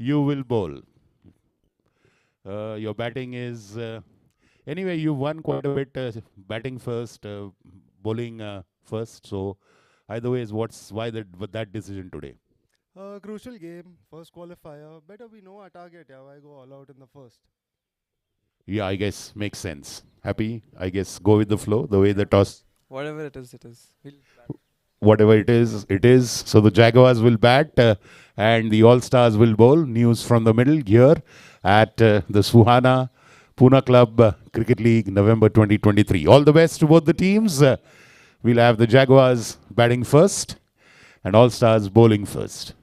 You will bowl. Your batting is anyway. You won quite a bit. Batting first, bowling first. So either way, is why that decision today? Crucial game, first qualifier. Better we know our target. Yeah, why go all out in the first? Yeah, I guess makes sense. Happy. I guess go with the flow. The way the Yeah. toss, Whatever it is, it is. We'll bat. whatever it is, it is. So the Jaguars will bat and the All Stars will bowl. News from the middle here at the Suhana Pune Club Cricket League, November 2023. All the best to both the teams. We'll have the Jaguars batting first and All Stars bowling first.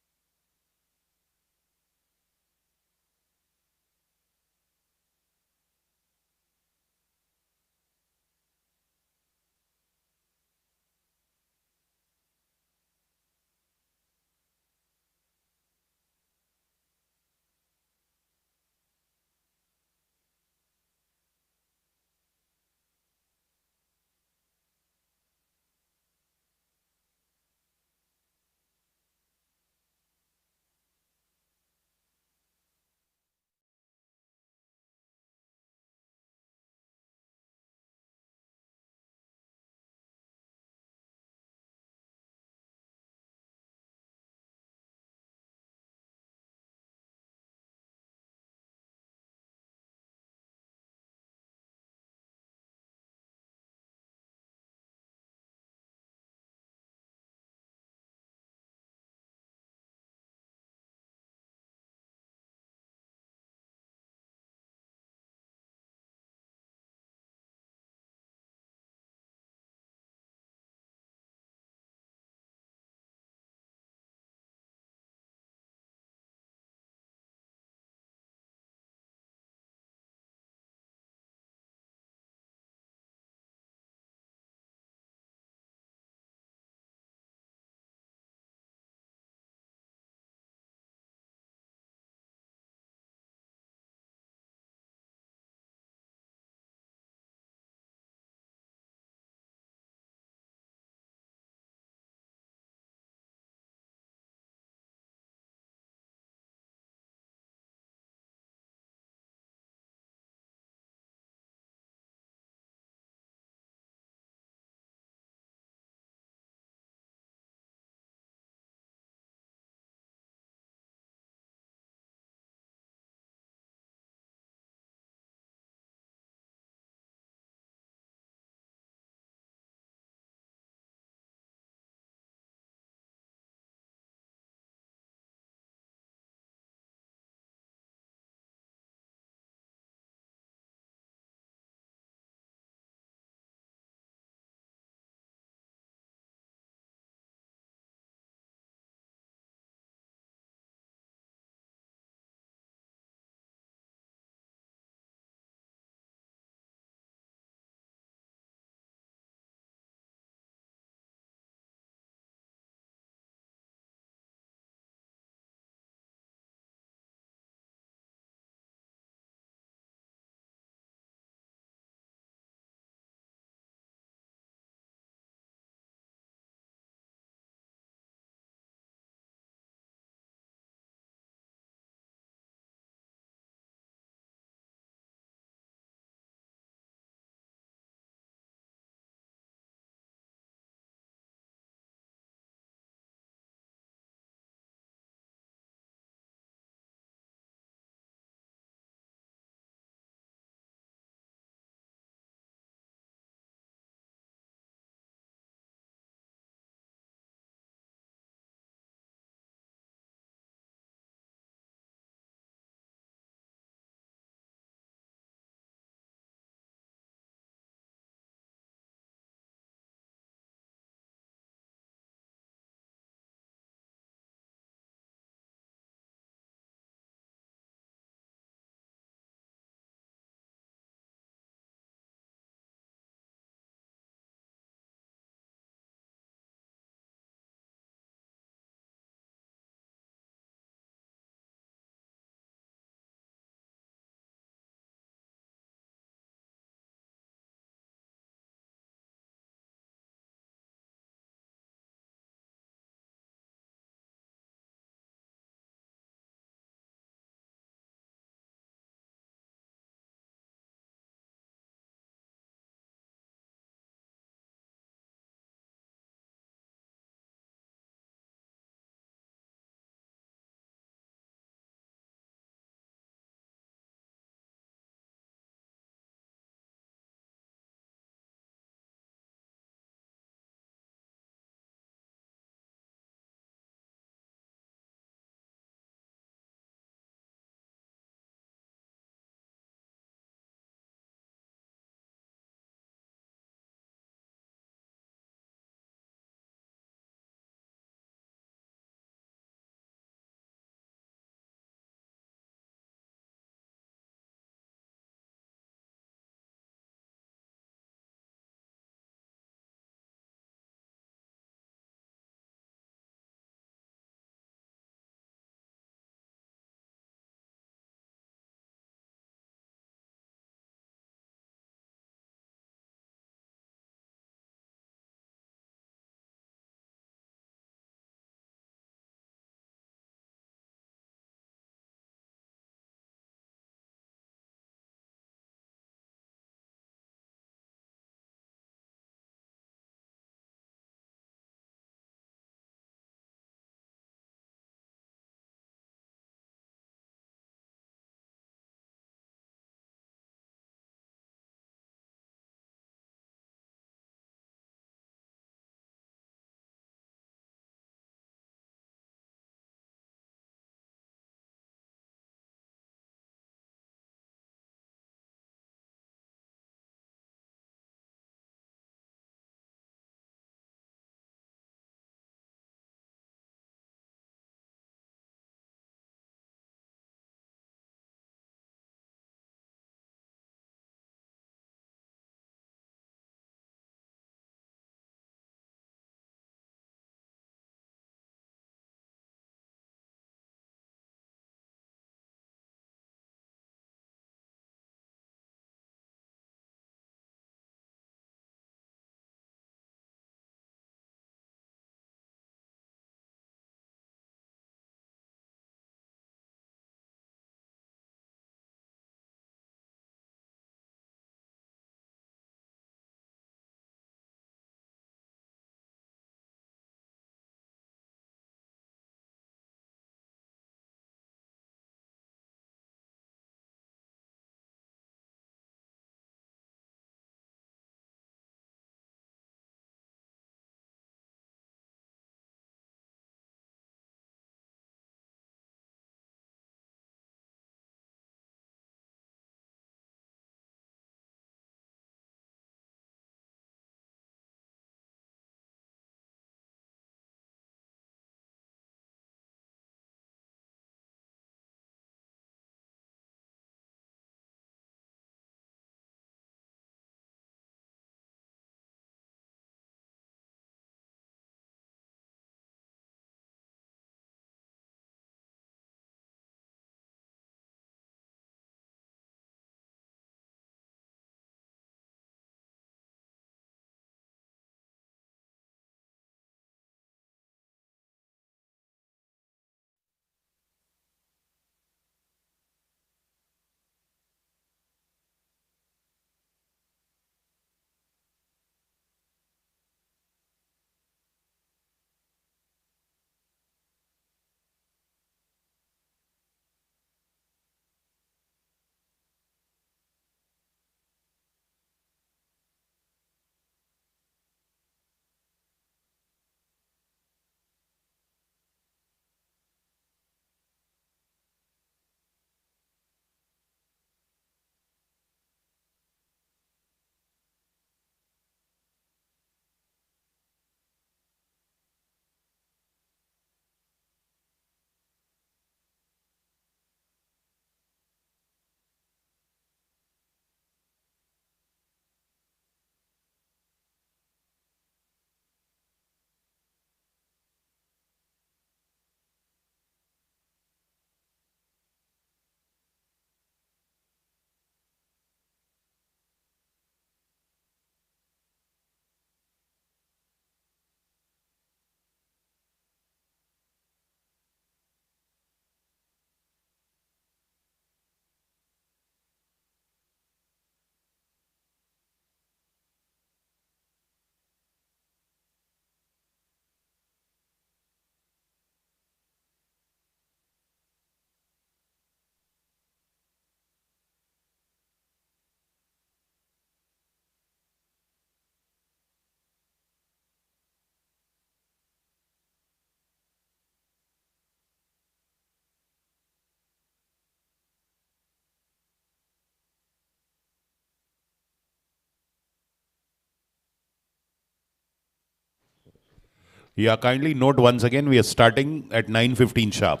Yeah, kindly note once again, we are starting at 9:15 sharp.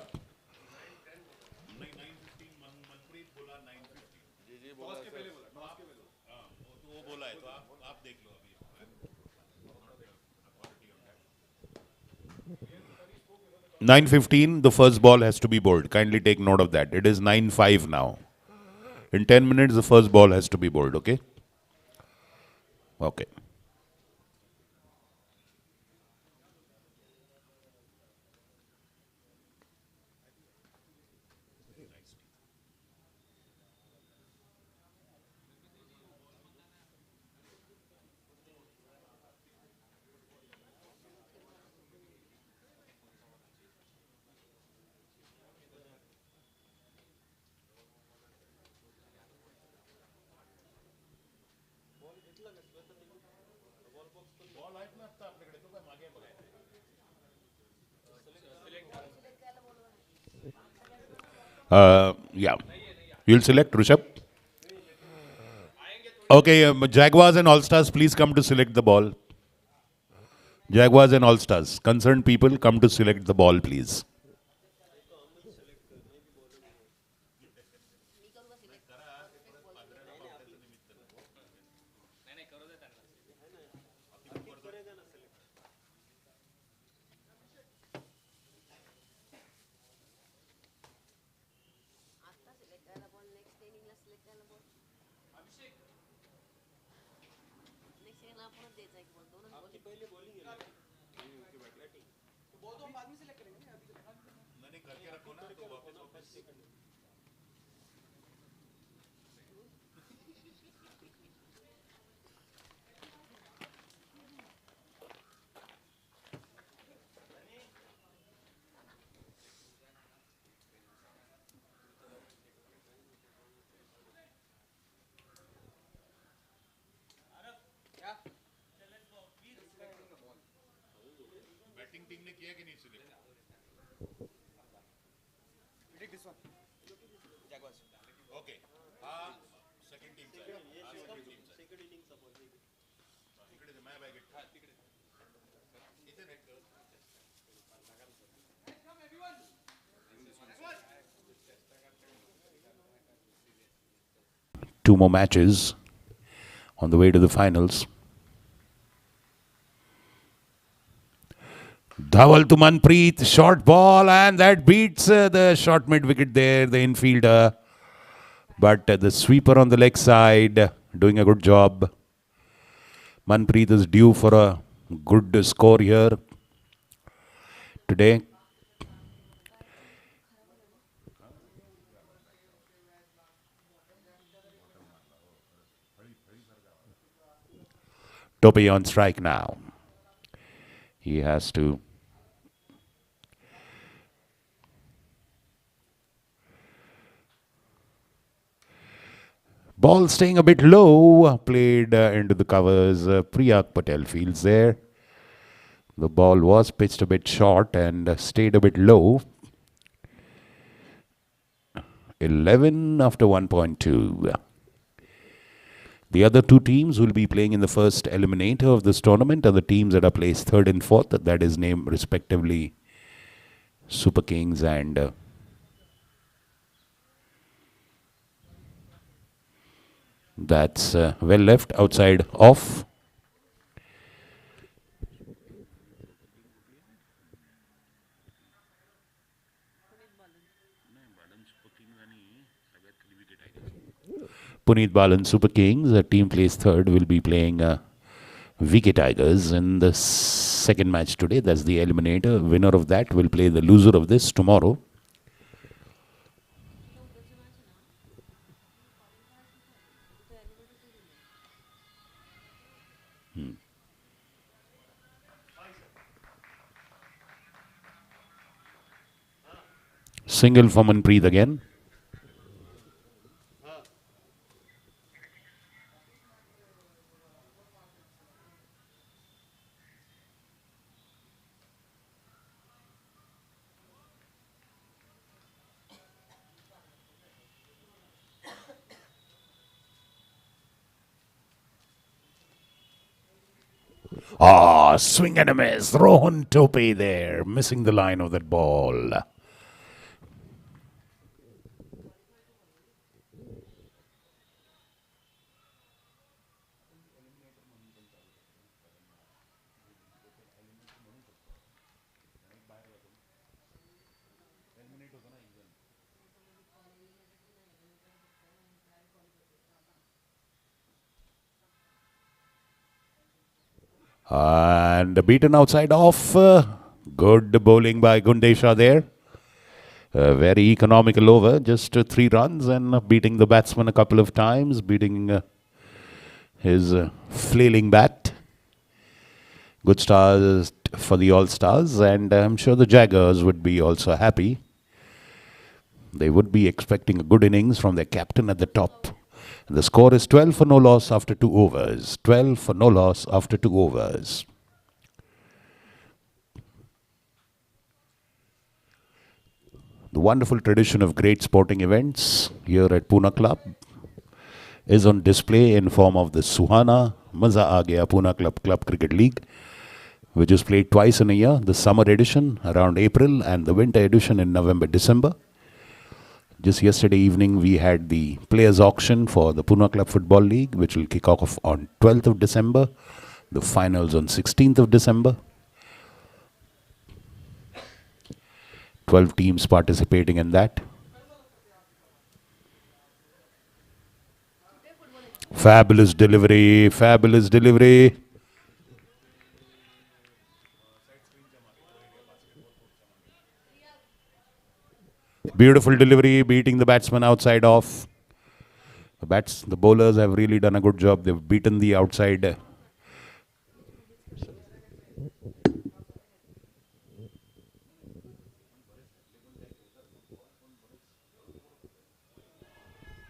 नहीं 9:15 मनप्रीत बोला 9:15 जी बोला toss के पहले बोला toss के पहले हाँ वो बोला है तो आप देख लो अभी authority on that. 9:15 the first ball has to be bowled. Kindly take note of that. It is 9:05 now. In 10 minutes the first ball has to be bowled, okay? Okay. Yeah. You'll select Rishabh. Okay, Jaguars and All Stars, please come to select the ball. Jaguars and All Stars, concerned people, come to select the ball, please. This one. Jaguars. Okay. Second team side. Second innings suppose. इकडे मैं bag इथे net Two more matches on the way to the finals. Dhawal to Manpreet, short ball, and that beats the short mid wicket there, the infielder. But the sweeper on the leg side doing a good job. Manpreet is due for a good score here today. Topi on strike now. He has to ball staying a bit low, played into the covers. Priyak Patel fields there. The ball was pitched a bit short and stayed a bit low. 11 after 1.2. The other two teams will be playing in the first eliminator of this tournament are the teams that are placed third and fourth. That is named respectively Super Kings and that's well left outside off. Puneet Balan Super Kings, a team placed third, will be playing VK Tigers in the second match today. That's the eliminator. Winner of that will play the loser of this tomorrow. Single for Manpreet again. Ah, swing and a miss. Rohan Tope there, missing the line of that ball. And beaten outside off. Good bowling by Gundesha there. A very economical over, just 3 runs, and beating the batsman a couple of times, beating his flailing bat. Good start for the All-Stars, and I'm sure the Jaguars would be also happy. They would be expecting a good innings from their captain at the top. And the score is 12 for no loss after 2 overs. 12 for no loss after 2 overs. The wonderful tradition of great sporting events here at Pune Club is on display in form of the Suhana Maza Aa Gaya Pune Club Cricket League, which is played twice in a year, the summer edition around April and the winter edition in November-December. Just yesterday evening, we had the players' auction for the Pune Club Football League, which will kick off on 12th of December, the finals on 16th of December. 12 teams participating in that. Fabulous delivery, fabulous delivery. Beautiful delivery, beating the batsman outside off. The bowlers have really done a good job. They've beaten the outside.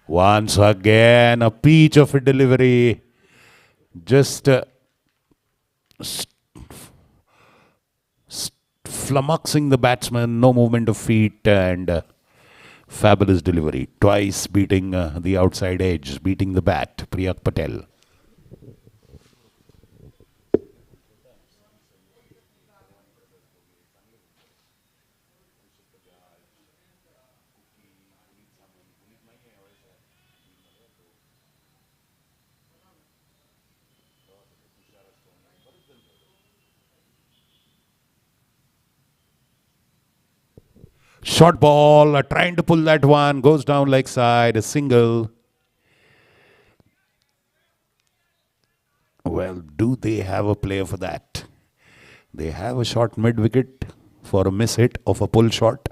Once again, a peach of a delivery. Just flummoxing the batsman, no movement of feet, and fabulous delivery. Twice beating the outside edge, beating the bat, Priyak Patel. Short ball, trying to pull that one, goes down leg side, a single. Well, do they have a player for that? They have a shot mid-wicket for a miss hit of a pull shot.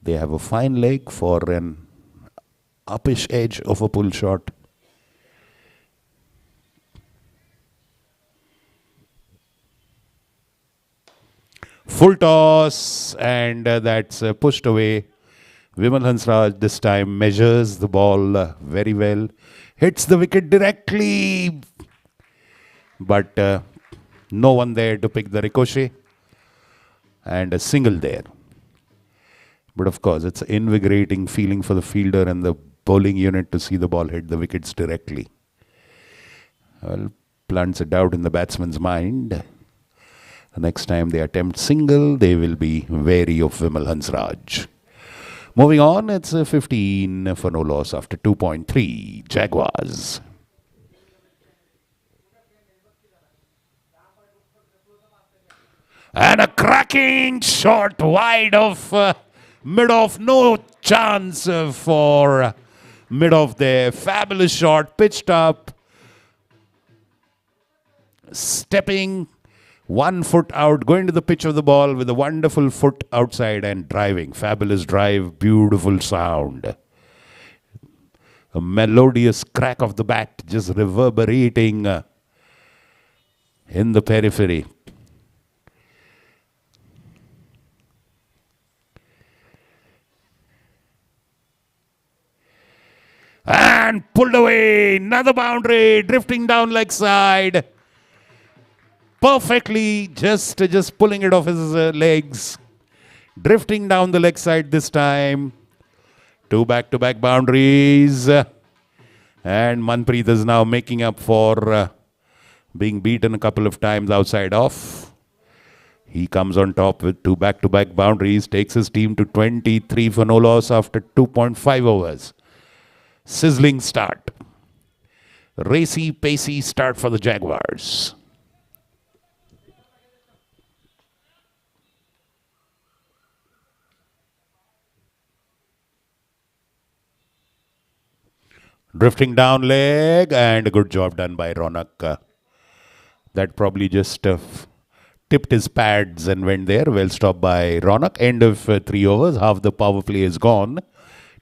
They have a fine leg for an uppish edge of a pull shot. Full toss, and that's pushed away. Vimal Hansraj this time measures the ball very well. Hits the wicket directly. But no one there to pick the ricochet. And a single there. But of course, it's an invigorating feeling for the fielder and the bowling unit to see the ball hit the wickets directly. Well, plants a doubt in the batsman's mind. The next time they attempt single, they will be wary of Vimal Hansraj. Moving on, it's 15 for no loss after 2.3. Jaguars. And a cracking shot wide of mid-off. No chance for mid-off there. Fabulous shot, pitched up. Stepping 1 foot out, going to the pitch of the ball with a wonderful foot outside and driving. Fabulous drive, beautiful sound. A melodious crack of the bat just reverberating in the periphery. And pulled away, another boundary, drifting down leg side. Perfectly, just pulling it off his legs. Drifting down the leg side this time. 2 back-to-back boundaries. And Manpreet is now making up for being beaten a couple of times outside off. He comes on top with 2 back-to-back boundaries, takes his team to 23 for no loss after 2.5 overs. Sizzling start. Racy, pacey start for the Jaguars. Drifting down leg, and a good job done by Ronak. That probably just tipped his pads and went there. Well stopped by Ronak. End of 3 overs. Half the power play is gone.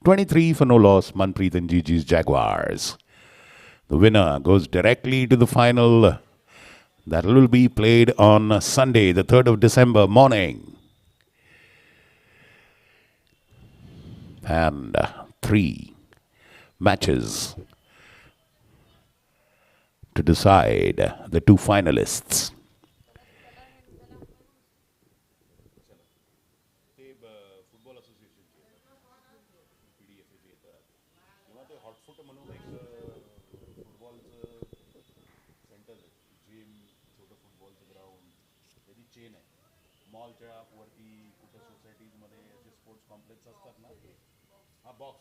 23 for no loss. Manpreet and GG's Jaguars. The winner goes directly to the final. That will be played on Sunday, the 3rd of December morning. And 3 matches to decide the 2 finalists.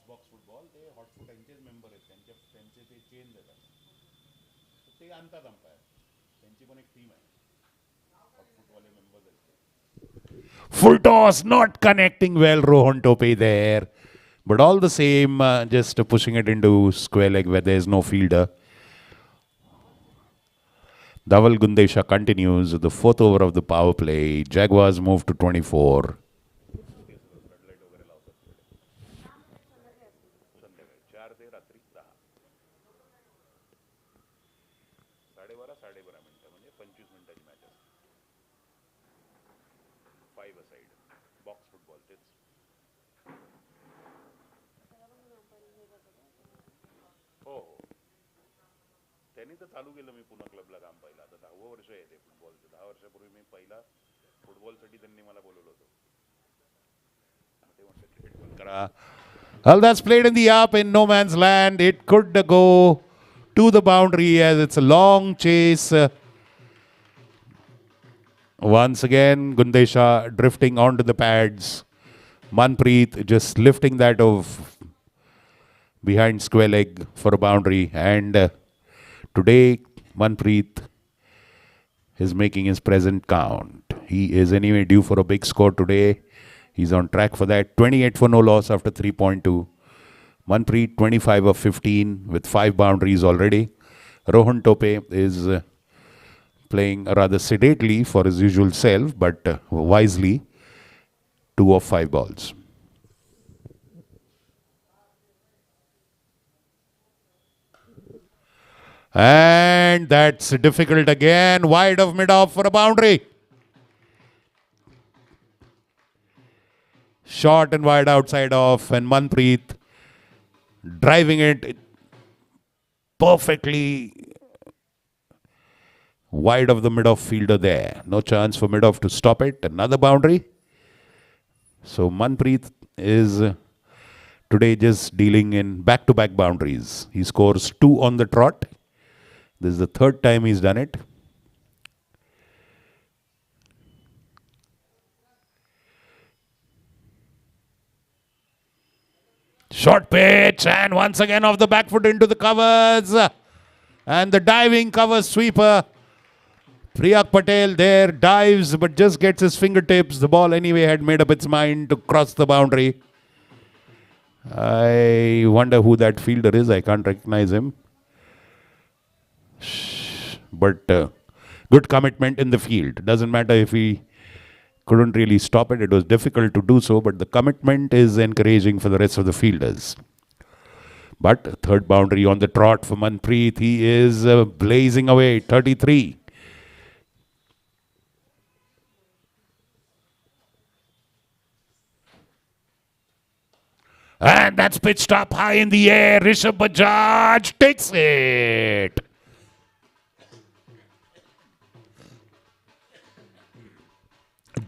Box football ते हॉटफूट त्यांचेच member आहेत त्यांचे ते chain देतात ते आणतात umpire त्यांची पण एक टीम आहे हॉटफूटवाले मेंबर्स आहेत Full toss, not connecting well, Rohan Tope there. But all the same, just pushing it into square leg where there is no fielder. Dhaval Gundesha continues the 4th over of the power play. Jaguars move to 24. त्यांनी तर चालू केलं मी पुन्हा क्लबला काम पाहिलं आता 10वं वर्ष आहे ते फुटबॉलचं 10 वर्षापूर्वी मी पहिला फुटबॉलसाठी त्यांनी मला बोलवलं होतं ते म्हणतात क्रिकेट बंद करा. Well, that's played in the up in no man's land. It could go to the boundary as it's a long chase. Once again, Gundesha drifting onto the pads. Manpreet just lifting that of behind square leg for a boundary. And today, Manpreet is making his present count. He is anyway due for a big score today. He's on track for that. 28 for no loss after 3.2. Manpreet 25 of 15 with 5 boundaries already. Rohan Tope is playing rather sedately for his usual self, but wisely. 2 of 5 balls. And that's difficult again. Wide of mid-off for a boundary. Short and wide outside off, and Manpreet driving it perfectly wide of the mid-off fielder there. No chance for mid-off to stop it. Another boundary. So Manpreet is today just dealing in back-to-back boundaries. He scores 2 on the trot. This is the 3rd time he's done it. Short pitch, and once again off the back foot into the covers. And the diving cover sweeper. Priyak Patel there dives but just gets his fingertips. The ball anyway had made up its mind to cross the boundary. I wonder who that fielder is. I can't recognize him. But good commitment in the field. Doesn't matter if he couldn't really stop it. It was difficult to do so, but the commitment is encouraging for the rest of the fielders. But 3rd boundary on the trot for Manpreet. He is blazing away. 33. And that's pitched up high in the air. Rishabh Bajaj takes it.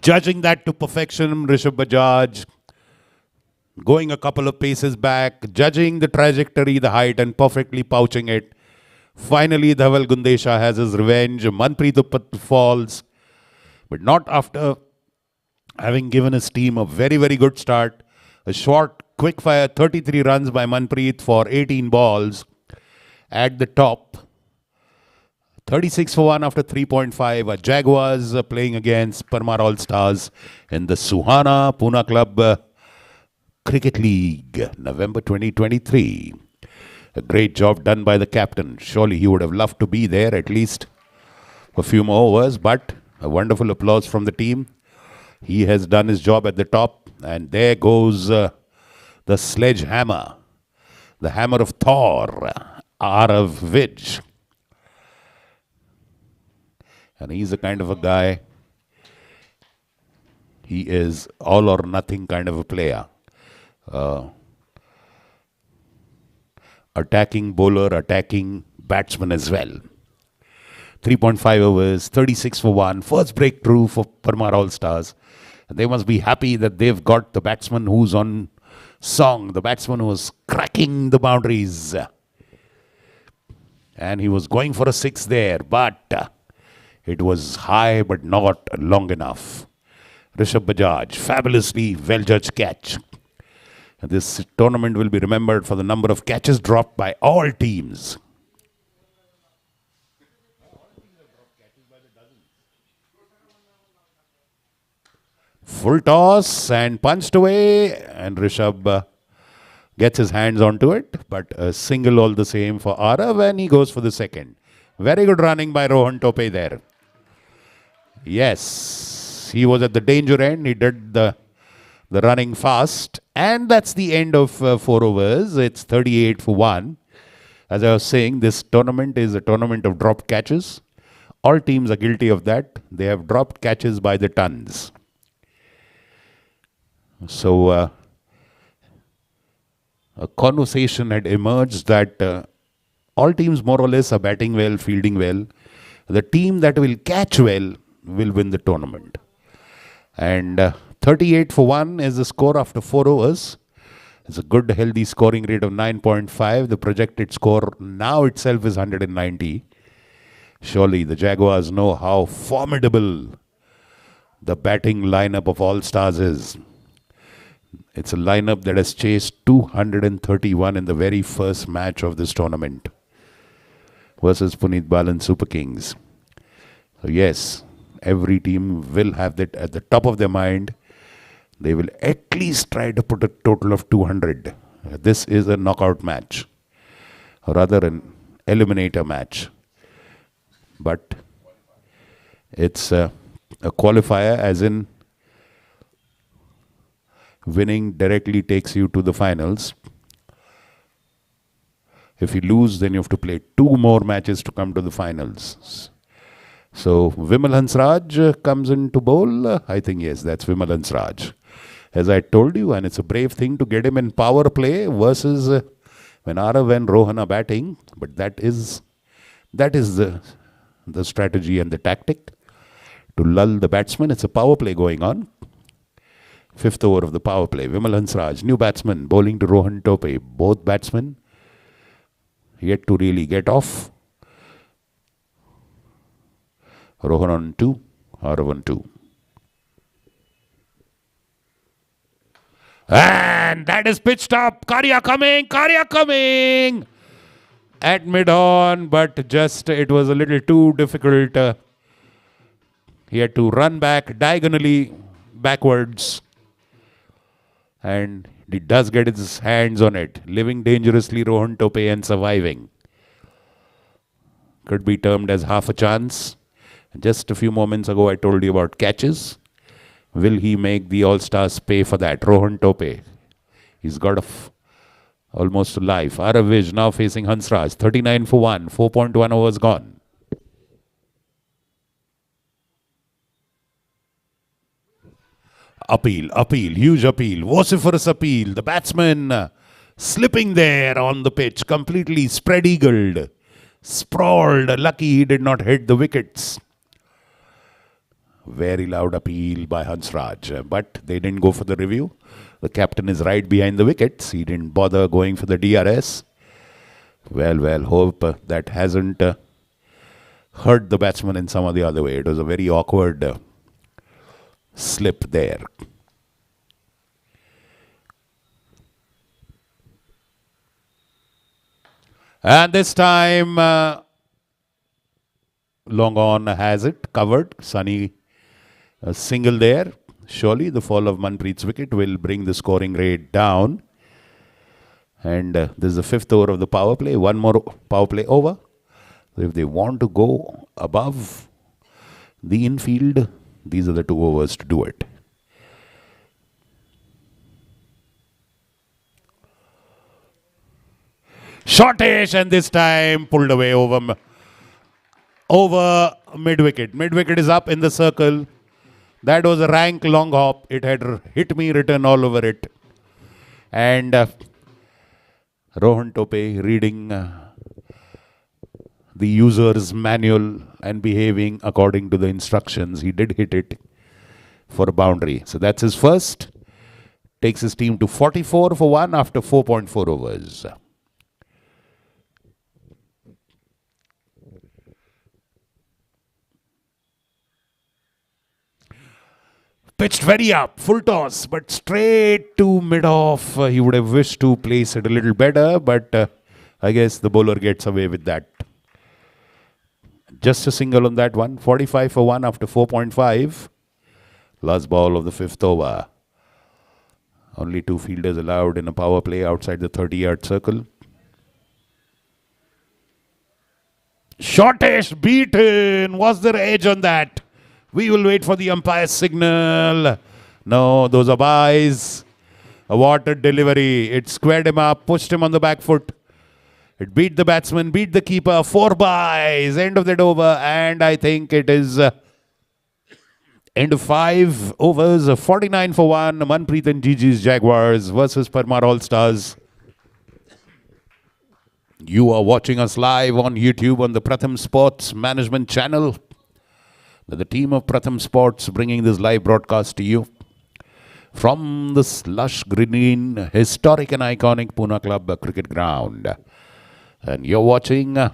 Judging that to perfection, Rishabh Bajaj going a couple of paces back, judging the trajectory, the height, and perfectly pouching it. Finally, Dhaval Gundesha has his revenge. Manpreet falls, but not after having given his team a very, very good start. A short, quick fire 33 runs by Manpreet for 18 balls at the top. 36 for 1 after 3.5. Jaguars playing against Parmar All Stars in the Suhana Pune Club Cricket League, November 2023. A great job done by the captain. Surely he would have loved to be there at least a few more overs, but a wonderful applause from the team. He has done his job at the top, and there goes the sledgehammer, the hammer of Thor, Arav Vij. And he's the kind of a guy, he is all or nothing kind of a player. Attacking bowler, attacking batsman as well. 3.5 overs, 36 for 1. First breakthrough for Parmar All Stars. They must be happy that they've got the batsman who's on song, the batsman who was cracking the boundaries. And he was going for a 6 there, but it was high but not long enough. Rishabh Bajaj, fabulously well-judged catch. And this tournament will be remembered for the number of catches dropped by all teams. Full toss and punched away, and Rishabh gets his hands onto it, but a single all the same for Arav, and he goes for the second. Very good running by Rohan Tope there. Yes, he was at the danger end. He did the running fast. And that's the end of 4 overs. It's 38 for 1. As I was saying, this tournament is a tournament of dropped catches. All teams are guilty of that. They have dropped catches by the tons. So, a conversation had emerged that all teams more or less are batting well, fielding well. The team that will catch well will win the tournament. And 38 for 1 is the score after 4 overs. It's a good, healthy scoring rate of 9.5. The projected score now itself is 190. Surely the Jaguars know how formidable the batting lineup of All Stars is. It's a lineup that has chased 231 in the very first match of this tournament versus Puneet Balan Super Kings. So yes, every team will have that at the top of their mind. They will at least try to put a total of 200. This is a knockout match, or rather an eliminator match. But it's a qualifier, as in winning directly takes you to the finals. If you lose, then you have to play 2 more matches to come to the finals. So Vimal Hansraj comes into bowl. I think, yes, that's Vimal Hansraj. As I told you, and it's a brave thing to get him in power play versus when Arav and Rohan are batting. But that is the strategy and the tactic to lull the batsman. It's a power play going on. 5th over of the power play. Vimal Hansraj, new batsman, bowling to Rohan Tope. Both batsmen yet to really get off. Rohan on 2, Arav on 2. And that is pitched up. Karya coming at mid-on, but just it was a little too difficult. He had to run back diagonally backwards, and he does get his hands on it, living dangerously Rohan Tope and surviving. Could be termed as half a chance. Just a few moments ago I told you about catches. Will he make the All-Stars pay for that? Rohan Tope. He's got almost a life. Arav Vij now facing Hansraj. 39 for 1. 4.1 overs gone. Appeal. Huge appeal. Vociferous appeal. The batsman slipping there on the pitch. Completely spread-eagled. Sprawled. Lucky he did not hit the wickets. Very loud appeal by Hansraj, but they didn't go for the review. The captain is right behind the wickets. He didn't bother going for the DRS. Well, hope that hasn't hurt the batsman in some or the other way. It was a very awkward slip there. And this time, long on has it covered. Sunny single there. Surely the fall of Manpreet's wicket will bring the scoring rate down. And this is the 5th over of the power play. One more power play over. So if they want to go above the infield, these are the 2 overs to do it. Shortish, and this time pulled away over mid-wicket. Mid-wicket is up in the circle. That was a rank long hop. It had hit me written all over it. And Rohan Tope reading the user's manual and behaving according to the instructions. He did hit it for a boundary. So that's his first. Takes his team to 44 for 1 after 4.4 overs. Pitched very up, full toss, but straight to mid-off. He would have wished to place it a little better, but I guess the bowler gets away with that. Just a single on that one. 45 for 1 after 4.5. Last ball of the 5th over. Only 2 fielders allowed in a power play outside the 30-yard circle. Shortish beaten. Was there edge on that? We will wait for the umpire's signal. No, those are byes. A water delivery. It squared him up, pushed him on the back foot. It beat the batsman, beat the keeper. 4 byes. End of that over. And I think it is end of 5 overs. 49 for 1. Manpreet and Gigi's Jaguars versus Parmar All-Stars. You are watching us live on YouTube on the Pratham Sports Management channel. The team of Pratham Sports bringing this live broadcast to you from the lush green, historic and iconic Pune Club cricket ground. And you're watching the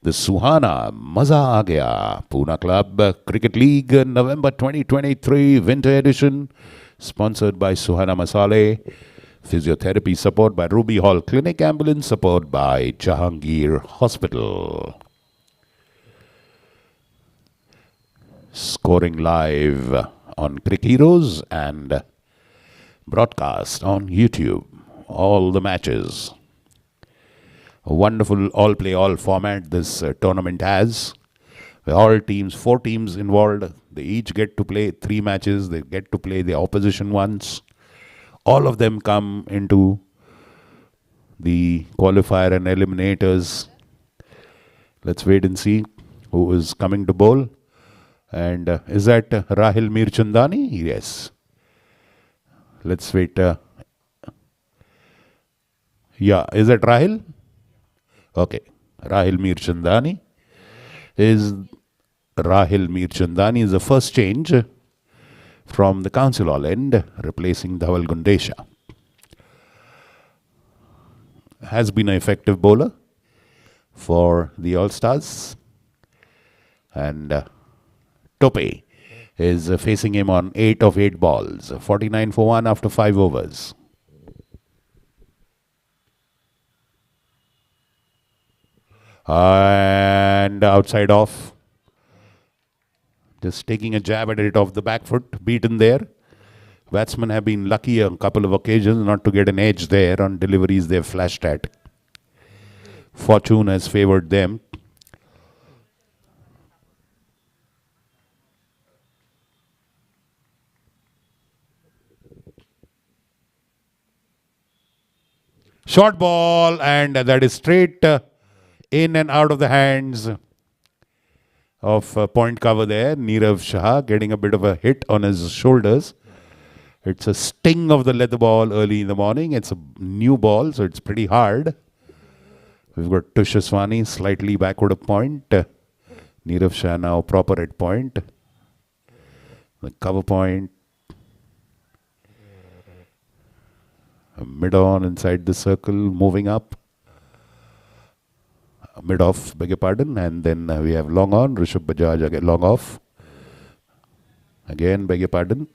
Suhana Maza Aa Gaya Pune Club Cricket League November 2023 Winter Edition, sponsored by Suhana Masale, physiotherapy support by Ruby Hall Clinic, ambulance support by Jahangir Hospital. Scoring live on Cricket Heroes and broadcast on YouTube. All the matches. A wonderful all-play, all format this tournament has. With all teams, 4 teams involved. They each get to play 3 matches. They get to play the opposition once. All of them come into the qualifier and eliminators. Let's wait and see who is coming to bowl. And is that Rahil Mirchandani? Yes. Let's wait. Yeah, is that Rahil? Okay. Rahil Mirchandani is the first change from the council all end, replacing Dhaval Gundesha. Has been an effective bowler for the All-Stars. And Tope is facing him on 8 of 8 balls. 49 for 1 after 5 overs. And outside off. Just taking a jab at it off the back foot. Beaten there. Batsmen have been lucky on a couple of occasions not to get an edge there on deliveries they've flashed at. Fortune has favoured them. Short ball, and that is straight in and out of the hands of point cover there. Nirav Shah getting a bit of a hit on his shoulders. It's a sting of the leather ball early in the morning. It's a new ball, so it's pretty hard. We've got Tushaswani slightly backward of point. Nirav Shah now proper at point. The cover point. Mid-on inside the circle, moving up. mid-off, beg your pardon. And then we have long on, Rishabh Bajaj again, long off. Again, beg your pardon.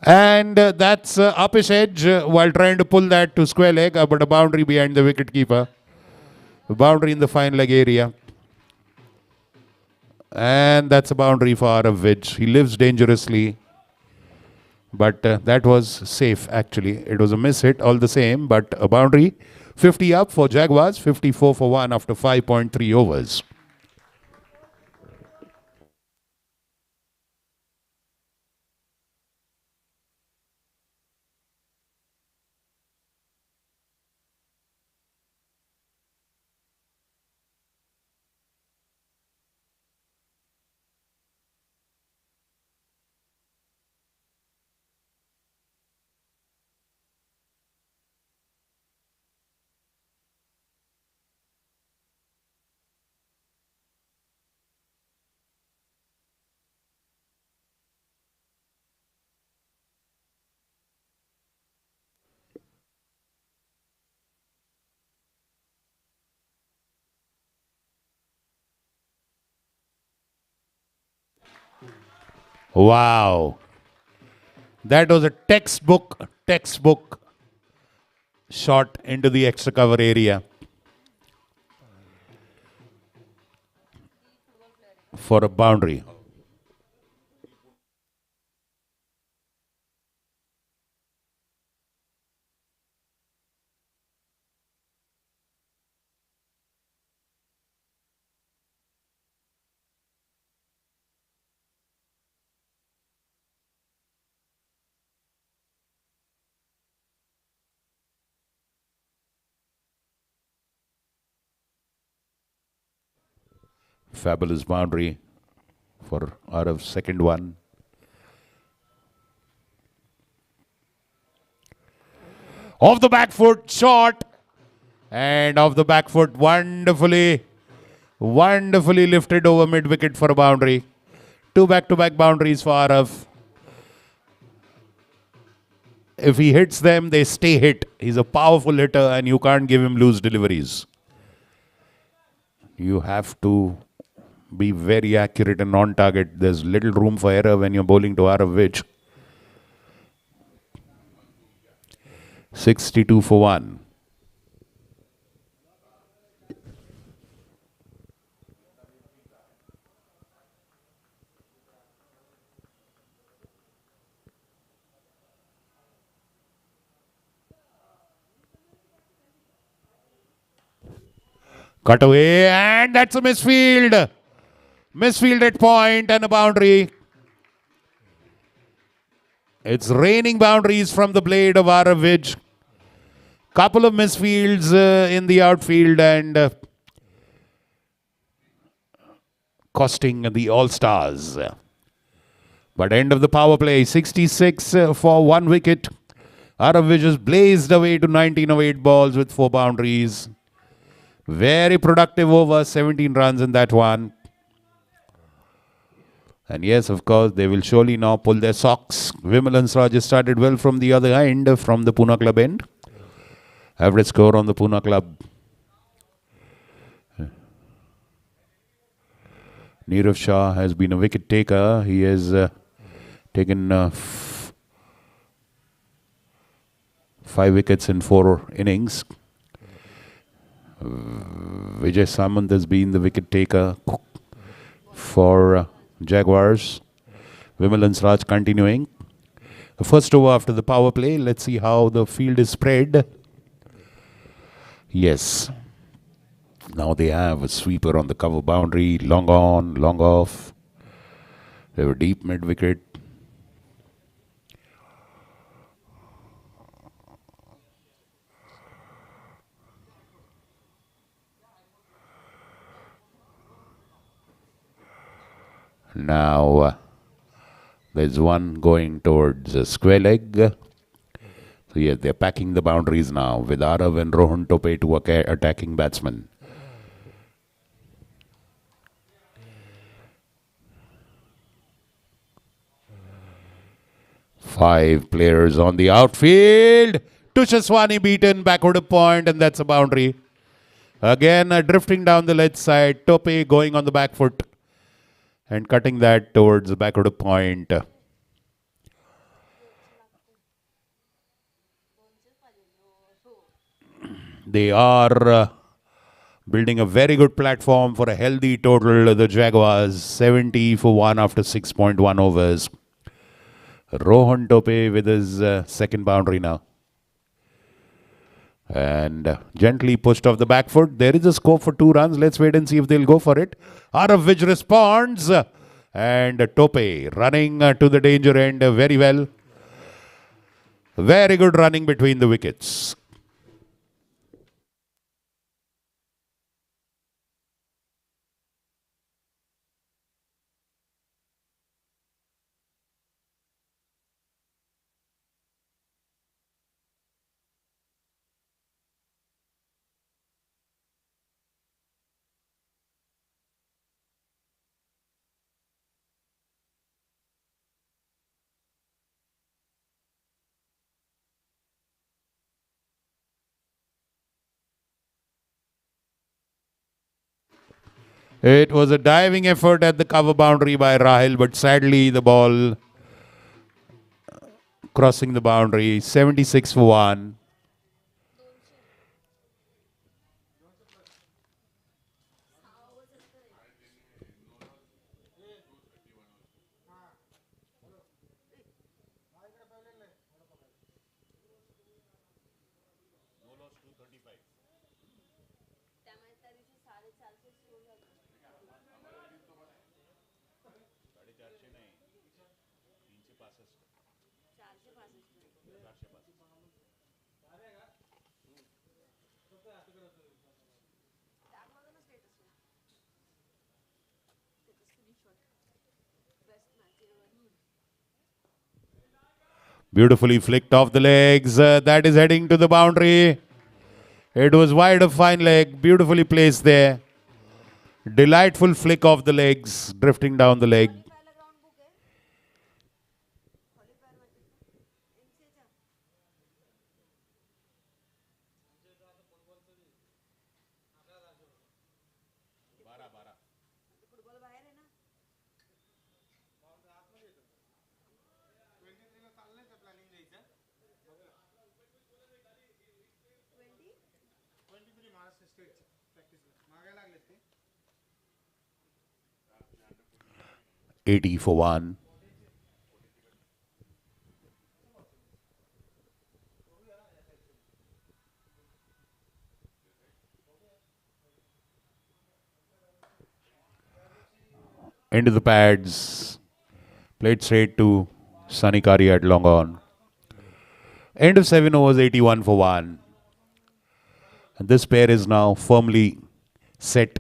And that's uppish edge while trying to pull that to square leg, but a boundary behind the wicket keeper. A boundary in the fine leg area. And that's a boundary for Arav Vij. He lives dangerously. But that was safe actually. It was a miss hit all the same, but a boundary. 50 up for Jaguars, 54 for 1 after 5.3 overs. Wow. That was a textbook shot into the extra cover area for a boundary. Fabulous boundary for Arav's second one. Off the back foot, shot. And off the back foot, wonderfully lifted over mid-wicket for a boundary. 2 back-to-back boundaries for Arav. If he hits them, they stay hit. He's a powerful hitter and you can't give him loose deliveries. You have to be very accurate and on target. There's little room for error when you're bowling to Arav Vij. 62 for 1. Cut away, and that's a misfield. Misfield at point and a boundary. It's raining boundaries from the blade of Arav Vij. Couple of misfields in the outfield and costing the All-Stars. But end of the power play, 66 for 1 wicket. Arav Vij has blazed away to 19 of 8 balls with 4 boundaries. Very productive over, 17 runs in that one. And yes, of course, they will surely now pull their socks. Vimal Sraj has started well from the other end, from the Pune club end. Average score on the Pune club. Nirav Shah has been a wicket taker. He has taken 5 wickets in 4 innings. Vijay Samant has been the wicket taker for Jaguars. Vimal Sraj continuing. The first over after the power play. Let's see how the field is spread. Yes. Now they have a sweeper on the cover boundary. Long on, long off. They have a deep mid-wicket. Now, there's one going towards a square leg. So, yes, they're packing the boundaries now with Arav and Rohan Tope, 2 attacking batsmen. 5 players on the outfield. Tushaswani beaten, backward a point, and that's a boundary. Again, drifting down the left side. Tope going on the back foot and cutting that towards the backward a point. They are building a very good platform for a healthy total. The Jaguars 70 for 1 after 6.1 overs. Rohan Tope with his second boundary now. And gently pushed off the back foot. There is a scope for 2 runs. Let's wait and see if they'll go for it. Arav responds. And Tope running to the danger end very well. Very good running between the wickets. It was a diving effort at the cover boundary by Rahil, but sadly the ball crossing the boundary. 76 for 1. Beautifully flicked off the legs. That is heading to the boundary. It was wide of fine leg. Beautifully placed there. Delightful flick of the legs. Drifting down the leg. $80 for 1. Into the pads. Played straight to Sunny Kari at long on. End of 7 overs, 81 for 1. And this pair is now firmly set.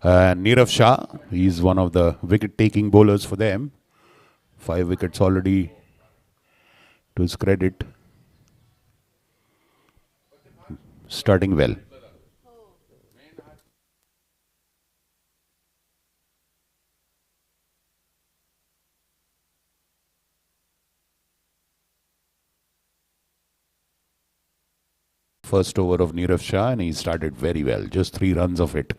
Nirav Shah, he's one of the wicket-taking bowlers for them. 5 wickets already to his credit. Starting well. First over of Nirav Shah, and he started very well. Just 3 runs of it.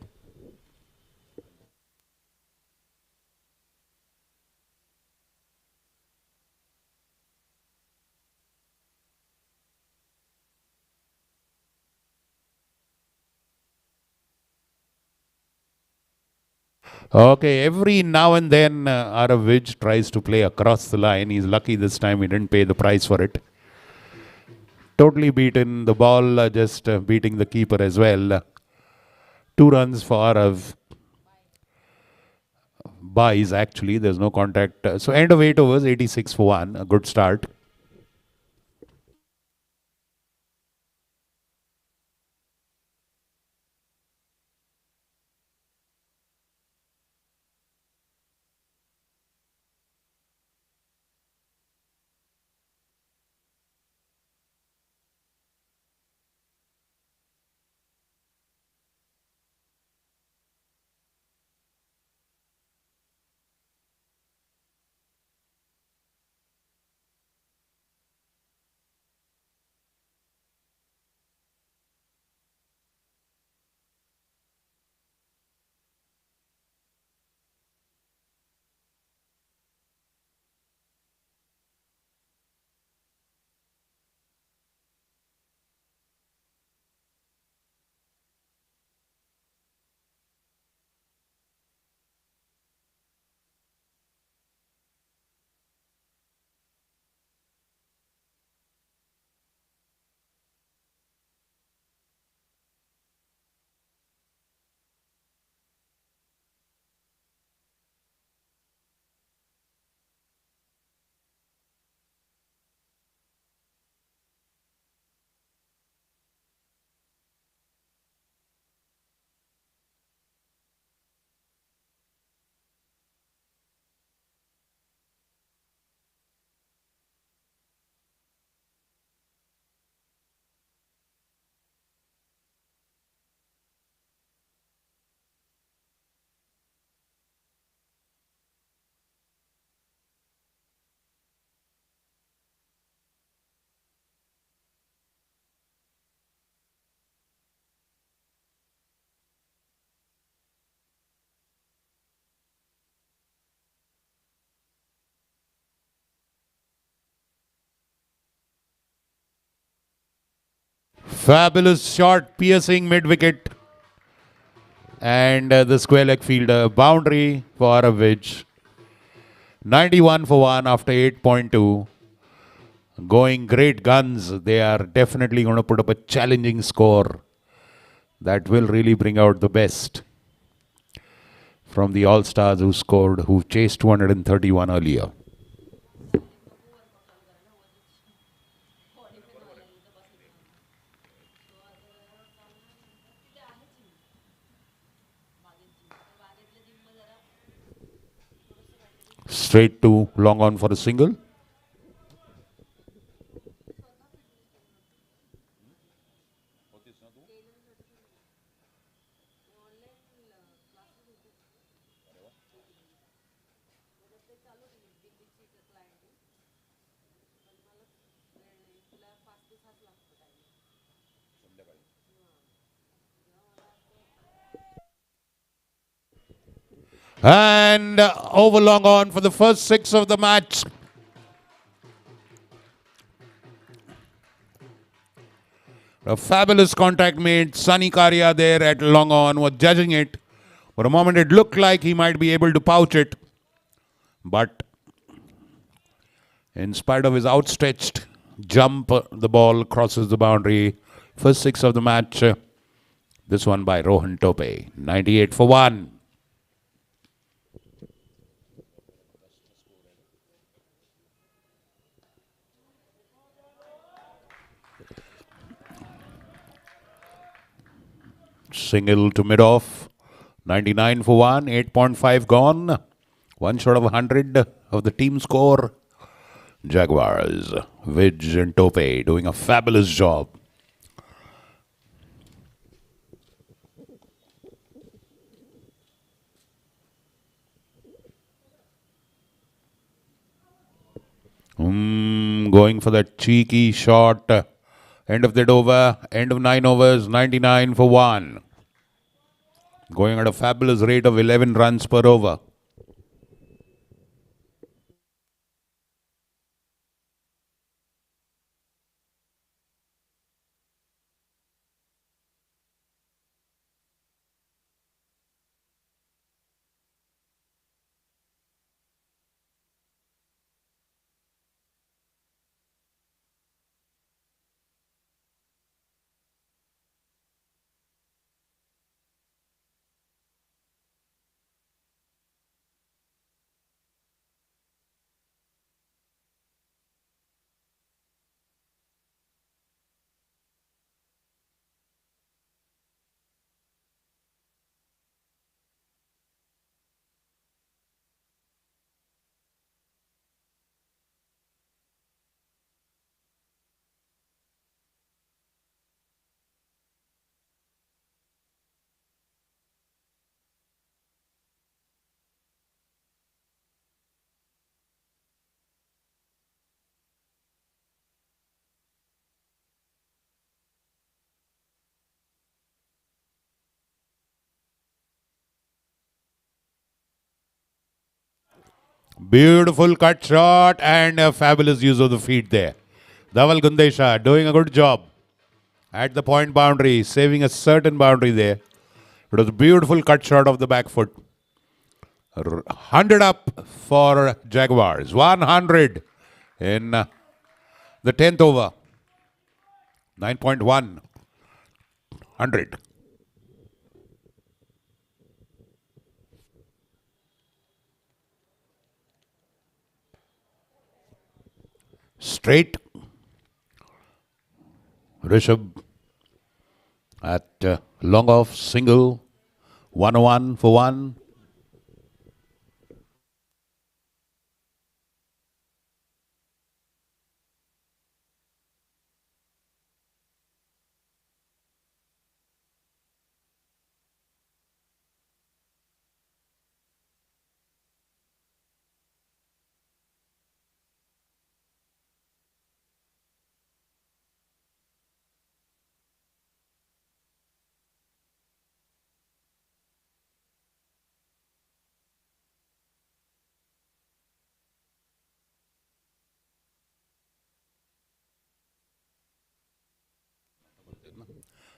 Okay, every now and then Arav Vij tries to play across the line. He's lucky this time he didn't pay the price for it. Totally beaten. The ball just beating the keeper as well. 2 runs for Arav. Buys actually, there's no contact. So end of 8 overs, 86 for 1. A good start. Fabulous shot, piercing mid-wicket. And the square leg fielder, boundary for Arav Vij. 91 for 1 after 8.2. Going great guns. They are definitely going to put up a challenging score that will really bring out the best from the All-Stars who chased 231 earlier. Straight to long on for a single. And over long on for the first 6 of the match. A fabulous contact made. Sunny Karia there at long on was judging it. For a moment it looked like he might be able to pouch it. But in spite of his outstretched jump, the ball crosses the boundary. First 6 of the match. This one by Rohan Tope. 98 for 1. Single to mid-off. 99 for 1, 8.5 gone. One short of 100 of the team score. Jaguars, Vidge and Tope doing a fabulous job. Going for that cheeky shot. End of that over. End of 9 overs. 99 for 1. Going at a fabulous rate of 11 runs per over. Beautiful cut shot and a fabulous use of the feet there. Dhaval Gundesha doing a good job at the point boundary, saving a certain boundary there. It was a beautiful cut shot of the back foot. 100 up for Jaguars. 100 in the 10th over. 9.1. 100. Straight. Rishabh at long off, single. 101 for 1.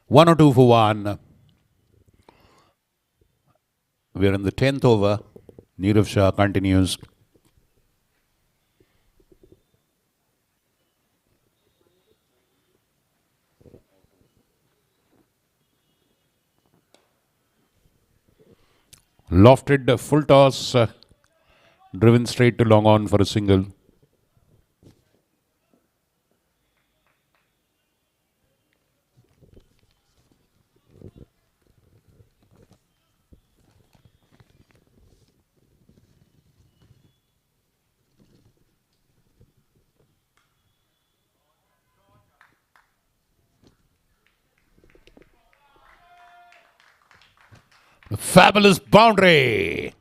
One or two for 1. We're in the 10th over. Nirav Shah continues. Lofted full toss. Driven straight to long on for a single. Fabulous boundary.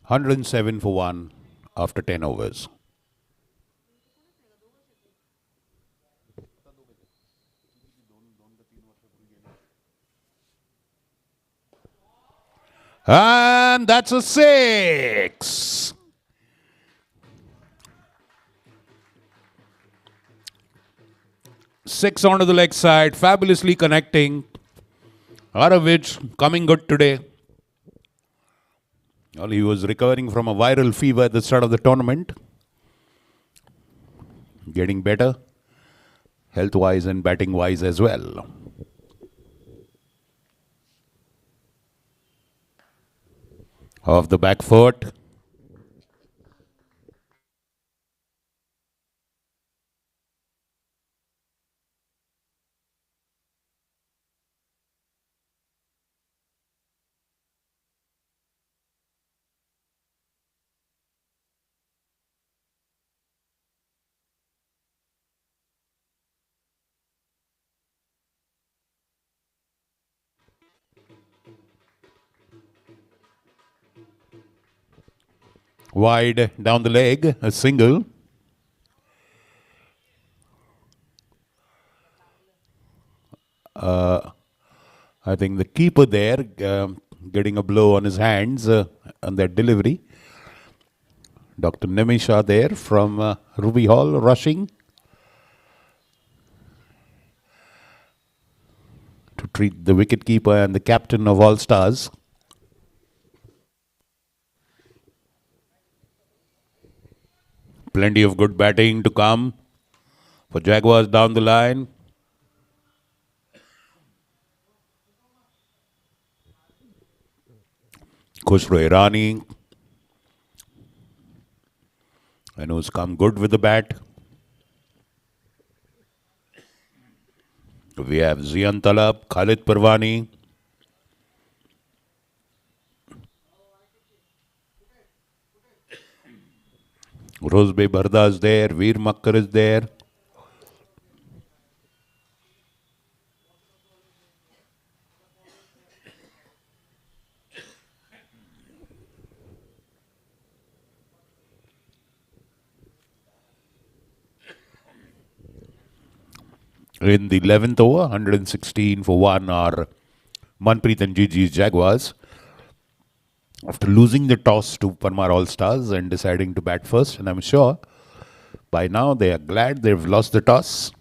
107 for 1 after 10 overs. And that's a 6. Six onto the leg side, fabulously connecting. Aravich coming good today. Well, he was recovering from a viral fever at the start of the tournament. Getting better, health-wise and batting-wise as well. Off the back foot. Wide down the leg, a single. I think the keeper there getting a blow on his hands on that delivery. Dr. Nemisha there from Ruby Hall rushing to treat the wicketkeeper and the captain of All Stars. Plenty of good batting to come for Jaguars down the line. Khusro Irani, and who's come good with the bat. We have Zian Talab, Khalid Parwani. Rosbe Barda is there, Veer Makkar is there. In the 11th over, 116 for 1 are Manpreet and GG's Jaguars. After losing the toss to Parmar All Stars and deciding to bat first, and I'm sure by now they are glad they've lost the toss,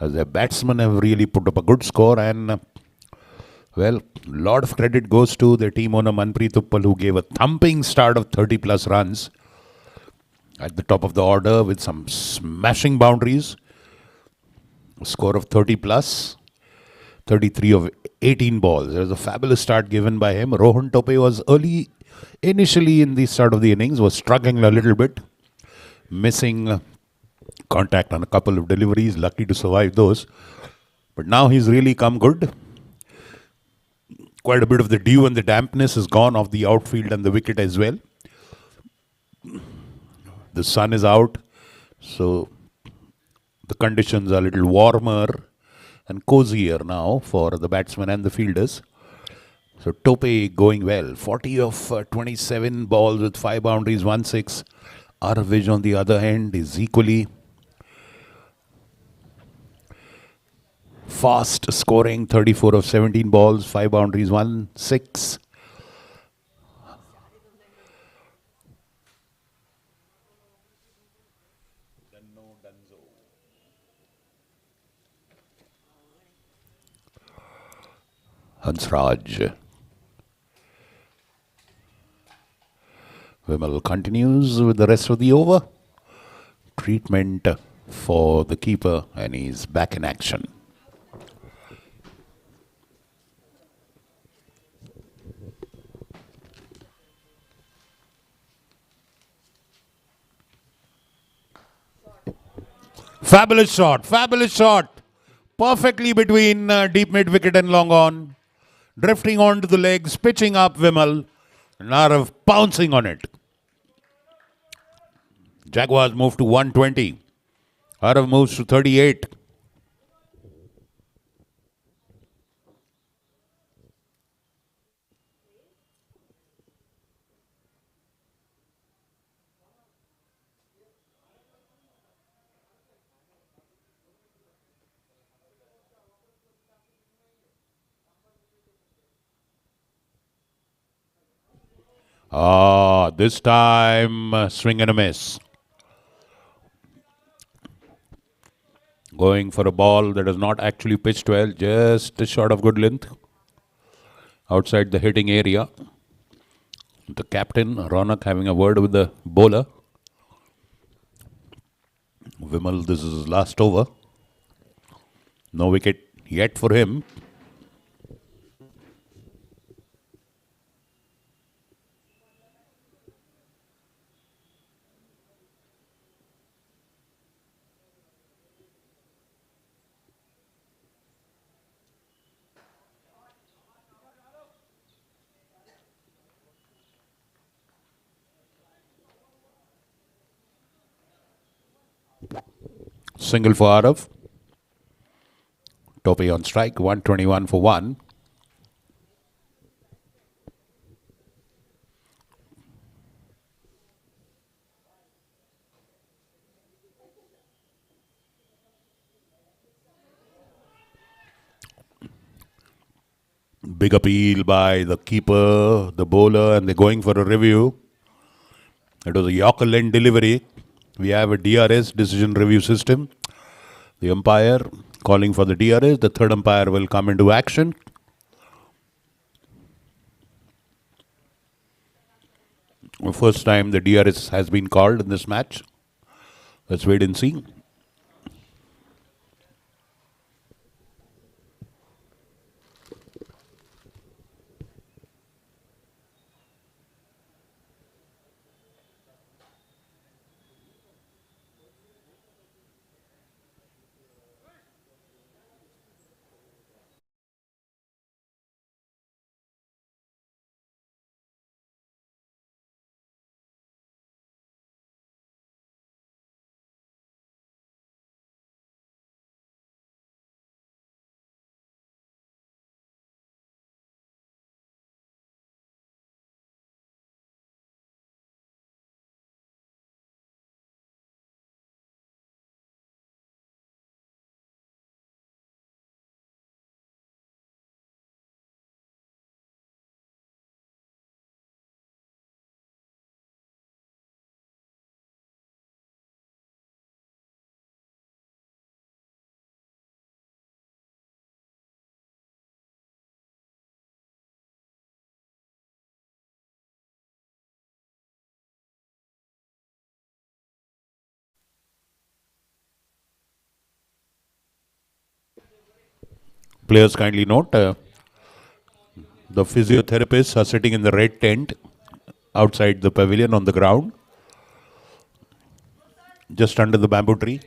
as their batsmen have really put up a good score. And well, a lot of credit goes to their team owner Manpreet Uppal, who gave a thumping start of 30 plus runs at the top of the order with some smashing boundaries. A score of 30 plus, 33 of 18 balls. There was a fabulous start given by him. Rohan Tope was initially in the start of the innings, was struggling a little bit, missing contact on a couple of deliveries, lucky to survive those. But now he's really come good. Quite a bit of the dew and the dampness has gone off the outfield and the wicket as well. The sun is out, so the conditions are a little warmer and cozier now for the batsmen and the fielders. So Tope going well. 40 of 27 balls with 5 boundaries, 1-6. Arviz on the other hand is equally fast scoring. 34 of 17 balls, 5 boundaries, 1-6. Hansraj. Vimal continues with the rest of the over. Treatment for the keeper, and he's back in action. Fabulous shot, fabulous shot. Perfectly between deep mid wicket and long on. Drifting onto the legs, pitching up Vimal. Narav pouncing on it. Jaguars move to 120. Arav moves to 38. This time swing and a miss. Going for a ball that is not actually pitched well, just short of good length. Outside the hitting area. The captain, Ronak, having a word with the bowler. Vimal, this is his last over. No wicket yet for him. Single for Arav. Tope on strike, 121 for 1. Big appeal by the keeper, the bowler, and they're going for a review. It was a Yorker length delivery. We have a DRS, decision review system. The umpire calling for the DRS. The third umpire will come into action. The first time the DRS has been called in this match. Let's wait and see. Players kindly note, the physiotherapists are sitting in the red tent outside the pavilion on the ground, just under the bamboo tree.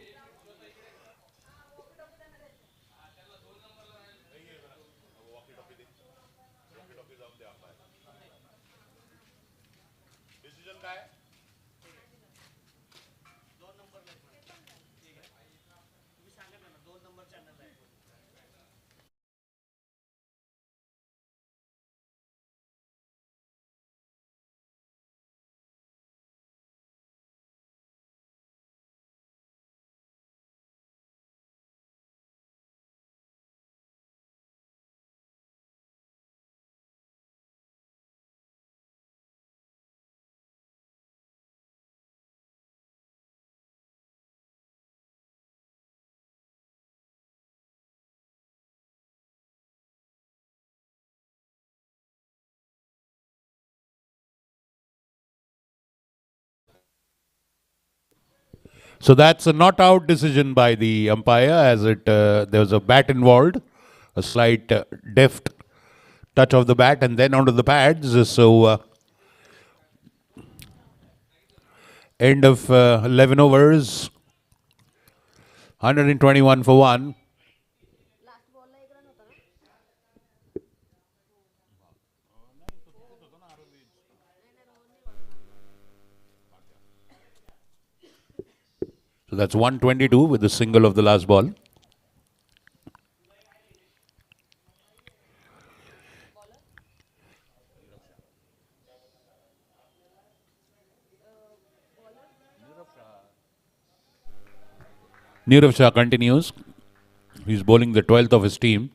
So that's a not out decision by the umpire, as there was a bat involved, a slight deft touch of the bat and then onto the pads. So end of 11 overs, 121 for 1. So that's 122 with the single of the last ball. Nirav Shah continues. He's bowling the 12th of his team.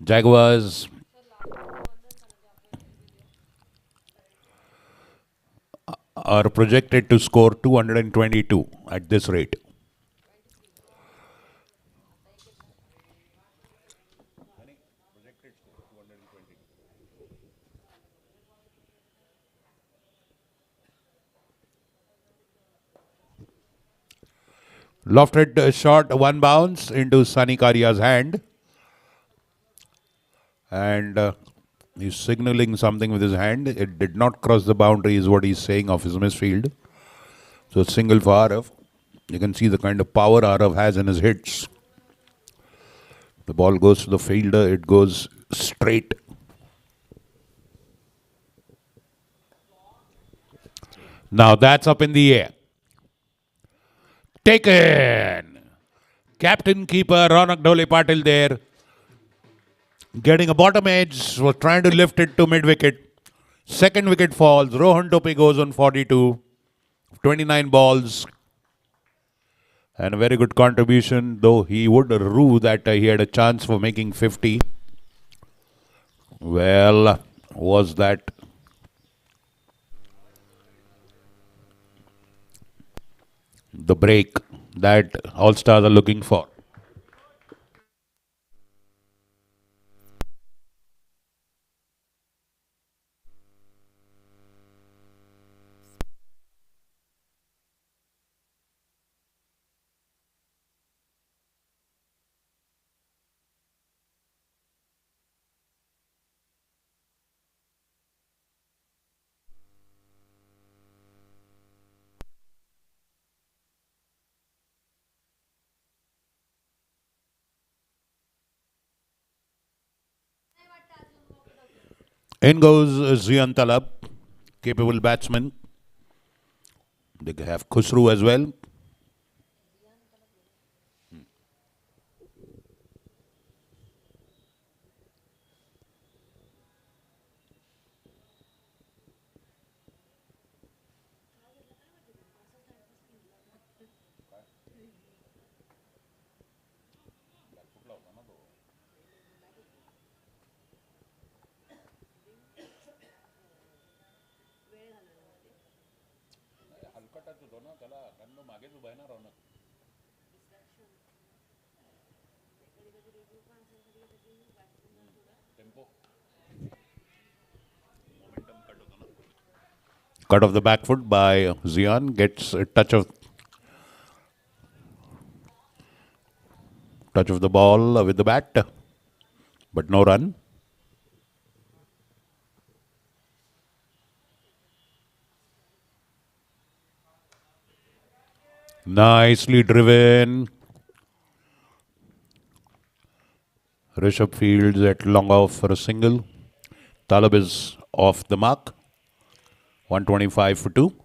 Jaguars are projected to score 222 at this rate. Lofted shot, one bounce into Sunny Karia's hand. And he's signaling something with his hand. It did not cross the boundary is what he's saying of his misfield. So single for Arav. You can see the kind of power Arav has in his hits. The ball goes to the fielder. It goes straight. Now that's up in the air. Taken. Captain keeper Ronak Dhole Patil there. Getting a bottom edge. Was trying to lift it to mid wicket. Second wicket falls. Rohan Tope goes on 42. 29 balls. And a very good contribution, though he would rue that he had a chance for making 50. Well, was that the break that All Stars are looking for? In goes Zian Talab, capable batsman. They have Khusru as well. Cut off the back foot by Zian, gets a touch of the ball with the bat, but no run. Nicely driven. Rishabh Fields at long off for a single. Talab is off the mark. 125 for 2.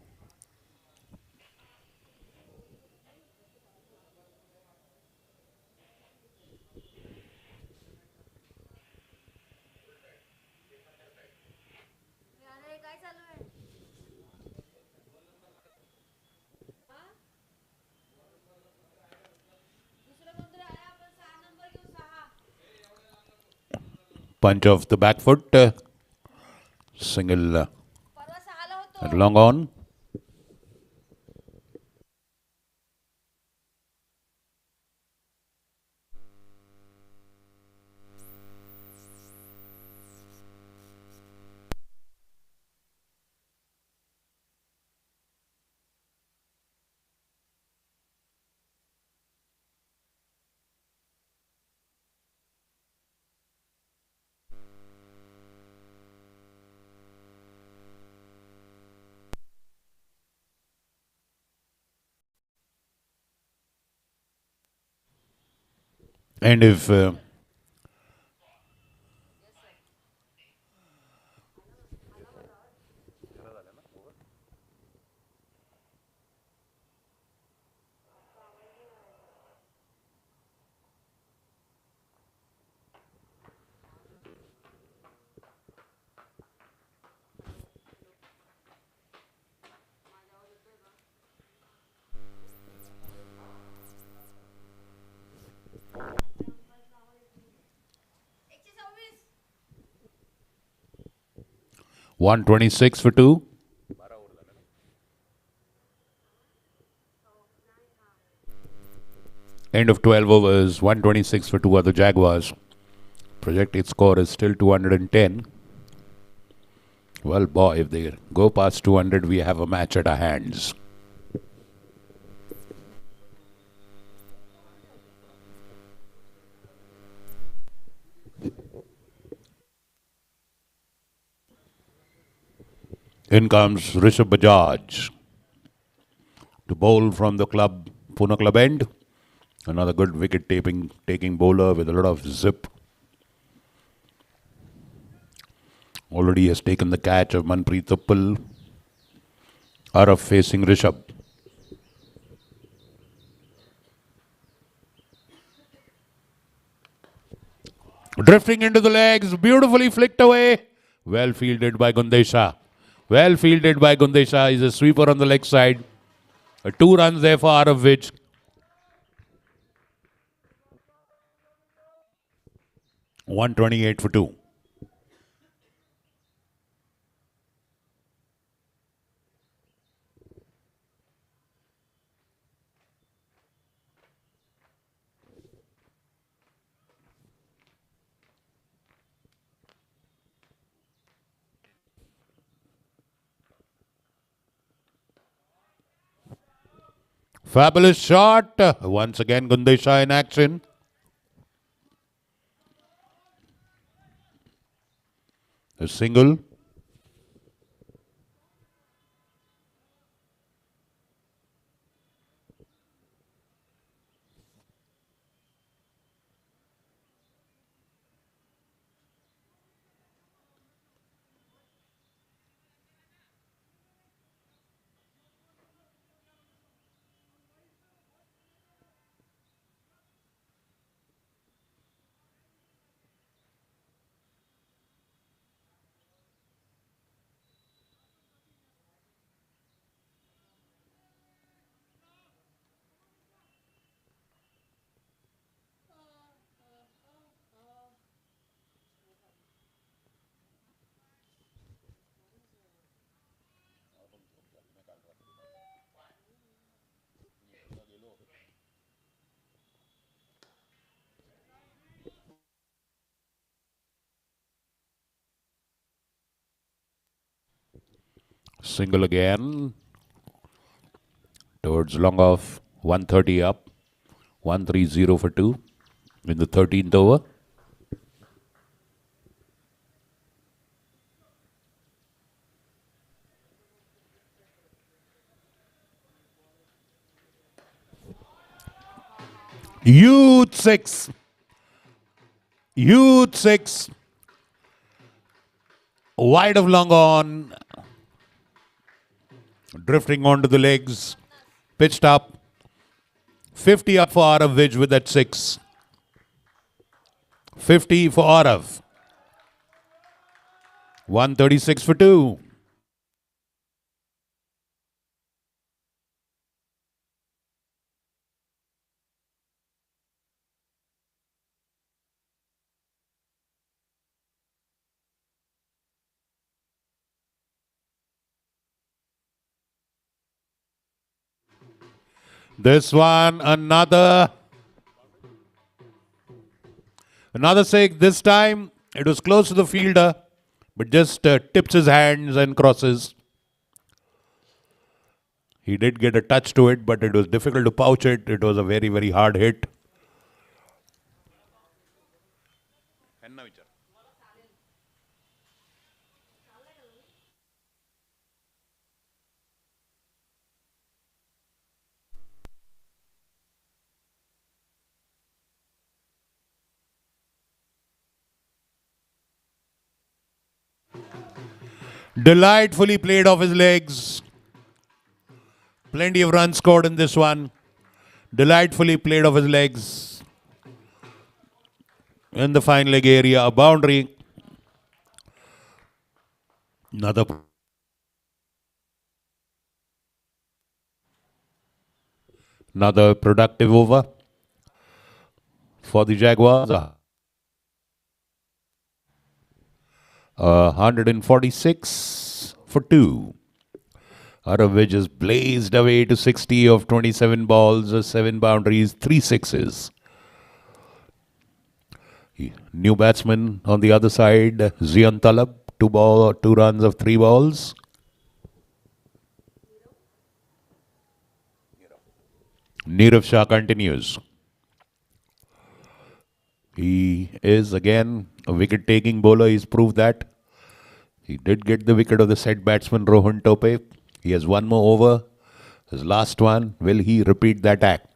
Punch off the back foot. Single at long on. And if 126 for 2. End of 12 overs, 126 for 2 other Jaguars. Projected score is still 210. Well, boy, if they go past 200, we have a match at our hands. In comes Rishabh Bajaj to bowl from the club, Pune club end. Another good wicket taking bowler with a lot of zip. Already has taken the catch of Manpreet. Araf facing Rishabh. Drifting into the legs, beautifully flicked away. Well fielded by Gundesha. Well fielded by Gundesha. He's a sweeper on the leg side. 2 runs there for Araf which. $128 for 2. Fabulous shot. Once again, Gundesha in action. A single. Single again. Towards long off. 130 up. 130 for 2 in the 13th over. Youth 6. Youth 6. Wide of long on. Drifting onto the legs. Pitched up. 50 up for Arav Vij with that 6. 50 for Arav. 136 for 2. This one, another 6. This time, it was close to the fielder, but just tips his hands and crosses. He did get a touch to it, but it was difficult to pouch it. It was a very, very hard hit. Delightfully played off his legs. Plenty of runs scored in this one. Delightfully played off his legs. In the fine leg area, a boundary. Another productive over for the Jaguars. 146 for 2. Aravic is blazed away to 60 of 27 balls, 7 boundaries, 3 sixes. New batsman on the other side, Zian Talab, 2 runs of 3 balls. Nirav Shah continues. He is again a wicket-taking bowler. He's proved that. He did get the wicket of the set batsman Rohan Tope. He has one more over. His last one. Will he repeat that act?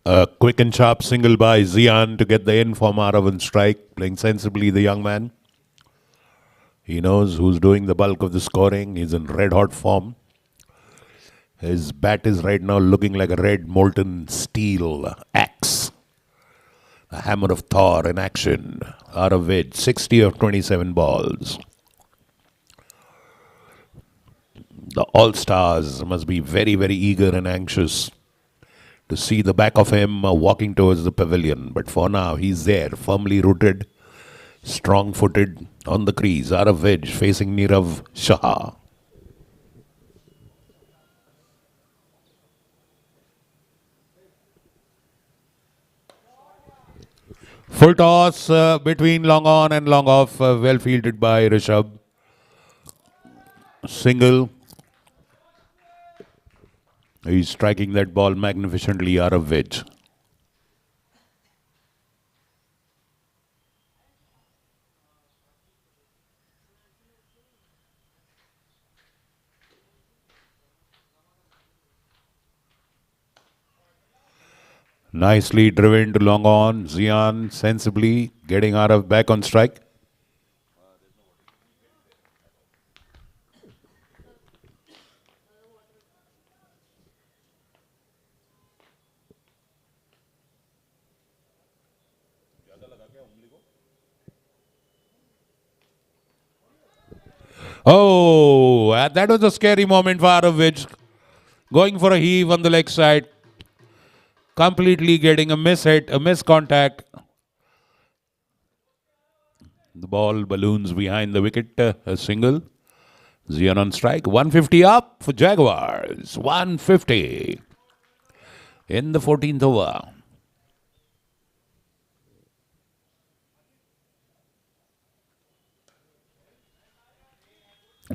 A quick and sharp single by Zian to get the in for Maravan strike. Playing sensibly, the young man. He knows who's doing the bulk of the scoring. He's in red hot form. His bat is right now looking like a red molten steel axe. A hammer of Thor in action. Aravic, 60 of 27 balls. The All-Stars must be very, very eager and anxious to see the back of him walking towards the pavilion. But for now, he's there, firmly rooted, strong-footed on the crease. Aravic facing Nirav Shah. Full toss between long on and long off, well fielded by Rishabh. Single. He's striking that ball magnificently, Aravic. Nicely driven to long on. Zian sensibly getting Arav back on strike. Oh, that was a scary moment for Aravic. Going for a heave on the leg side. Completely getting a miss hit, a miss contact. The ball balloons behind the wicket, a single. Zian on strike. 150 up for Jaguars. 150 in the 14th over.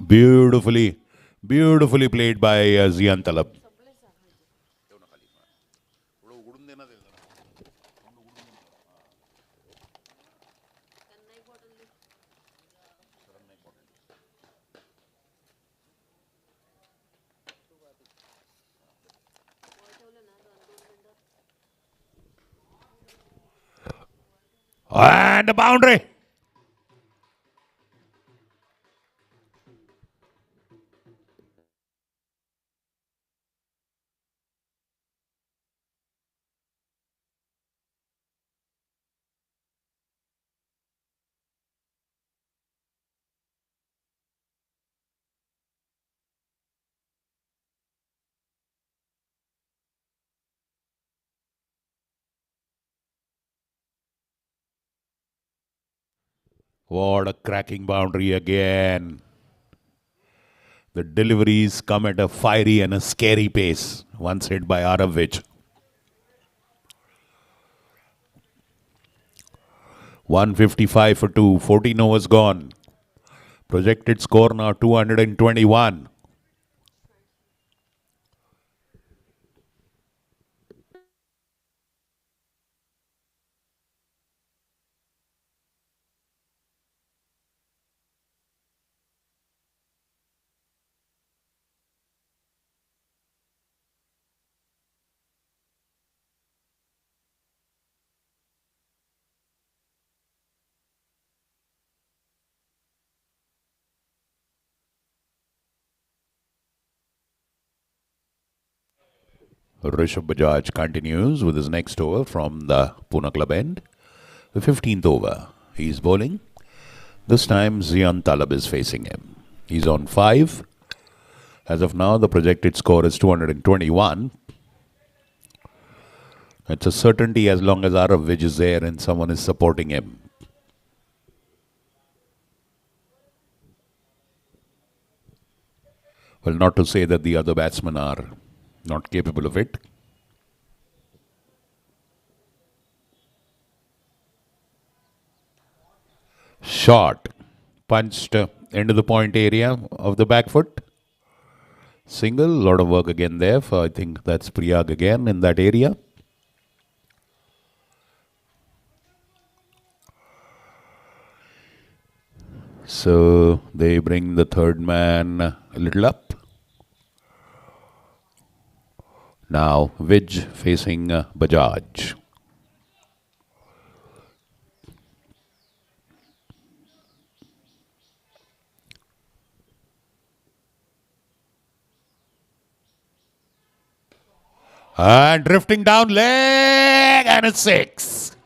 Beautifully played by Zian Talab. And a boundary. What a cracking boundary again. The deliveries come at a fiery and a scary pace. Once hit by Aravic. 155 for 2. 14 overs gone. Projected score now 221. Rishabh Bajaj continues with his next over from the Pune club end. The 15th over. He's bowling. This time Zian Talab is facing him. He's on 5. As of now, the projected score is 221. It's a certainty as long as Arav Vij is there and someone is supporting him. Well, not to say that the other batsmen are not capable of it. Shot. Punched into the point area of the back foot. Single. Lot of work again there for, I think that's Priyag again in that area. So they bring the third man a little up. Now Vij facing Bajaj. And drifting down leg and a 6.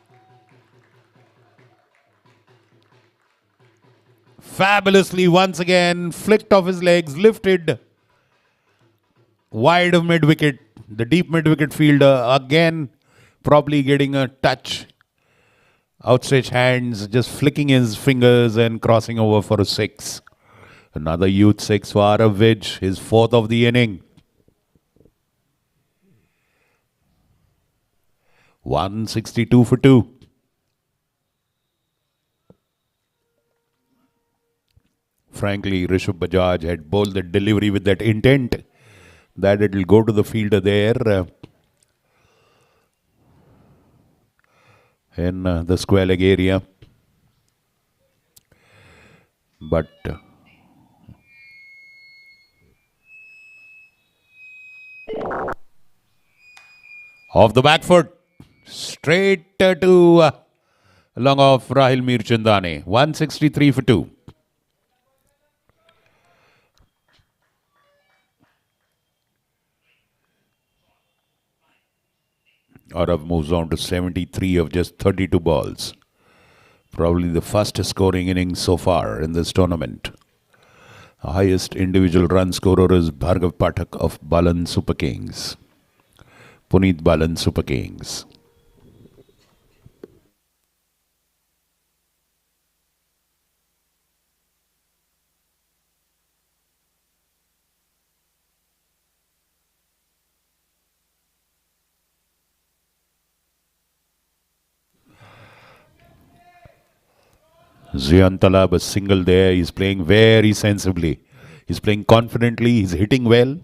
Fabulously once again flicked off his legs, lifted wide of mid wicket. The deep mid wicket fielder again probably getting a touch. Outstretched hands, just flicking his fingers and crossing over for a 6. Another youth 6 for Arav Vij, his 4th of the inning. 162 for 2. Frankly, Rishabh Bajaj had bowled the delivery with that intent that it will go to the fielder there in the square leg area. But off the back foot, straight to long off Rahil Mirchandani. 163 for 2. Arav moves on to 73 of just 32 balls. Probably the fastest scoring innings so far in this tournament. The highest individual run scorer is Bhargav Pathak of Balan Super Kings. Puneet Balan Super Kings. Zian Talab, a single there. He's playing very sensibly. He's playing confidently. He's hitting well.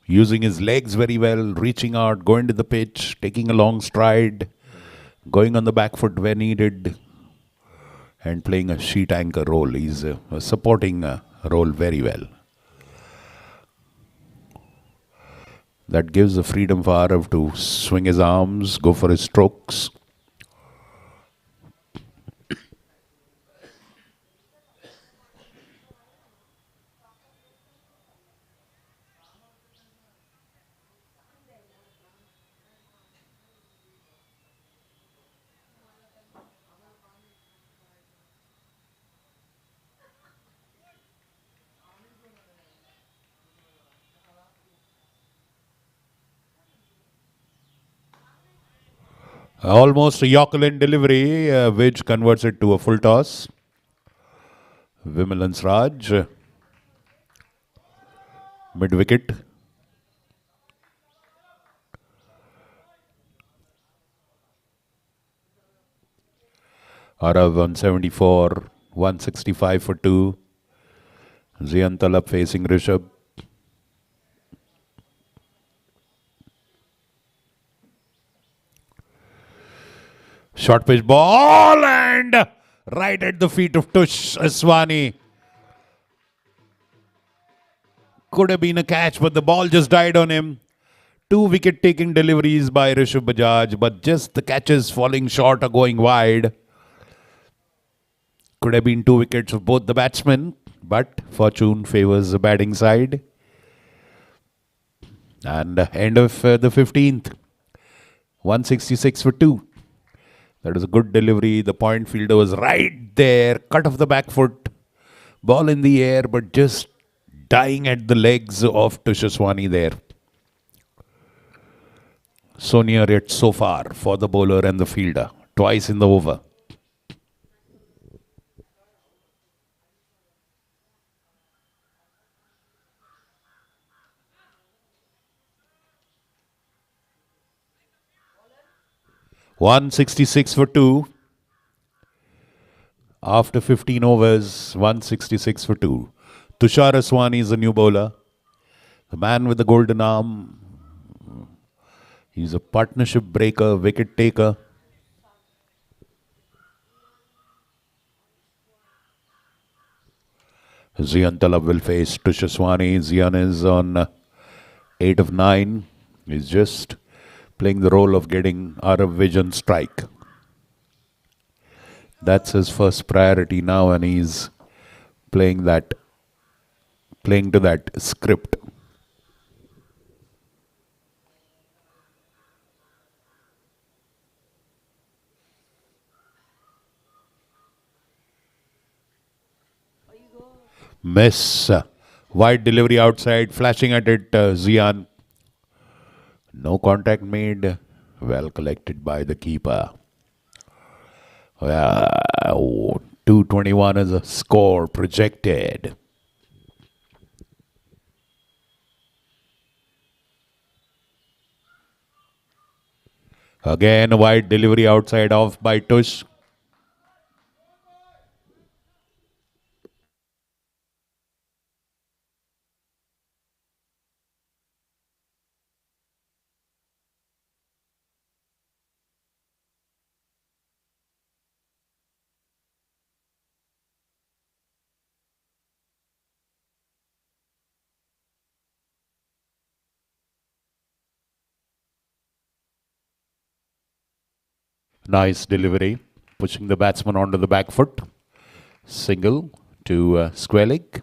Using his legs very well. Reaching out, going to the pitch, taking a long stride. Going on the back foot where needed. And playing a sheet anchor role. He's supporting a role very well. That gives the freedom for Arav to swing his arms, go for his strokes. Almost a Yorker delivery, which converts it to a full toss. Vimalans Raj, mid wicket. Arav 174, 165 for 2. Zian Talab facing Rishabh. Short pitch ball and right at the feet of Tush Aswani. Could have been a catch, but the ball just died on him. 2 wicket taking deliveries by Rishabh Bajaj, but just the catches falling short or going wide. Could have been 2 wickets of both the batsmen, but fortune favors the batting side. And end of the 15th, 166 for 2. That was a good delivery. The point fielder was right there, cut off the back foot, ball in the air, but just dying at the legs of Tushaswani there. So near it so far for the bowler and the fielder, twice in the over. (166 for 2). After 15 overs, 166 for 2. Tushar Aswani is the new bowler. The man with the golden arm. He's a partnership breaker, wicket taker. Zian Talab will face Tushaswani. Zian is on 8 of 9. He's just playing the role of getting Arav Vision strike. That's his first priority now, and he's playing to that script. Miss. Wide delivery outside, flashing at it, Zian. No contact made. Well collected by the keeper. 221 is a score projected. Again, a wide delivery outside off by Tush. Nice delivery, pushing the batsman onto the back foot. Single to square leg.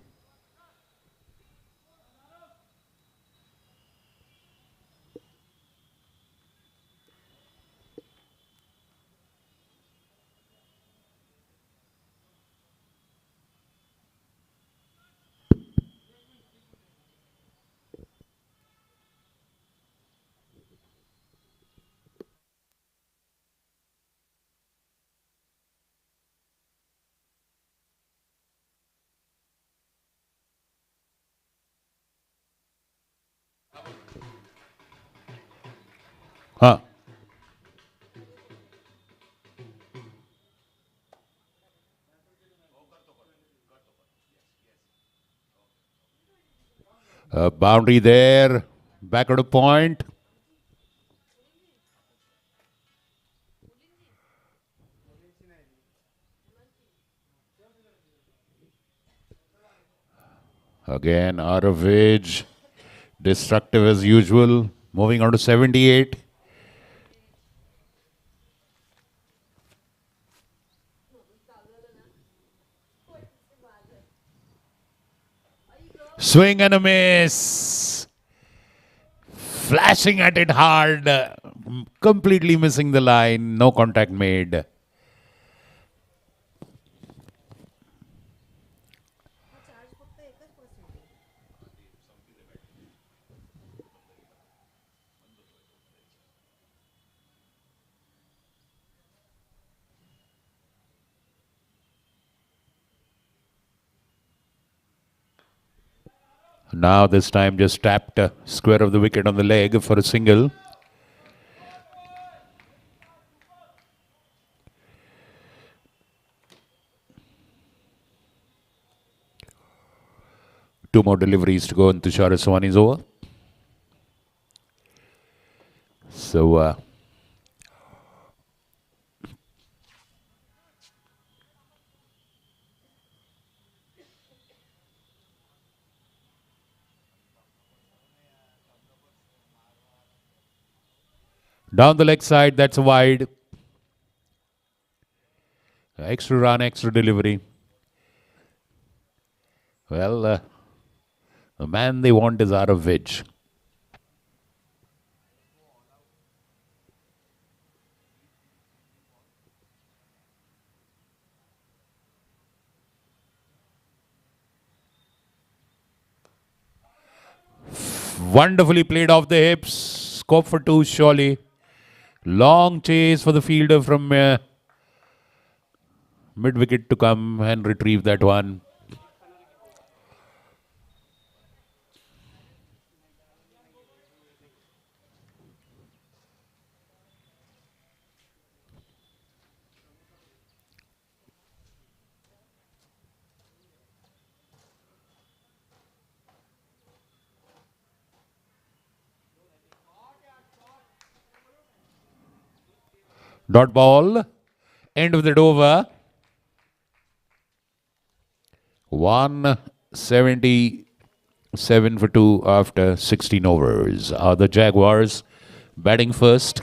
Huh. Boundary there. Back at a point. Again, out of age. Destructive as usual. Moving on to 78. Swing and a miss. Flashing at it hard. Completely missing the line. No contact made. Now this time just tapped square of the wicket on the leg for a single. Two more deliveries to go and Tushar Aswani is over. So down the leg side, that's a wide. Extra run, extra delivery. Well, the man they want is out of Vidge. Wonderfully played off the hips. Scope for two, surely. Long chase for the fielder from mid-wicket to come and retrieve that one. Dot ball. End of the over. 177 for 2 after 16 overs. Are the Jaguars batting first?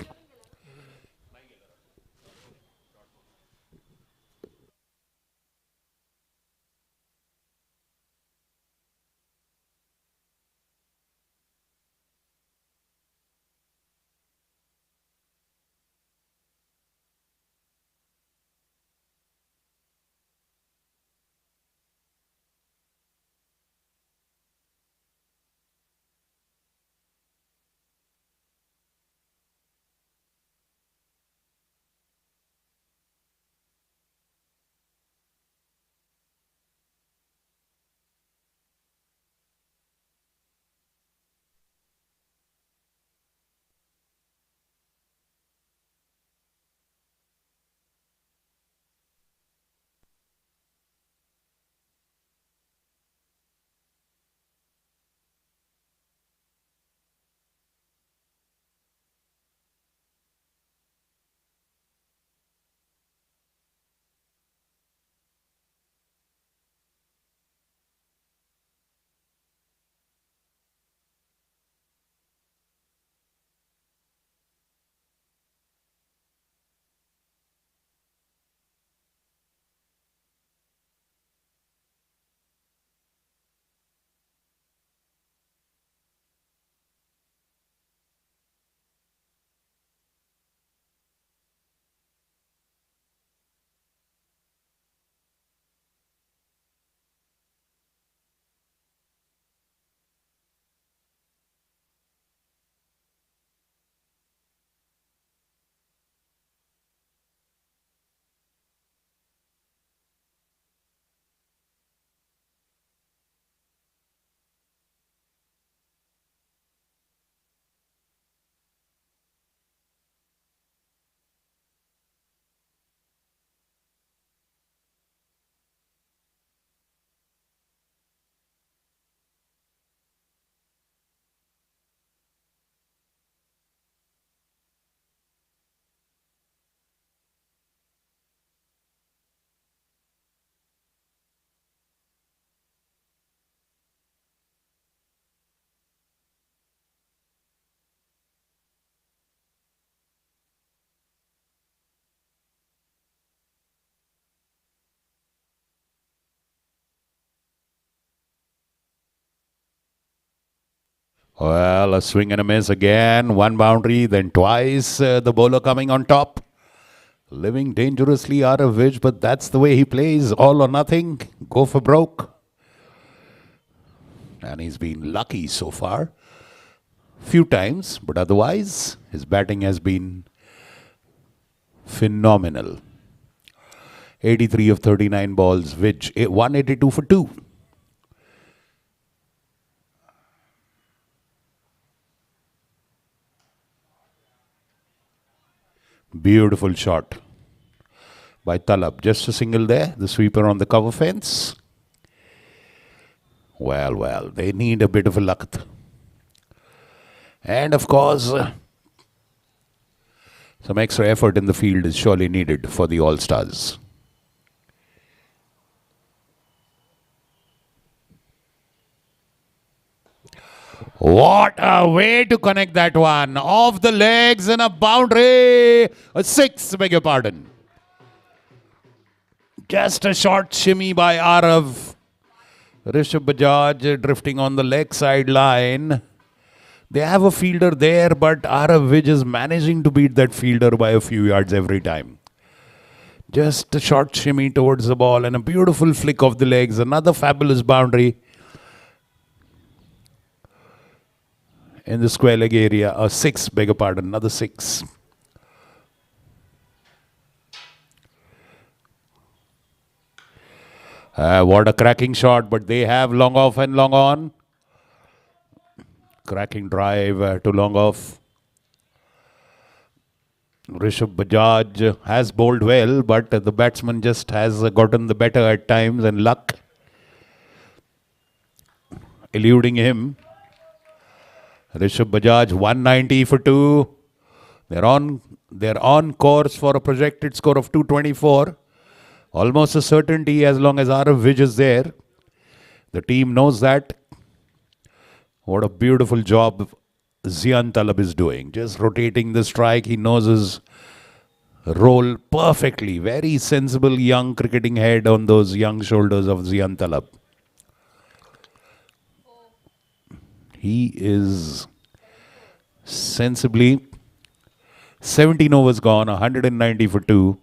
Well, a swing and a miss again. One boundary, then twice. The bowler coming on top. Living dangerously out of which, but that's the way he plays. All or nothing. Go for broke. And he's been lucky so far. Few times, but otherwise, his batting has been phenomenal. 83 of 39 balls, which 182 for 2. Beautiful shot by Talab. Just a single there. The sweeper on the cover fence. Well, they need a bit of a luck. And of course, some extra effort in the field is surely needed for the All-Stars. What a way to connect that one. Off the legs and a boundary. A 6, beg your pardon. Just a short shimmy by Arav. Rishabh Bajaj drifting on the leg side line. They have a fielder there, but Arav Vij is managing to beat that fielder by a few yards every time. Just a short shimmy towards the ball and a beautiful flick of the legs. Another fabulous boundary. in the square leg area. A 6, beg your pardon, another 6. What a cracking shot, but they have long off and long on. Cracking drive to long off. Rishabh Bajaj has bowled well, but the batsman just has gotten the better at times, and luck eluding him. Rishabh Bajaj 190 for 2. They're on course for a projected score of 224. Almost a certainty as long as Arav Vij is there. The team knows that. What a beautiful job Zian Talab is doing. Just rotating the strike. He knows his role perfectly. Very sensible young cricketing head on those young shoulders of Zian Talab. He is sensibly 17 overs gone, 190 for 2.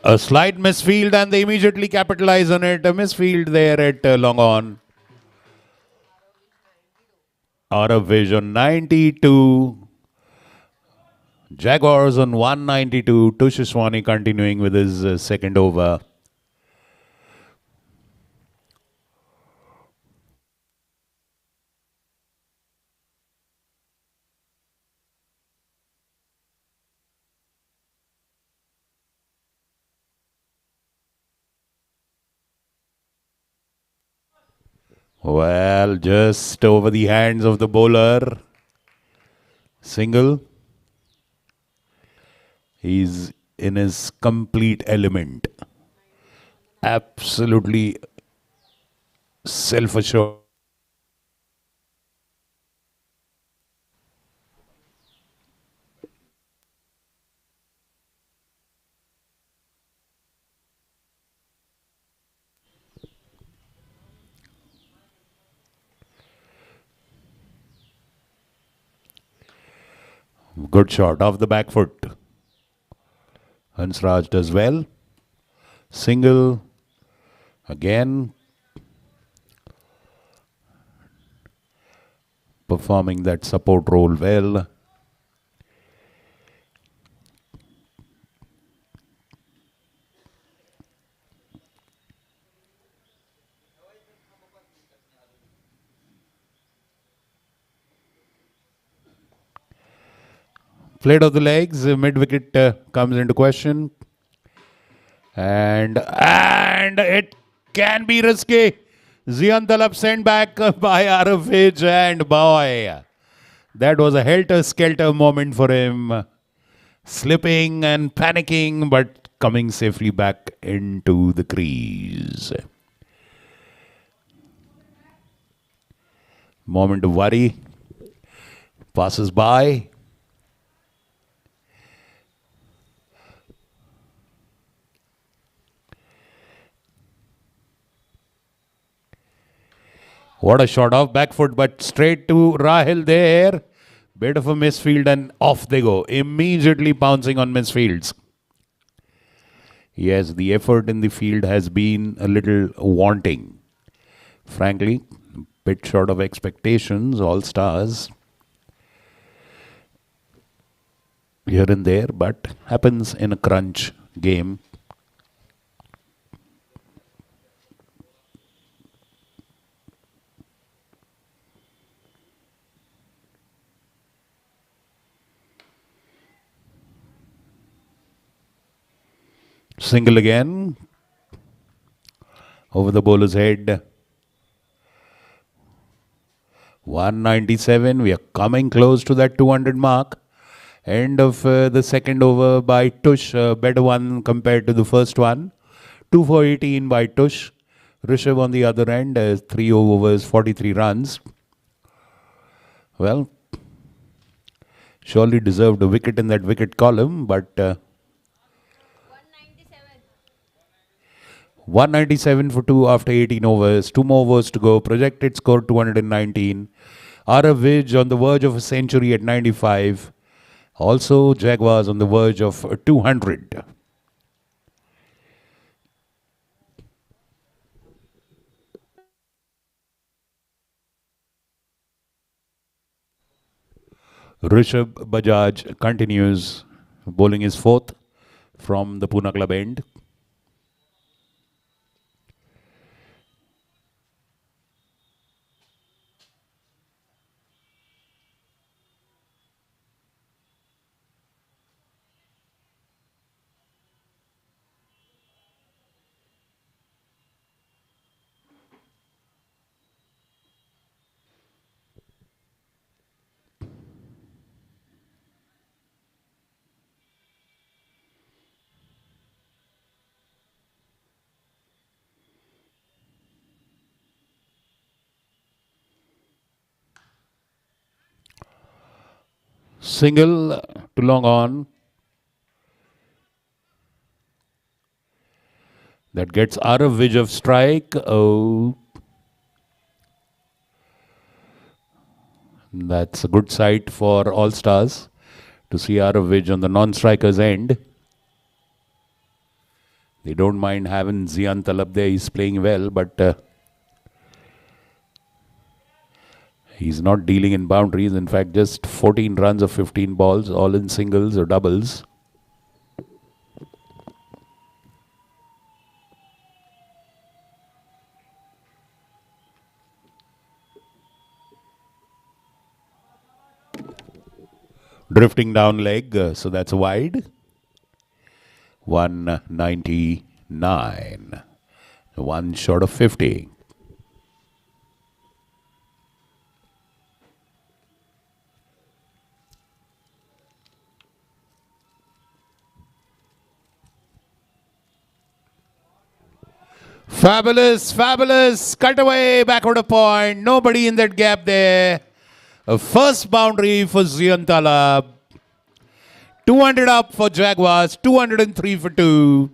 A slight misfield and they immediately capitalize on it. A misfield there at long on. Arav Vij on 92. Jaguars on 192. Tushishwani continuing with his second over. Well, just over the hands of the bowler. Single. He's in his complete element. Absolutely self-assured. Good shot off the back foot. Hansraj does well. Single. Again. Performing that support role well. Played of the legs, mid-wicket comes into question. And it can be risky. Zian Talab sent back by Arav Vij, and boy, that was a helter-skelter moment for him. Slipping and panicking, but coming safely back into the crease. Moment of worry. Passes by. What a shot off back foot, but straight to Rahil there. Bit of a misfield and off they go. Immediately pouncing on misfields. Yes, the effort in the field has been a little wanting. Frankly, bit short of expectations, all stars. Here and there, but happens in a crunch game. Single again. Over the bowler's head. 197. We are coming close to that 200 mark. End of the second over by Tush. Better one compared to the first one. 2 for 18 by Tush. Rishabh on the other end. 3 overs, 43 runs. Well, surely deserved a wicket in that wicket column, but 197 for 2 after 18 overs. 2 more overs to go. Projected score 219. Arav Vij on the verge of a century at 95. Also, Jaguars on the verge of 200. Rishabh Bajaj continues bowling his fourth from the Pune club end. Single to long on. That gets Arav Vij of strike. Oh, that's a good sight for All Stars to see Arav Vij on the non-striker's end. They don't mind having Zian Talab there. He's playing well, but he's not dealing in boundaries. In fact, just 14 runs of 15 balls, all in singles or doubles. Drifting down leg, so that's wide. 199. One short of 50. Fabulous, fabulous. Cut away, backward a point. Nobody in that gap there. A first boundary for Zian Talab. 200 up for Jaguars. 203 for 2.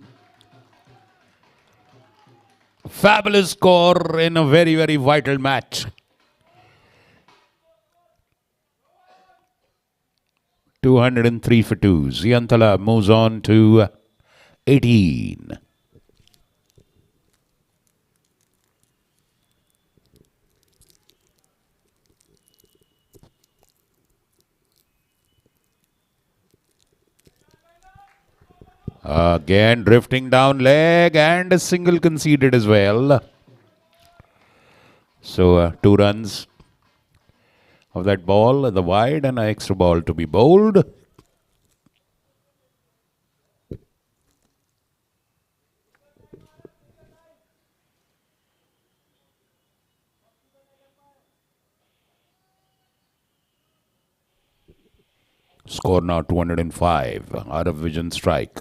Fabulous score in a very, very vital match. 203 for 2. Zian Talab moves on to 18. Again, drifting down leg and a single conceded as well. So, 2 runs of that ball, the wide, and an extra ball to be bowled. Score now 205 out of vision strike.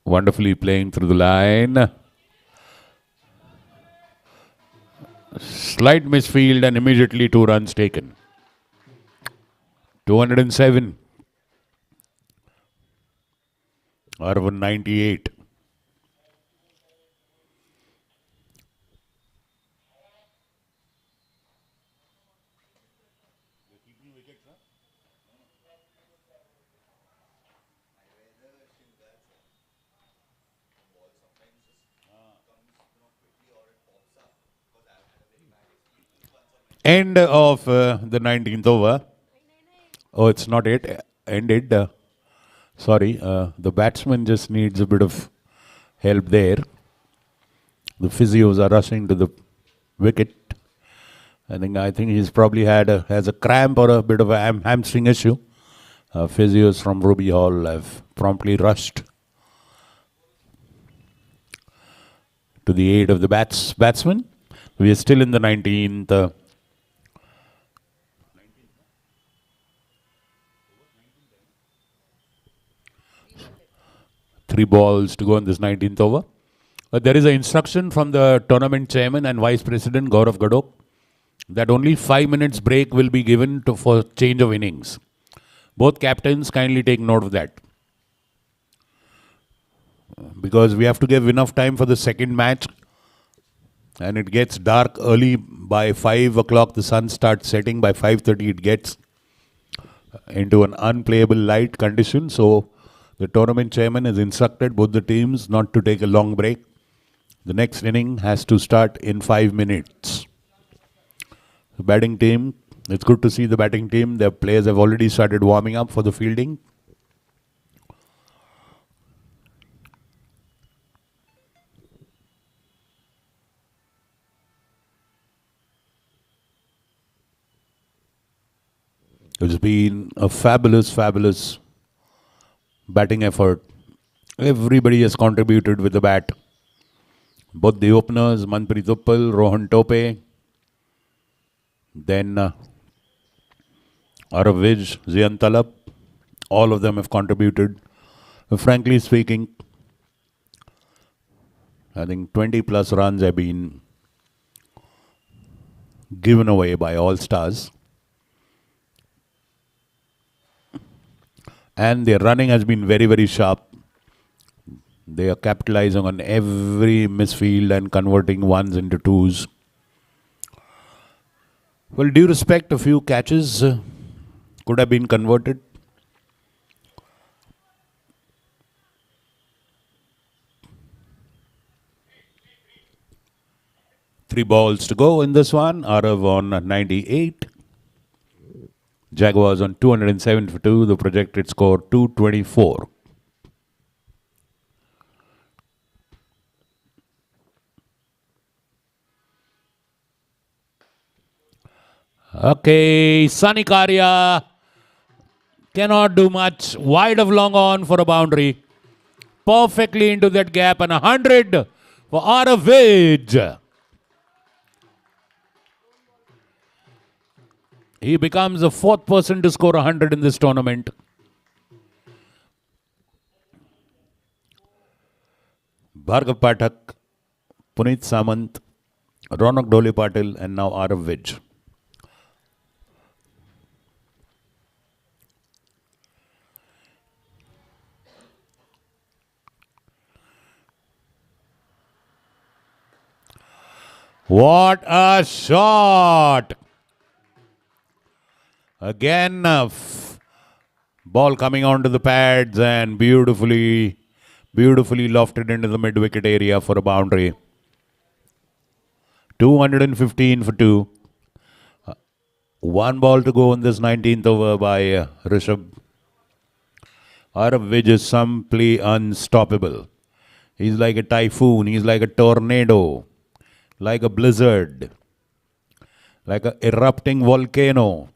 Wonderfully playing through the line. Slight misfield and immediately 2 runs taken. 207 out of 98. End of the 19th over. Oh, it's not yet ended. Sorry, the batsman just needs a bit of help there. The physios are rushing to the wicket. I think he's probably has a cramp or a bit of a hamstring issue. Physios from Ruby Hall have promptly rushed to the aid of the batsman. We are still in the 19th. 3 balls to go in this 19th over. There is an instruction from the tournament chairman and vice president Gaurav Gadok that only 5 minutes break will be given for change of innings. Both captains kindly take note of that, because we have to give enough time for the second match, and it gets dark early. By 5 o'clock the sun starts setting. By 5:30 it gets into an unplayable light condition. So the tournament chairman has instructed both the teams not to take a long break. The next inning has to start in 5 minutes. The batting team, it's good to see the batting team. Their players have already started warming up for the fielding. It's been a fabulous batting effort. Everybody has contributed with the bat. Both the openers, Manpreet, Rohan Tope, then Arav Vij, Zian Talab, all of them have contributed. Frankly speaking, I think 20 plus runs have been given away by all stars. And their running has been very sharp. They are capitalizing on every misfield and converting ones into twos. Well, due respect, a few catches could have been converted. Three balls to go in this one. Arav on 98. Jaguars on 207 for 2. The projected score 224. Okay, Sunny Karya cannot do much. Wide of long on for a boundary. Perfectly into that gap, and 100 for Arav Vij. He becomes the fourth person to score 100 in this tournament. Bhargav Pathak, Puneet Samant, Ronak Dhole Patil, and now Arav Vij. What a shot! Again, ball coming onto the pads and beautifully lofted into the mid-wicket area for a boundary. 215 for 2. One ball to go in this 19th over by Rishabh. Arav Vij is simply unstoppable. He's like a typhoon. He's like a tornado. Like a blizzard. Like an erupting volcano.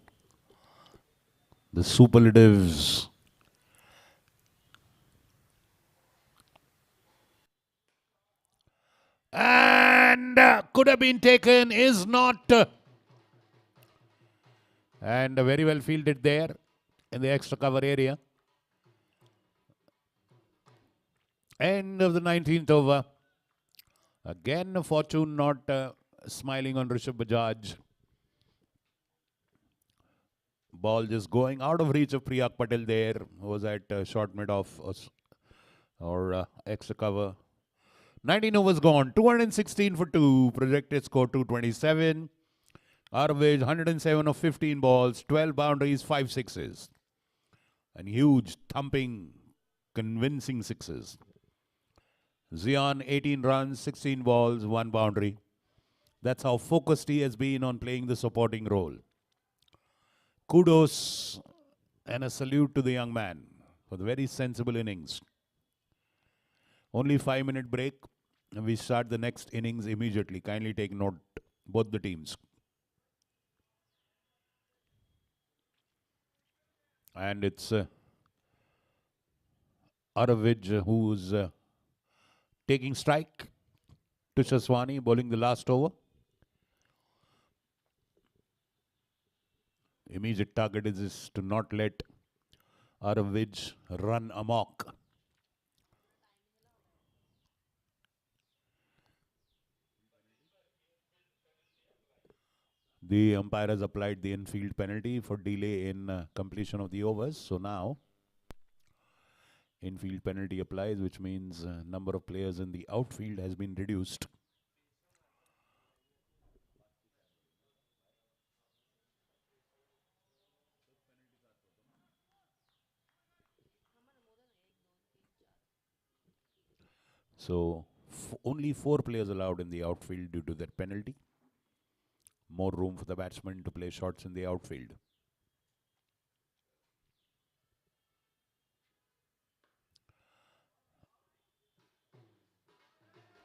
The superlatives. And could have been taken, is not. And very well fielded there in the extra cover area. End of the 19th over. Again, fortune not smiling on Rishabh Bajaj. Ball just going out of reach of Priyak Patel there. Was at short mid off or extra cover. 19 overs gone. 216 for 2. Projected score 227. Arav Vij 107 of 15 balls. 12 boundaries, 5 sixes. And huge thumping, convincing sixes. Zian 18 runs, 16 balls, 1 boundary. That's how focused he has been on playing the supporting role. Kudos and a salute to the young man for the very sensible innings. Only 5-minute break, and we start the next innings immediately. Kindly take note, both the teams. And it's Arav Vij who's taking strike. Tushaswani bowling the last over. Immediate target is to not let Arav Vij run amok. The umpire has applied the infield penalty for delay in completion of the overs. So now, infield penalty applies, which means number of players in the outfield has been reduced. So only 4 players allowed in the outfield due to that penalty. More room for the batsman to play shots in the outfield.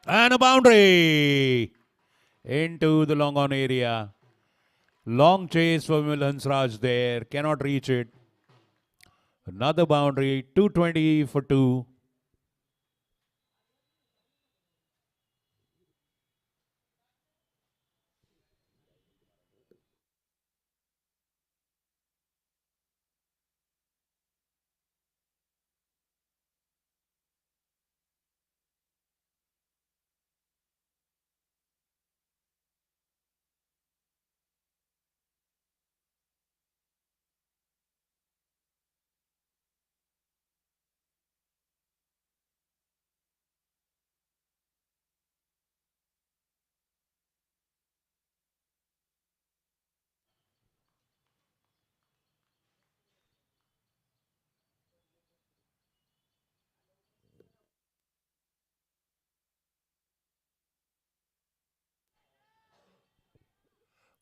And a boundary into the long on area. Long chase for Hansraj there. Cannot reach it. Another boundary. 220 for 2.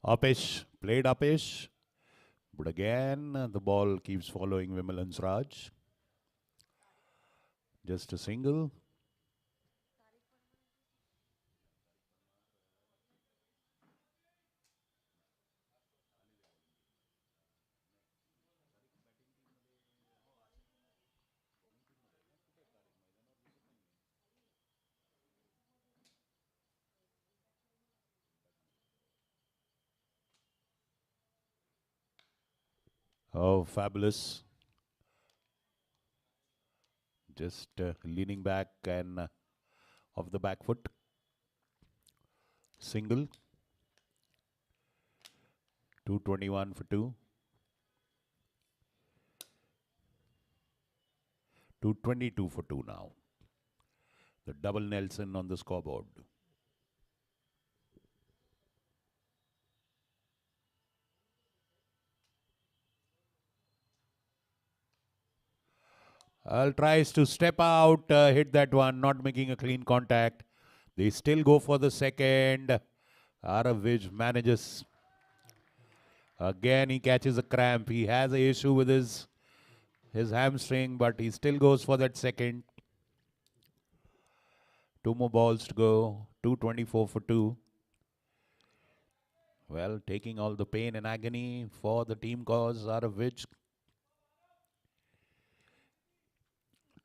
Upish, played upish. But again, the ball keeps following Vimal Hansraj. Just a single. Oh, fabulous. Just leaning back and off the back foot. Single. 221 for 2. 222 for 2 now. The double Nelson on the scoreboard. Al tries to step out, hit that one, not making a clean contact. They still go for the second. Aravic manages. Again, he catches a cramp. He has an issue with his hamstring, but he still goes for that second. 2 more balls to go. 224 for 2. Well, taking all the pain and agony for the team cause, Aravic.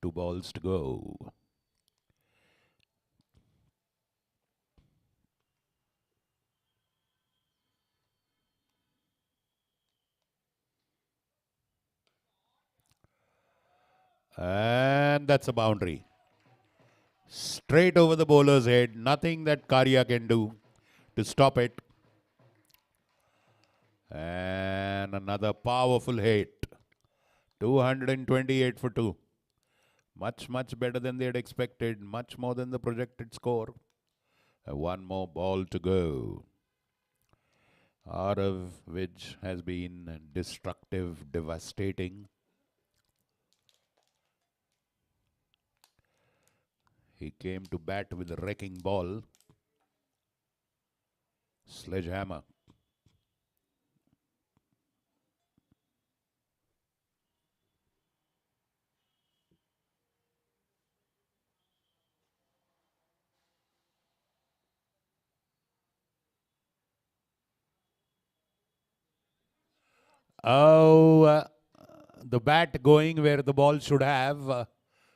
2 balls to go. And that's a boundary. Straight over the bowler's head. Nothing that Karya can do to stop it. And another powerful hit. 228 for 2. Much, much better than they had expected. Much more than the projected score. 1 more ball to go. Aravic has been destructive, devastating. He came to bat with a wrecking ball. Sledgehammer. Oh, the bat going where the ball should have.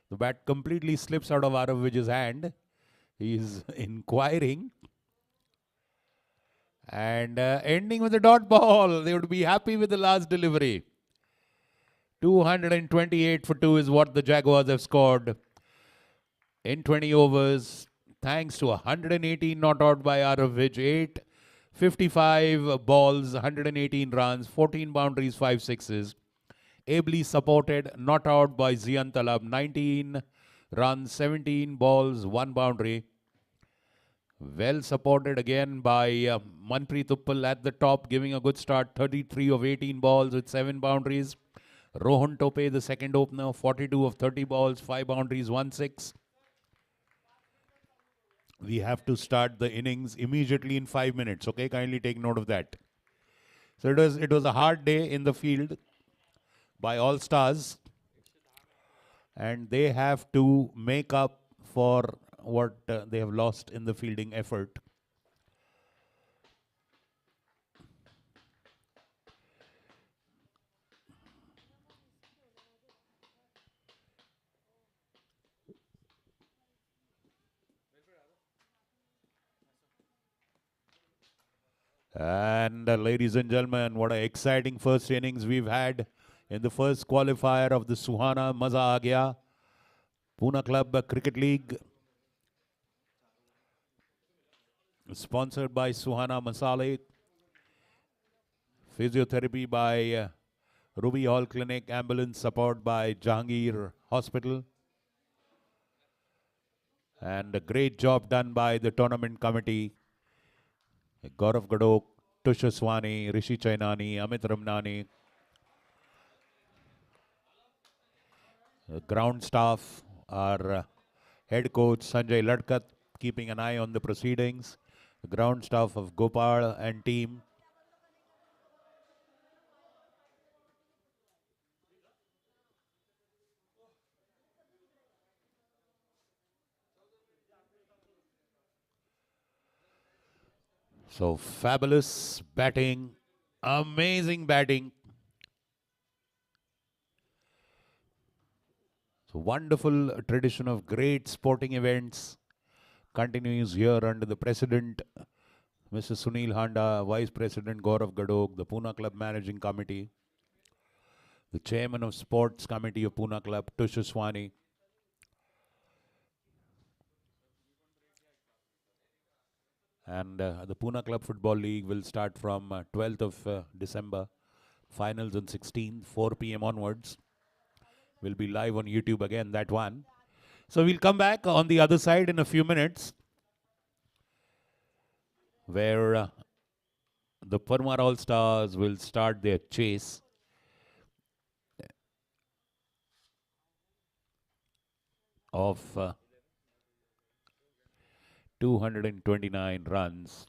The bat completely slips out of Aravic's hand. He is inquiring. And ending with a dot ball. They would be happy with the last delivery. 228 for 2 is what the Jaguars have scored in 20 overs. Thanks to 118 not out by Aravic. 8 55 balls, 118 runs, 14 boundaries, 5 sixes. Ably supported, not out by Zian Talab. 19 runs, 17 balls, 1 boundary. Well supported again by Manpreet Uppal at the top, giving a good start. 33 of 18 balls with 7 boundaries. Rohan Tope, the second opener, 42 of 30 balls, 5 boundaries, 1 6. We have to start the innings immediately in 5 minutes. Okay, kindly take note of that. So it was a hard day in the field by all stars, and they have to make up for what they have lost in the fielding effort. And ladies and gentlemen, what an exciting first innings we've had in the first qualifier of the Suhana. Maza aa gaya. Pune Club Cricket League, sponsored by Suhana Masale. Physiotherapy by Ruby Hall Clinic. Ambulance support by Jahangir Hospital. And a great job done by the tournament committee. Gaurav Gadok, Tusha Swani, Rishi Chainani, Amit Ramnani. Ground staff, our head coach Sanjay Ladkat, keeping an eye on the proceedings. The ground staff of Gopal and team. So fabulous batting, amazing batting. So wonderful tradition of great sporting events continues here under the president, Mr. Sunil Handa, Vice President Gaurav Gadok, the Pune Club Managing Committee, the Chairman of Sports Committee of Pune Club, Tusha Swani. And the Pune Club Football League will start from 12th of December. Finals on 16th, 4 p.m. onwards. Will be live on YouTube again, that one. So we'll come back on the other side in a few minutes, where the Parmar All Stars will start their chase. Of 229 runs.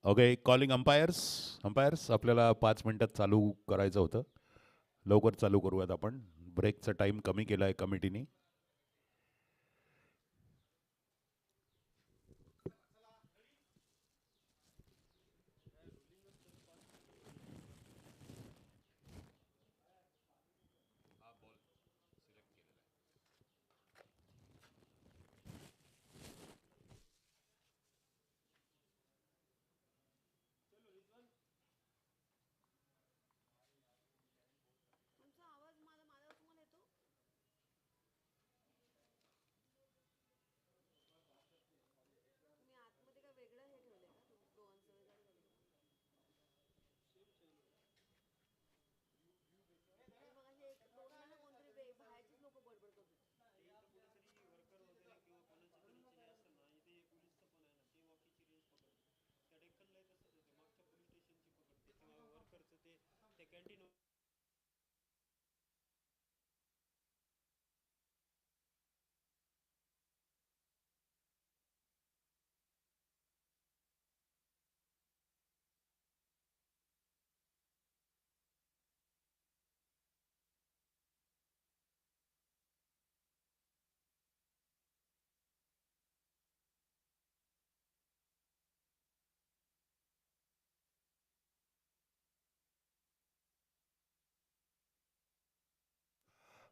Okay, calling umpires. Umpires आपल्याला 5 मिनिटात चालू करायचं होतं. लवकर चालू करूयात आपण. ब्रेकचा time कमी केला आहे कमिटीने.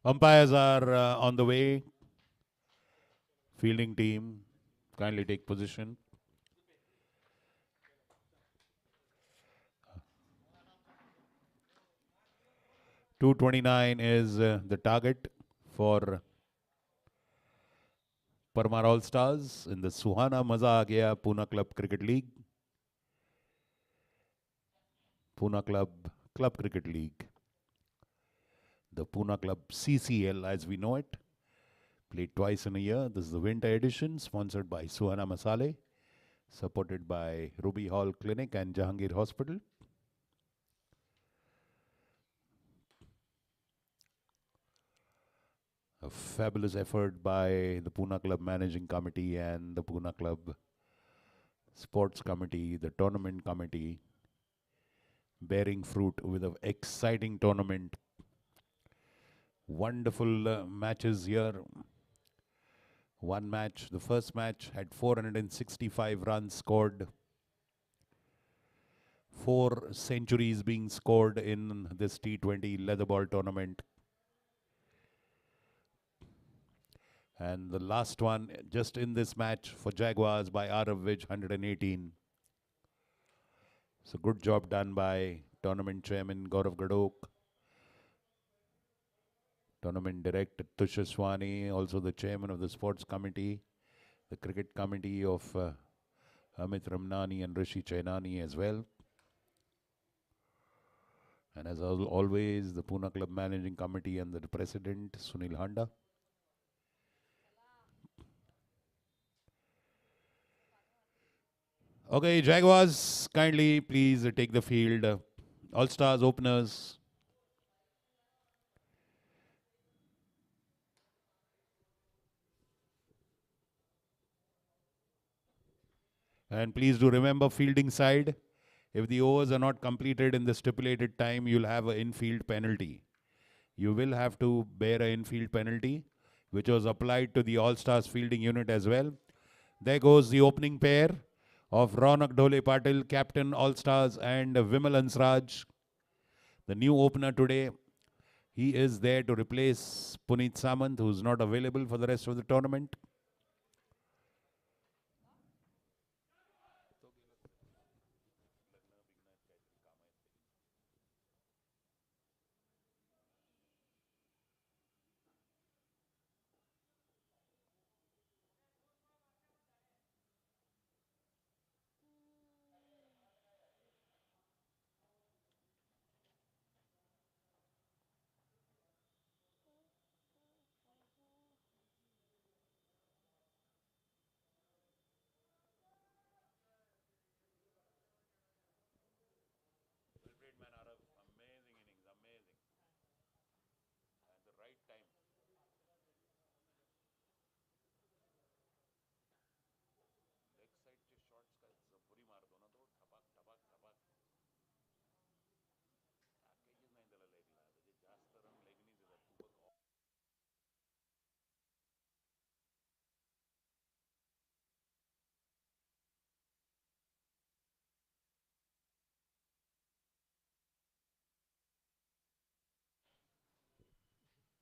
Umpires are on the way. Fielding team, kindly take position. .229 is the target for Parmar All Stars in the Suhana Maza Aa Gaya Pune Club Cricket League. Pune Club Cricket League. The Pune Club CCL as we know it. Played twice in a year. This is the winter edition, sponsored by Suhana Masale, supported by Ruby Hall Clinic and Jahangir Hospital. A fabulous effort by the Pune Club Managing Committee and the Pune Club Sports Committee, the Tournament Committee, bearing fruit with an exciting tournament. Wonderful matches here. One match, the first match had 465 runs scored. 4 centuries being scored in this T20 leather ball tournament. And the last one, just in this match for Jaguars by Arav Vij, 118. So good job done by tournament chairman Gaurav Gadok, tournament director Tushar Swani, also the chairman of the sports committee, the cricket committee of Amit Ramnani and Rishi Chainani as well. And as always, the Pune Club Managing Committee and the President, Sunil Handa. Okay, Jaguars, kindly please take the field. All-Stars openers. And please do remember fielding side. If the overs are not completed in the stipulated time, you'll have an infield penalty. You will have to bear an infield penalty, which was applied to the All-Stars fielding unit as well. There goes the opening pair of Ronak Dhole Patil, captain All-Stars, and Vimal Ansraj. The new opener today, he is there to replace Puneet Samant, who's not available for the rest of the tournament.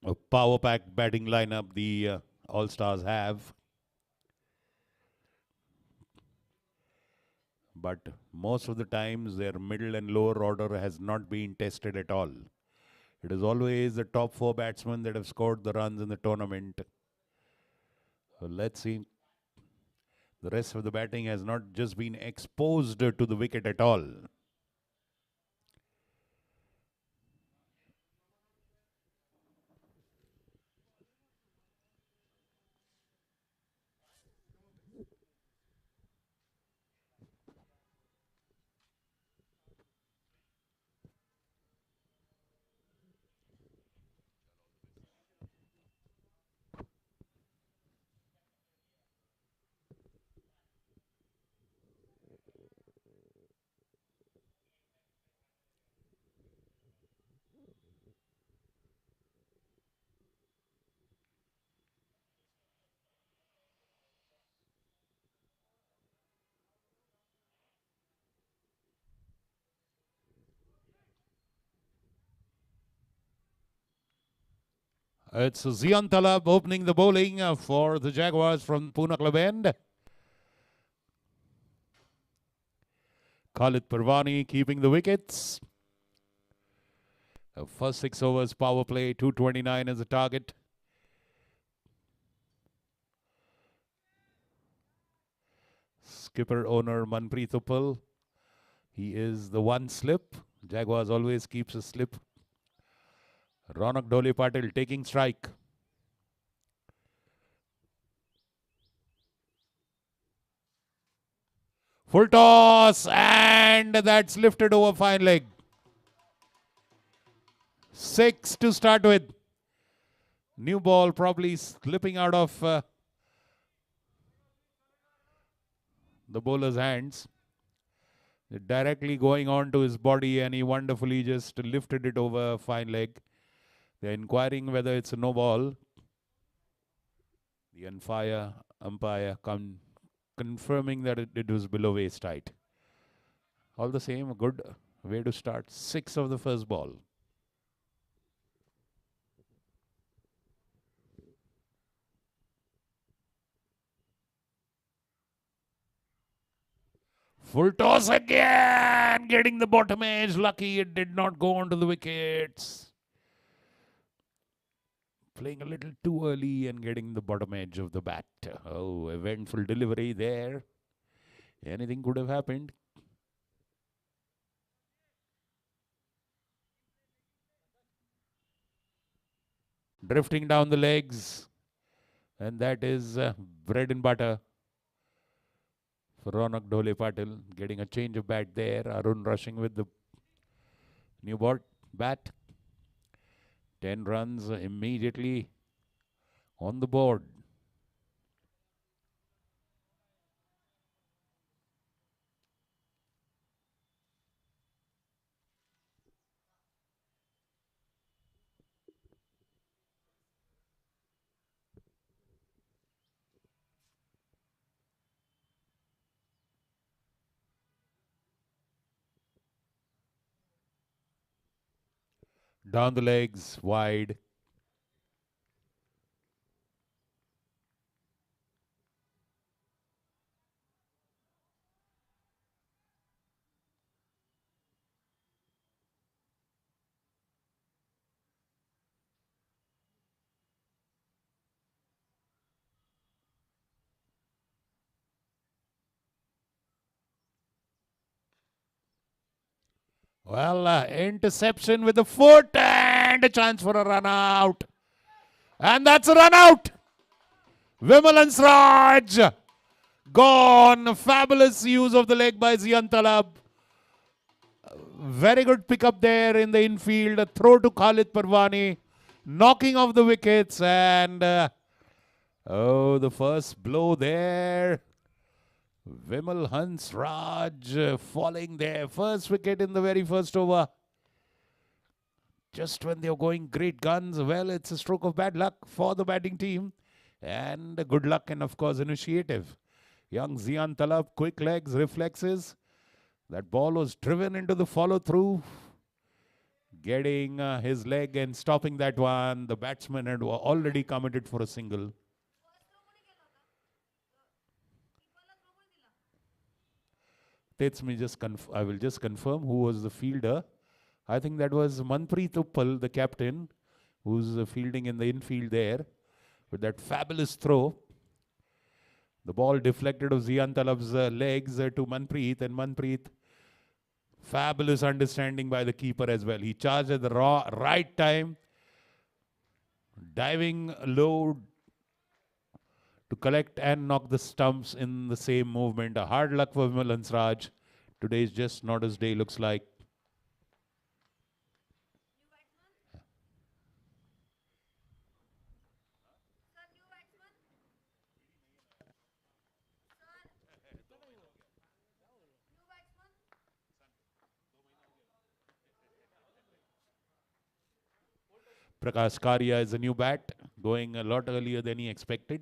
A power-packed batting lineup the All-Stars have. But most of the times their middle and lower order has not been tested at all. It is always the top 4 batsmen that have scored the runs in the tournament. So let's see. The rest of the batting has not just been exposed to the wicket at all. It's Zian Talab opening the bowling for the Jaguars from Pune Club end. Khalid Parwani keeping the wickets. First 6 overs power play, 229 as a target. Skipper owner Manpreet Uppal. He is the one slip. Jaguars always keeps a slip. Ronak Dole Patil taking strike. Full toss and that's lifted over fine leg. 6 to start with. New ball probably slipping out of the bowler's hands. Directly going on to his body and he wonderfully just lifted it over fine leg. They're inquiring whether it's a no ball. The umpire confirming that it was below waist height. All the same, a good way to start. 6 of the first ball. Full toss again, getting the bottom edge. Lucky it did not go onto the wickets. Playing a little too early and getting the bottom edge of the bat. Oh, eventful delivery there. Anything could have happened. Drifting down the legs. And that is bread and butter for Ronak Dole Patil. Getting a change of bat there. Arun rushing with the new bat. 10 runs immediately on the board. Down the legs, wide. Well, interception with the foot and a chance for a run out. And that's a run out. Vimal and Sraj gone. Fabulous use of the leg by Zian Talab. Very good pickup there in the infield. A throw to Khalid Parwani. Knocking off the wickets and the first blow there. Vimal Hans Raj falling there. First wicket in the very first over. Just when they're going great guns. Well, it's a stroke of bad luck for the batting team. And good luck and, of course, initiative. Young Zian Talab, quick legs, reflexes. That ball was driven into the follow-through. getting his leg and stopping that one. The batsman had already committed for a single. I will just confirm who was the fielder. I think that was Manpreet Uppal, the captain, who's fielding in the infield there with that fabulous throw. The ball deflected of Zian Talab's legs to Manpreet, and Manpreet, fabulous understanding by the keeper as well. He charged at the right time, diving low to collect and knock the stumps in the same movement. A hard luck for Vimal Hansraj. Today is just not his day, looks like. Prakash Karia is a new bat, going a lot earlier than he expected.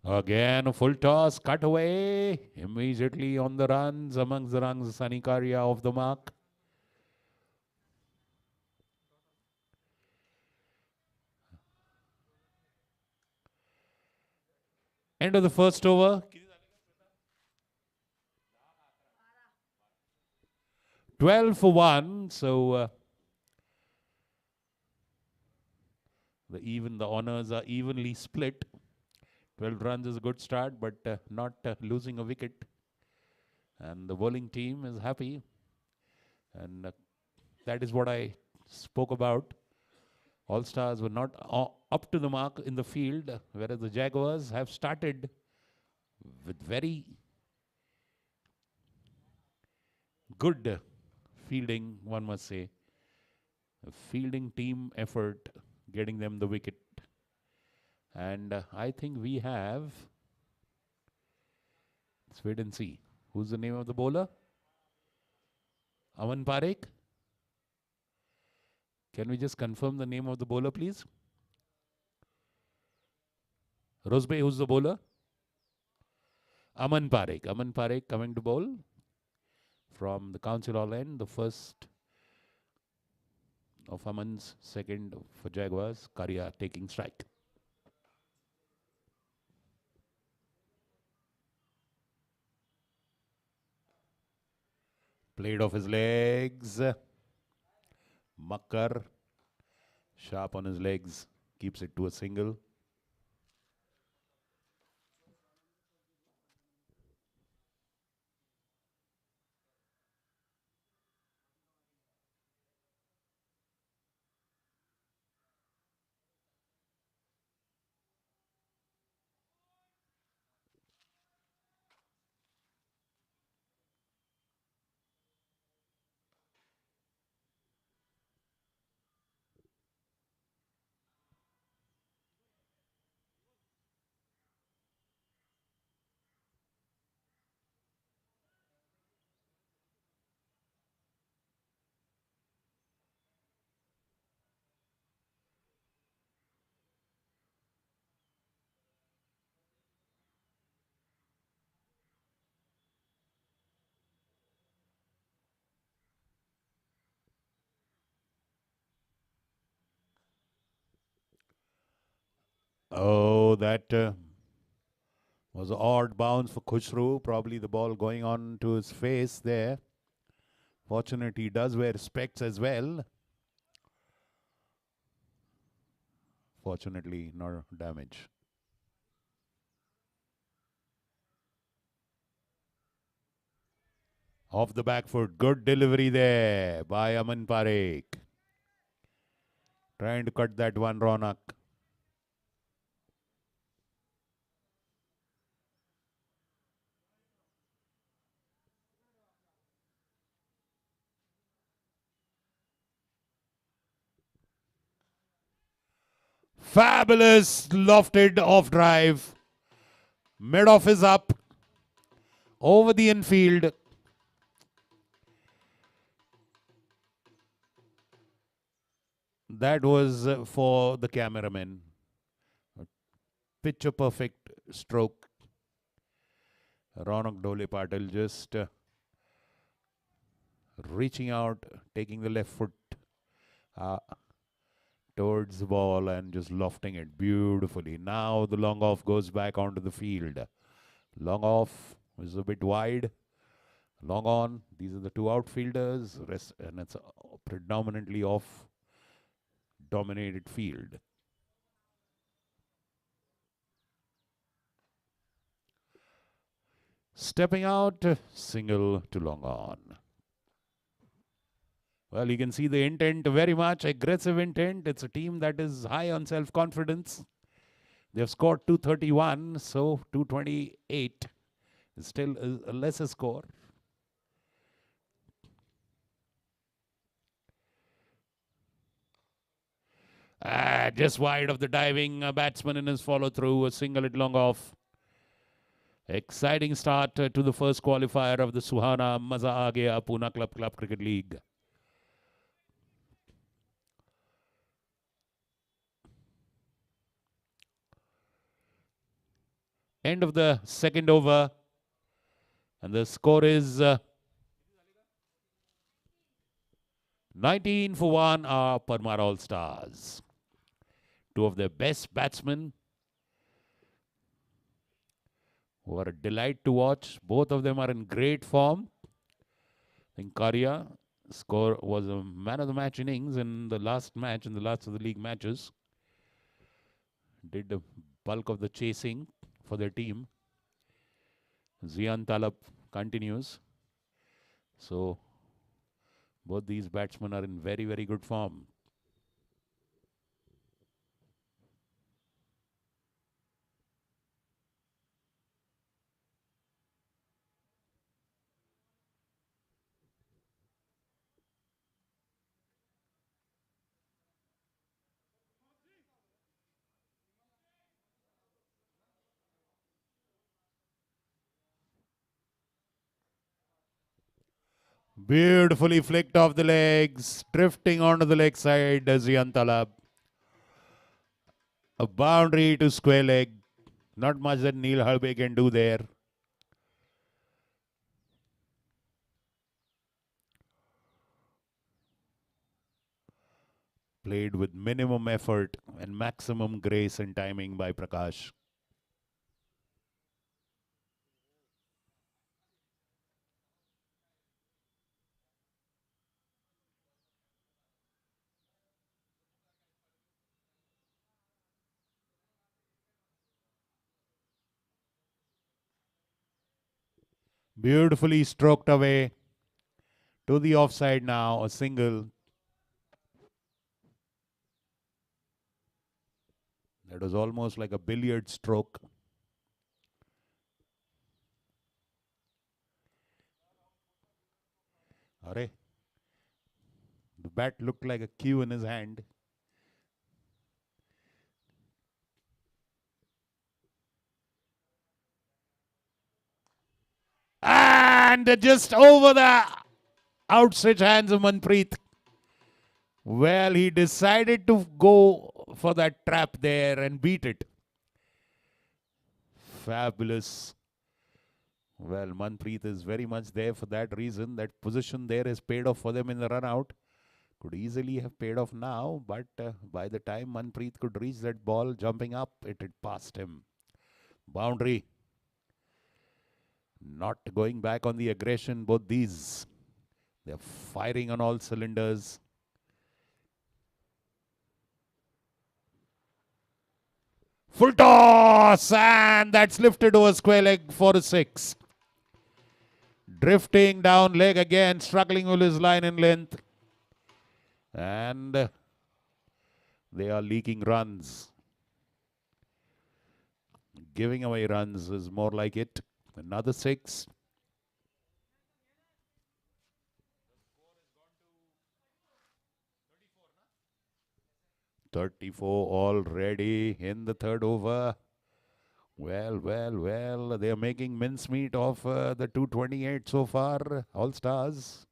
Again, a full toss, cut away. Immediately on the runs, amongst the runs, Sunny Karia off the mark. End of the first over. 12 for 1. So the honors are evenly split. 12 runs is a good start, but not losing a wicket. And the bowling team is happy. And that is what I spoke about. All Stars were not up to the mark in the field, whereas the Jaguars have started with very good fielding, one must say. A fielding team effort getting them the wicket. And I think we have, let's wait and see. Who's the name of the bowler? Aman Parekh. Can we just confirm the name of the bowler, please? Rosbe, who's the bowler? Aman Parekh. Aman Parekh coming to bowl from the Council Hall end. The first of Aman's, second for Jaguars. Karia taking strike. Played off his legs. Makkar, sharp on his legs, keeps it to a single. Oh, that was an odd bounce for Khushru. Probably the ball going on to his face there. Fortunately, he does wear specs as well. Fortunately, no damage. Off the back foot. Good delivery there by Aman Parekh. Trying to cut that one, Ronak. Fabulous lofted off drive. Mid off is up. Over the infield. That was for the cameraman. A picture perfect stroke. Ronak Dole Patil just reaching out, taking the left foot towards the ball and just lofting it beautifully. Now the long off goes back onto the field. Long off is a bit wide. Long on. These are the two outfielders. And it's a predominantly off dominated field. Stepping out, single to long on. Well, you can see the intent, very much aggressive intent. It's a team that is high on self-confidence. They've scored 231, so 228 is still a lesser score. Just wide of the diving batsman in his follow-through, a single at long off. Exciting start to the first qualifier of the Suhana Maza Aa Gaya Pune Club Cricket League. End of the second over. And the score is 19 for 1 are Parmar All-Stars. Two of their best batsmen who are a delight to watch. Both of them are in great form. I think Karya score was a man of the match innings in the last match, in the last of the league matches. Did the bulk of the chasing for their team. Zian Talab continues. So both these batsmen are in very, very good form. Beautifully flicked off the legs, drifting onto the leg side, Zian Talab. A boundary to square leg. Not much that Neil Halbe can do there. Played with minimum effort and maximum grace and timing by Prakash. Beautifully stroked away to the offside now, a single. That was almost like a billiard stroke. Arre. The bat looked like a cue in his hand. And just over the outstretched hands of Manpreet. Well, he decided to go for that trap there and beat it. Fabulous. Well, Manpreet is very much there for that reason. That position there has paid off for them in the run out. Could easily have paid off now, but by the time Manpreet could reach that ball jumping up, it had passed him. Boundary. Not going back on the aggression, both these. They're firing on all cylinders. Full toss, and that's lifted over square leg for a 6. Drifting down leg again, struggling with his line and length. And they are leaking runs. Giving away runs is more like it. Another 6. 34 already in the third over. Well, they are making mincemeat of the 228 so far, All Stars.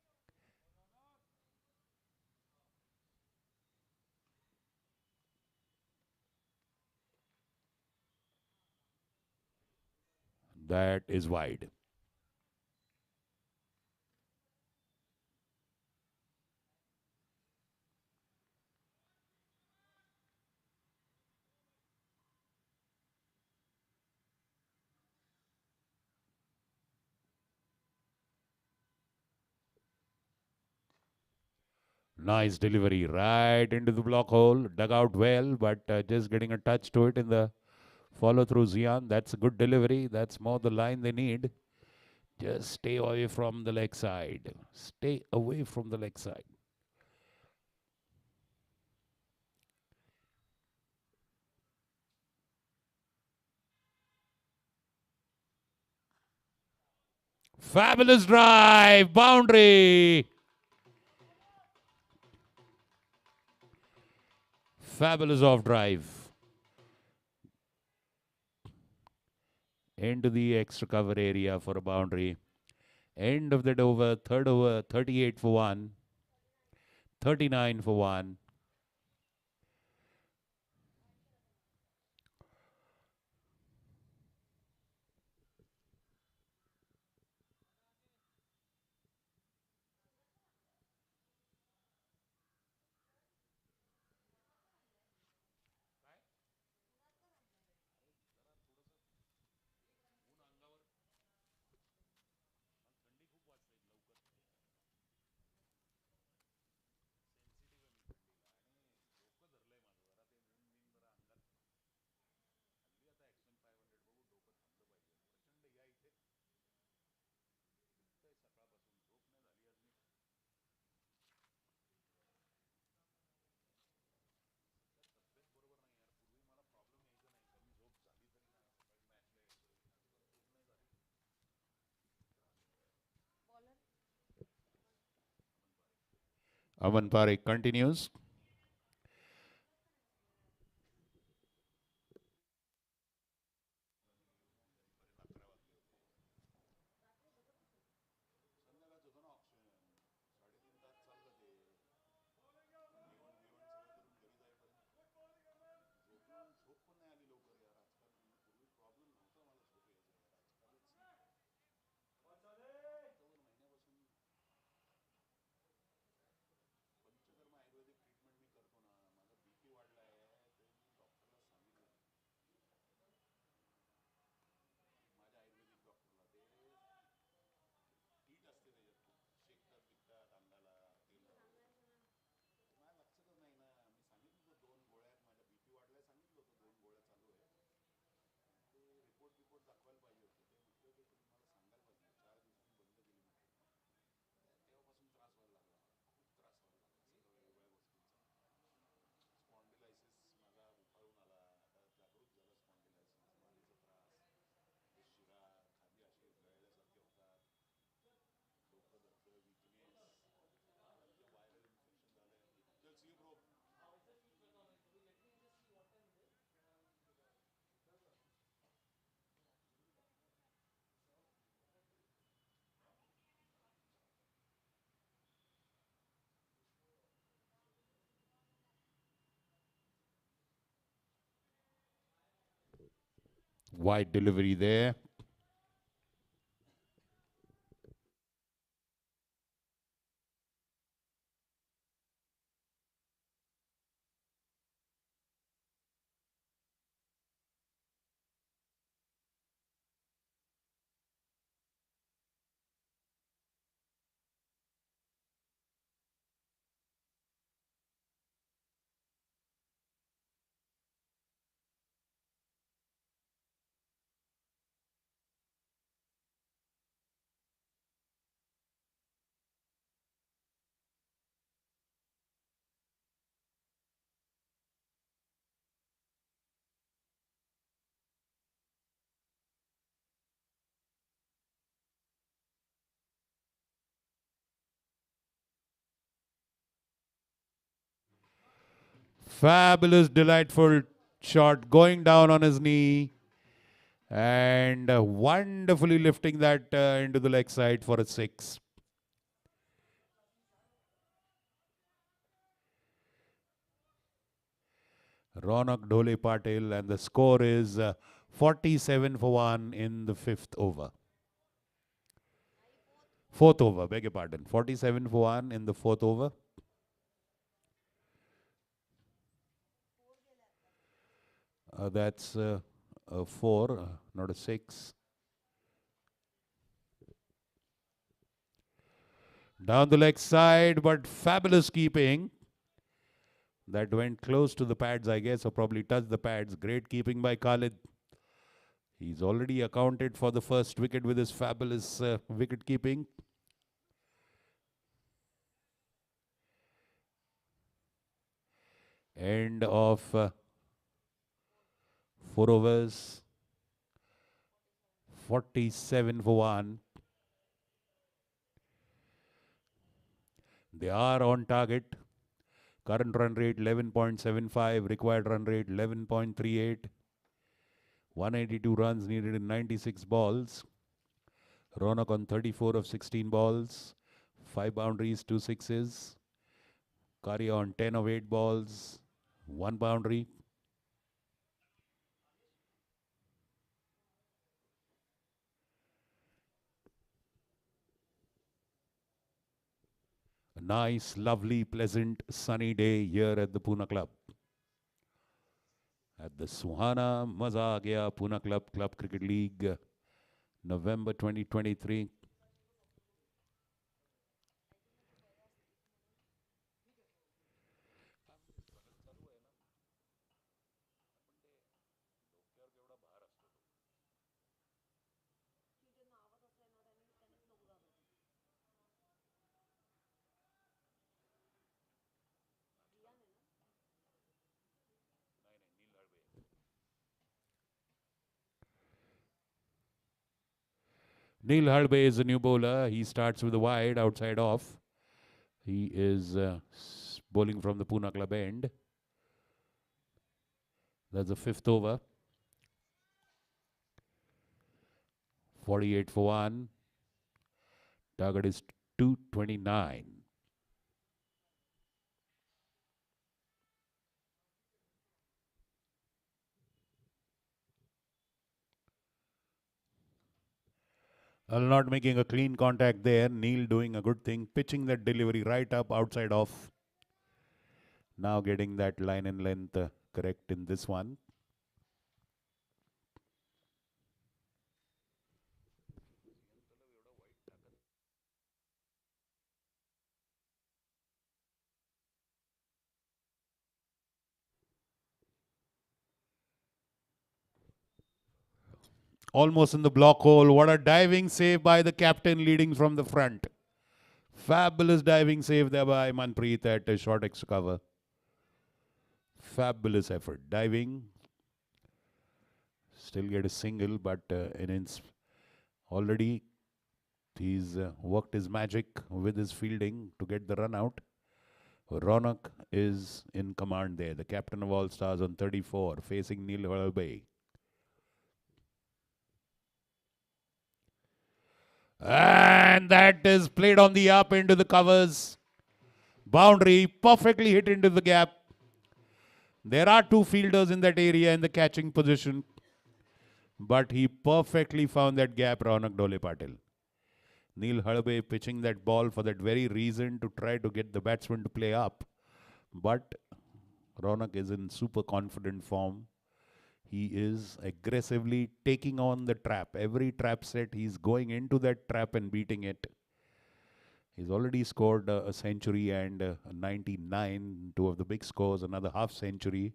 That is wide. Nice delivery right into the block hole. Dug out well, but just getting a touch to it in the follow through. Zian. That's a good delivery. That's more the line they need. Just stay away from the leg side. Stay away from the leg side. Fabulous drive. Boundary. Fabulous off drive. Into the extra cover area for a boundary. End of that over. Third over. 38 for 1. 39 for 1. Aman Parekh continues. Wide delivery there. Fabulous, delightful shot going down on his knee and wonderfully lifting that into the leg side for a 6. Ronak Dhole Patil, and the score is 47 for 1 in the 5th over. 4th over, beg your pardon. 47 for 1 in the 4th over. That's a 4, not a 6. Down the leg side, but fabulous keeping. That went close to the pads, I guess, or probably touched the pads. Great keeping by Khalid. He's already accounted for the first wicket with his fabulous wicket keeping. End of 4 overs. 47 for 1. They are on target. Current run rate 11.75. Required run rate 11.38. 182 runs needed in 96 balls. Ronak on 34 of 16 balls. 5 boundaries, 2 sixes. Kari on 10 of 8 balls. 1 boundary. A nice, lovely, pleasant, sunny day here at the Pune Club. At the Suhana Maza Aa Gaya Pune Club Cricket League, November 2023. Neil Hardbe is a new bowler. He starts with a wide outside off. He is bowling from the Pune Club end. That's the 5th over. 48 for 1. Target is 229. Not making a clean contact there. Neil doing a good thing. Pitching that delivery right up, outside off. Now getting that line and length correct in this one. Almost in the block hole. What a diving save by the captain leading from the front. Fabulous diving save there by Manpreet at a short extra cover. Fabulous effort. Diving. Still get a single, but already he's worked his magic with his fielding to get the run out. Ronak is in command there. The captain of All Stars on 34, facing Neil Hardbe. And that is played on the up into the covers. Boundary perfectly hit into the gap. There are 2 fielders in that area in the catching position. But he perfectly found that gap, Ronak Dhole Patil. Neil Hardbe pitching that ball for that very reason, to try to get the batsman to play up. But Ronak is in super confident form. He is aggressively taking on the trap. Every trap set, he's going into that trap and beating it. He's already scored a century and a 99, 2 of the big scores, another half century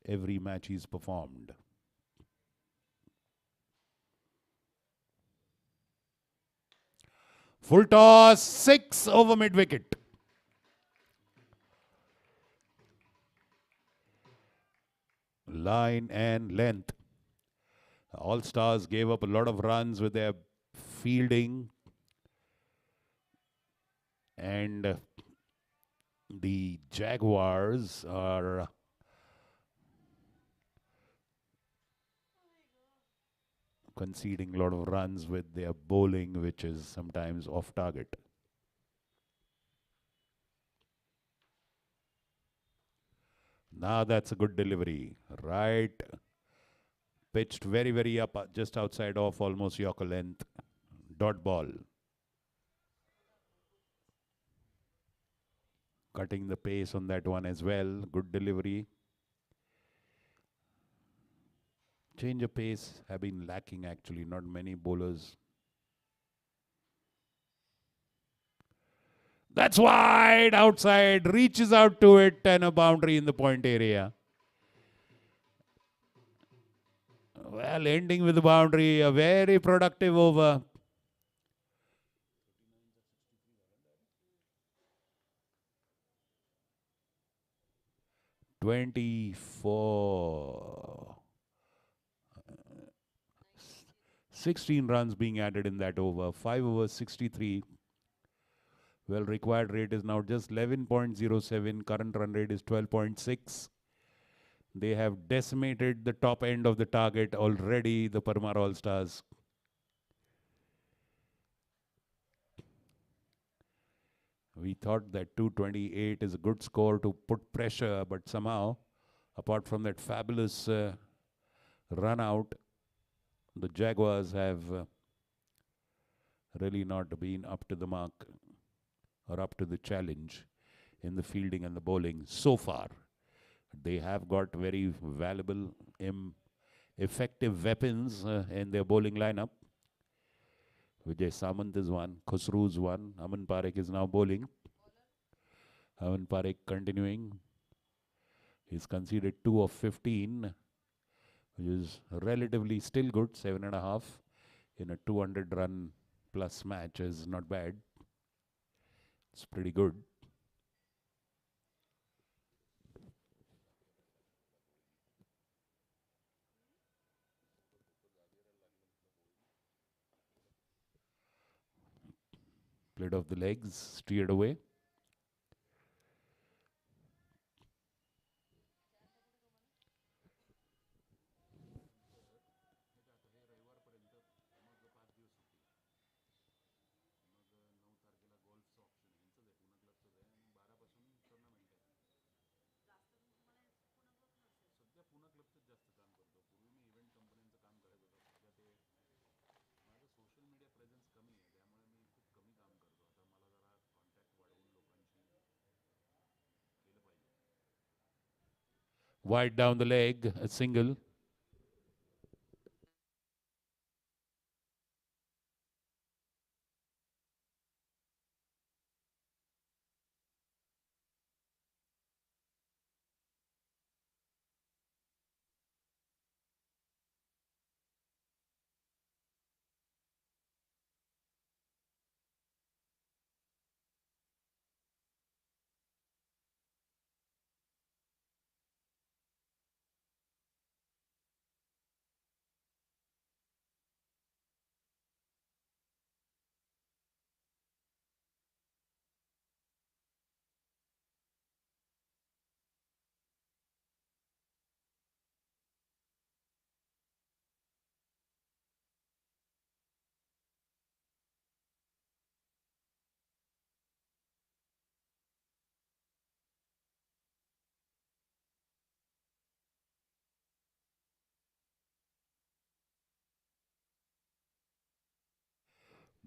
every match he's performed. Full toss, 6 over mid wicket. Line and length. All Stars gave up a lot of runs with their fielding, and the Jaguars are conceding a lot of runs with their bowling, which is sometimes off target. Now that's a good delivery. Right. Pitched very, very up, just outside off, almost Yorker length. Dot ball. Cutting the pace on that one as well. Good delivery. Change of pace have been lacking actually. Not many bowlers. That's wide outside. Reaches out to it and a boundary in the point area. Well, ending with a boundary. A very productive over. 24. 16 runs being added in that over. 5 overs, 63. Well, required rate is now just 11.07. Current run rate is 12.6. They have decimated the top end of the target already, the Parmar All-Stars. We thought that 228 is a good score to put pressure, but somehow, apart from that fabulous run out, the Jaguars have really not been up to the mark or up to the challenge in the fielding and the bowling so far. They have got very valuable, effective weapons in their bowling lineup. Vijay Samant is one, Khusru is one, Aman Parekh is now bowling. Aman Parekh continuing. He's conceded 2 of 15, which is relatively still good, 7.5 in a 200 run plus match is not bad. It's pretty good. Played off the legs, steered away. Wide down the leg, a single.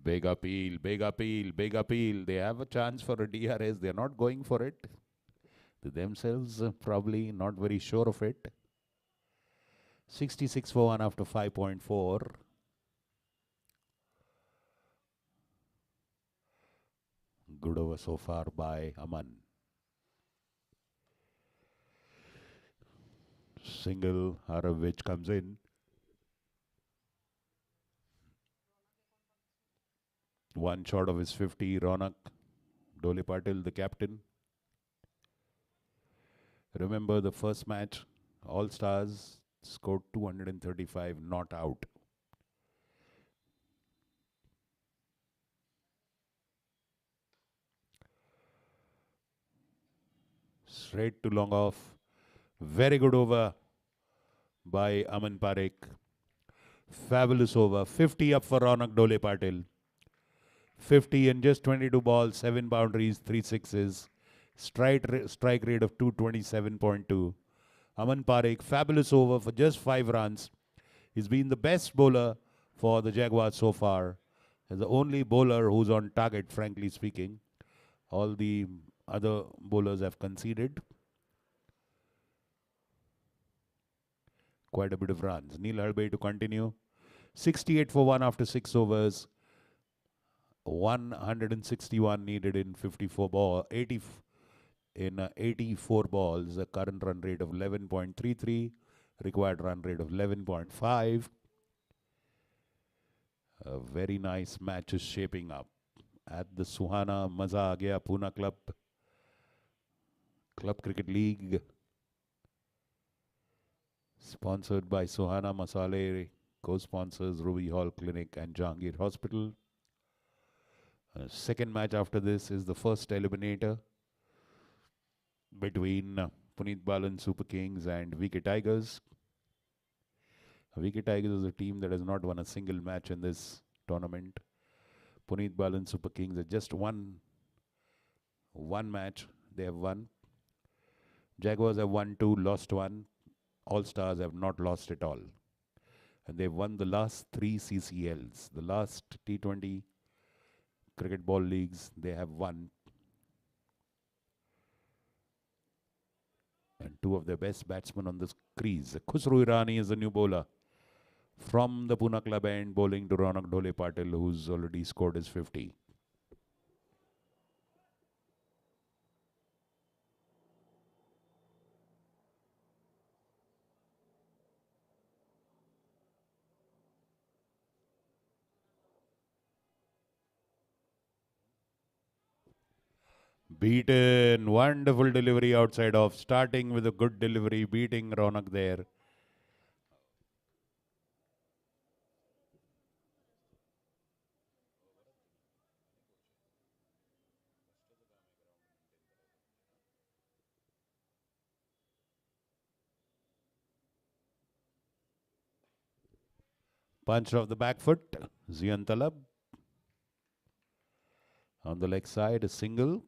Big appeal, big appeal, big appeal. They have a chance for a DRS. They're not going for it. They themselves probably not very sure of it. 66 for 1 after 5.4. Good over so far by Aman. Single, out of which comes in. One short of his 50, Ronak. Dole Patil, the captain. Remember the first match, All Stars scored 235, not out. Straight to long off. Very good over by Aman Parekh. Fabulous over. 50 up for Ronak Dole Patil. 50 in just 22 balls, 7 boundaries, 3 sixes. Strike rate of 227.2. Aman Parekh, fabulous over for just 5 runs. He's been the best bowler for the Jaguars so far. He's the only bowler who's on target, frankly speaking. All the other bowlers have conceded quite a bit of runs. Neil Halbe to continue. 68 for 1 after 6 overs. 161 needed in 84 balls. A current run rate of 11.33. Required run rate of 11.5. A very nice match is shaping up at the Suhana Maza Aa Gaya Pune Club Cricket League, sponsored by Suhana Masale, co-sponsors Ruby Hall Clinic and Jahangir Hospital. Second match after this is the first eliminator between Puneet Balan Super Kings and VK Tigers. VK Tigers is a team that has not won a single match in this tournament. Puneet Balan Super Kings have just won one match. They have won. Jaguars have won 2, lost 1. All Stars have not lost at all. And they've won the last 3 CCLs. The last T20 cricket ball leagues they have won. And 2 of their best batsmen on the crease. Khusro Irani is the new bowler from the Pune club end, bowling to Ronak Dole Patil, who's already scored his 50. Beaten, wonderful delivery outside off, starting with a good delivery, beating Ronak there. Punched off the back foot, Zian Talab. On the leg side, a single.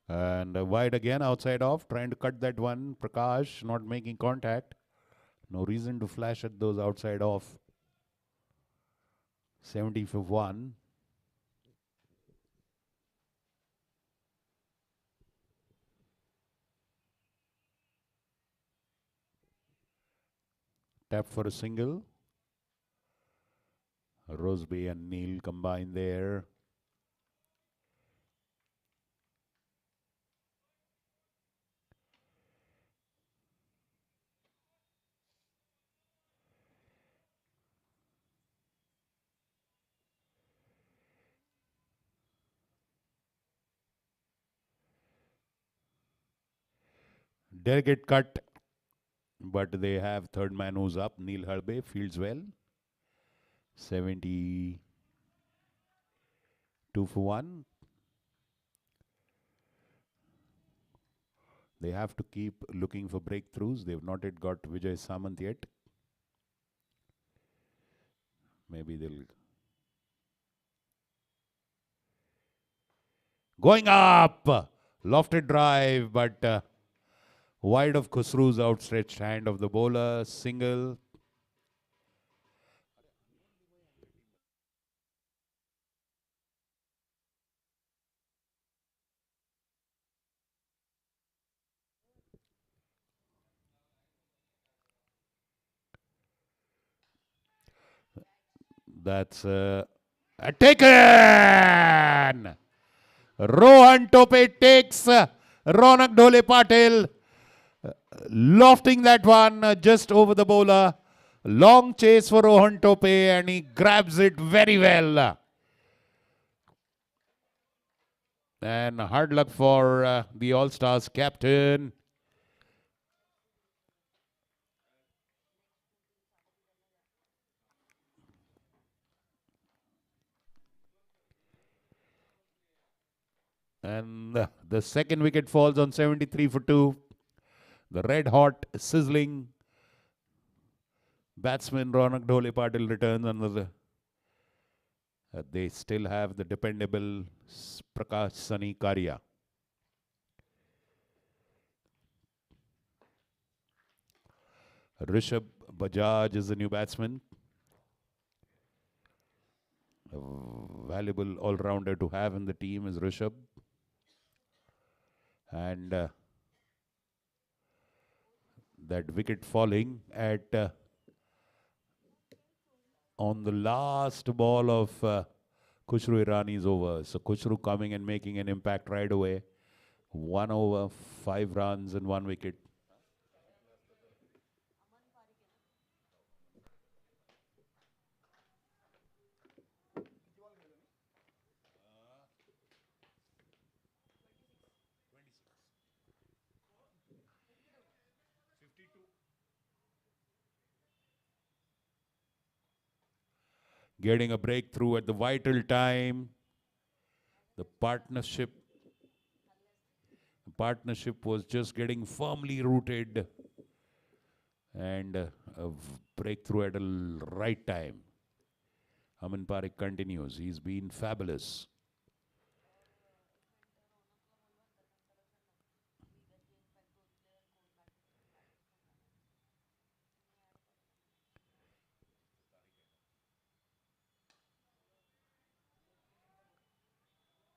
And wide again, outside off, trying to cut that one. Prakash not making contact. No reason to flash at those outside off. 70 for 1. Tap for a single. Roseby and Neil combined there. Delegate cut, but they have third man who's up. Neil Halbe fields well. 72 for 1. They have to keep looking for breakthroughs. They've not yet got Vijay Samant yet. Maybe they'll... Going up! Lofted drive, but wide of Khusru's outstretched hand of the bowler. Single. That's taken! Rohan Tope takes Ronak Dole Patil, lofting that one just over the bowler. Long chase for Rohan Tope and he grabs it very well. And hard luck for the All-Stars captain. And the second wicket falls on 73 for 2. The red hot, sizzling batsman Ronak Dhole Patil returns under the. They still have the dependable Prakash Sunny Karia. Rishabh Bajaj is the new batsman. A valuable all-rounder to have in the team is Rishabh. And that wicket falling at on the last ball of Khushru Irani's over. So Khushru coming and making an impact right away. 1 over, 5 runs and 1 wicket. Getting a breakthrough at the vital time. The partnership was just getting firmly rooted. And a breakthrough at a right time. Aman Parekh continues. He's been fabulous.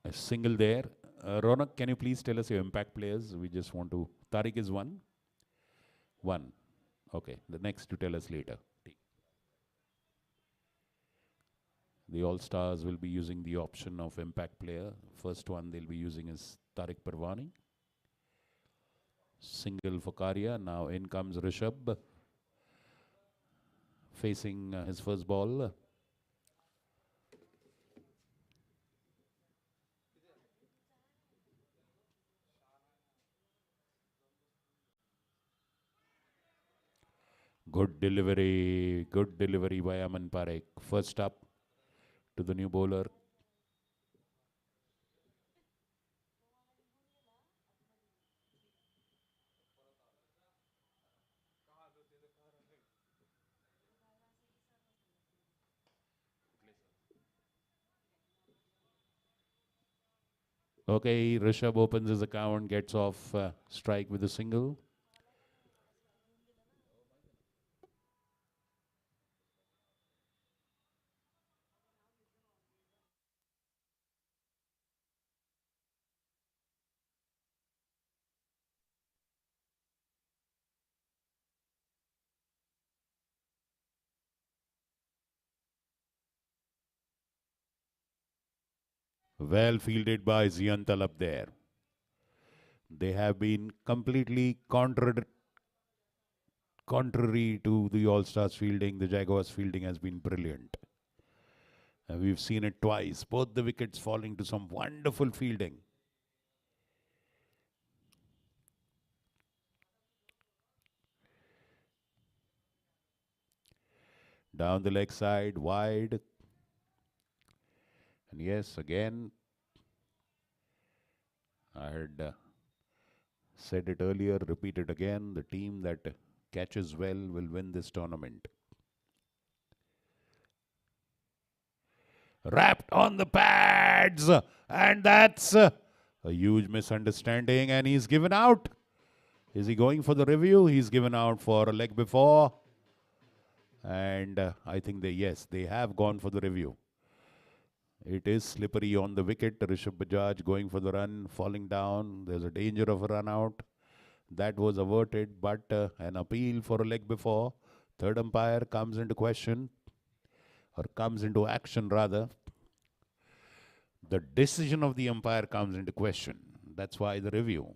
A single there. Ronak, can you please tell us your impact players? We just want to. Tariq is one. One. Okay. The next to tell us later. The All-Stars will be using the option of impact player. First one they'll be using is Tariq Parwani. Single for Karia. Now in comes Rishabh. Facing his first ball. Good delivery by Aman Parekh. First up to the new bowler. Okay, Rishabh opens his account, gets off strike with a single. Well fielded by Zian Talab there. They have been completely contrary to the All-Stars fielding. The Jaguars fielding has been brilliant. And we've seen it twice. Both the wickets falling to some wonderful fielding. Down the leg side, wide. And yes, again, I had said it earlier, repeat it again. The team that catches well will win this tournament. Wrapped on the pads. And that's a huge misunderstanding. And he's given out. Is he going for the review? He's given out for a leg before. And I think they have gone for the review. It is slippery on the wicket. Rishabh Bajaj going for the run, falling down. There's a danger of a run out. That was averted, but an appeal for a leg before. Third umpire comes into question, or comes into action rather. The decision of the umpire comes into question. That's why the review.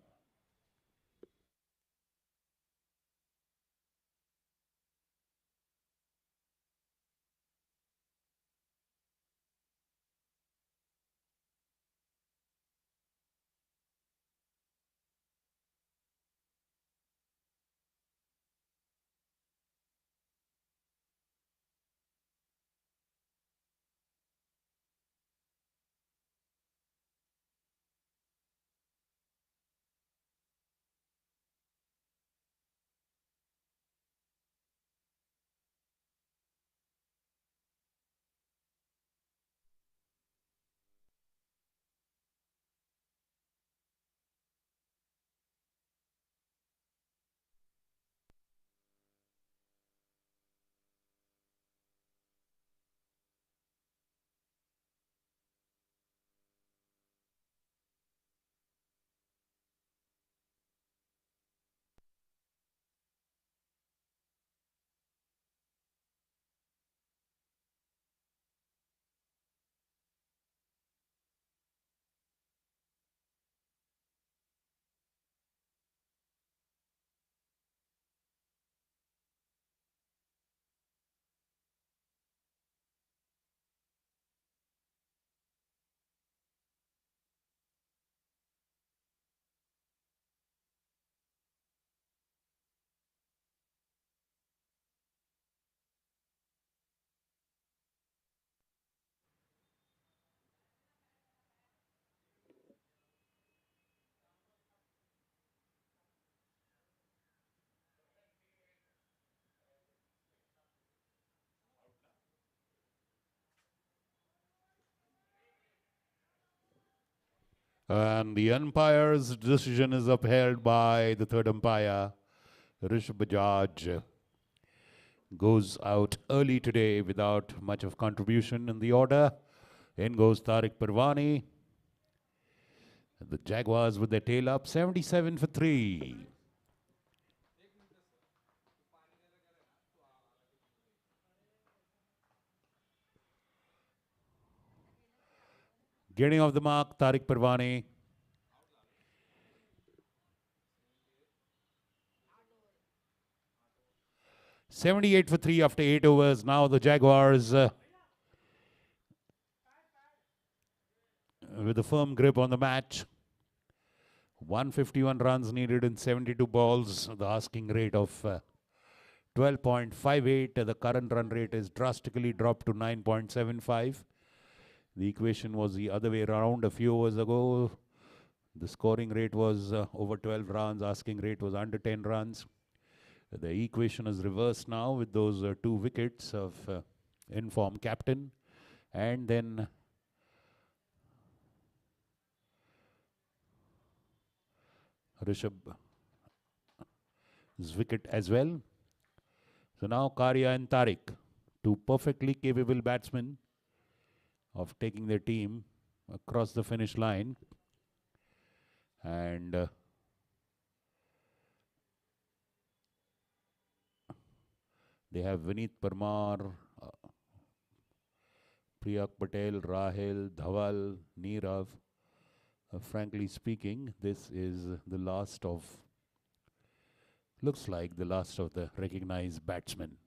And the umpire's decision is upheld by the third umpire. Rishabh Bajaj goes out early today without much of contribution in the order. In goes Tariq Parwani. The Jaguars with their tail up, 77 for 3. Getting off the mark, Tariq Parwani. $78 for 3 after 8 overs. Now the Jaguars with a firm grip on the match. 151 runs needed in 72 balls. The asking rate of 12.58. The current run rate is drastically dropped to 9.75. The equation was the other way around a few overs ago. The scoring rate was over 12 runs. Asking rate was under 10 runs. The equation is reversed now with those 2 wickets of in-form captain. And then Rishabh's wicket as well. So now Karya and Tariq, 2 perfectly capable batsmen of taking their team across the finish line. And they have Vineet Parmar, Priyak Patel, Rahil, Dhawal, Nirav. Frankly speaking, this is the last of, looks like the last of the recognized batsmen.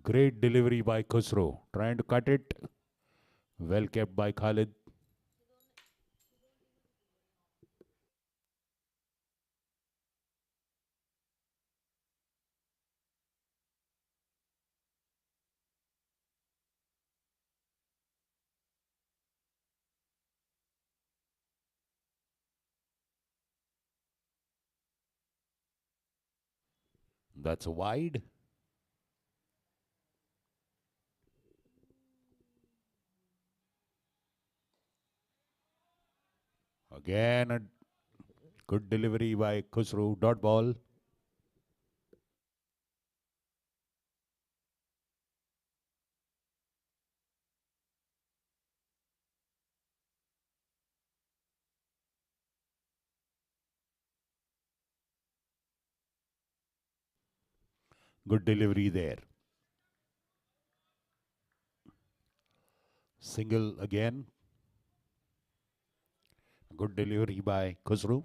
Great delivery by Khusro, trying to cut it. Well kept by Khalid. That's a wide. Again, a good delivery by Khusro. Dot ball. Good delivery there. Single again. Good delivery by Khusro.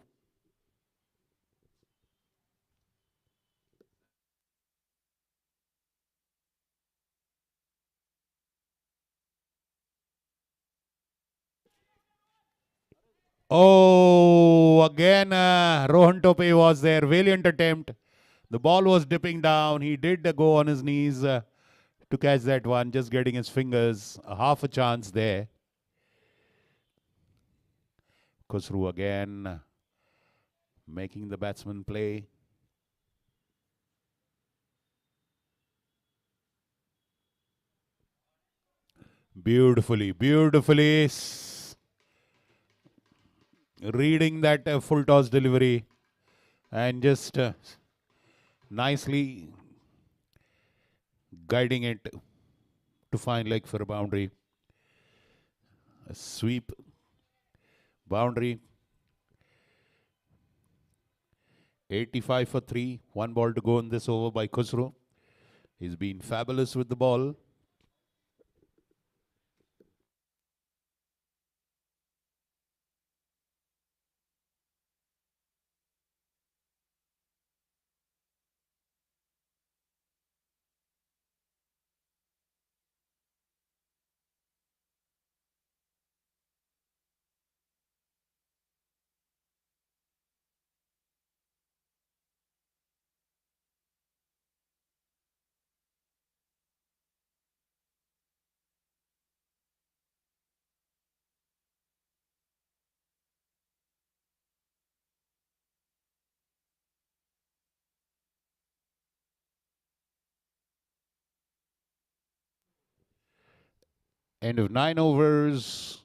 Oh, again, Rohan Tope was there. Valiant attempt. The ball was dipping down. He did go on his knees to catch that one, just getting his fingers. Half a chance there. Khusro again making the batsman play. Beautifully reading that full toss delivery and just nicely guiding it to find leg for a boundary. A sweep boundary. 85 for 3. 1 ball to go in this over by Khusro. He's been fabulous with the ball. End of 9 overs.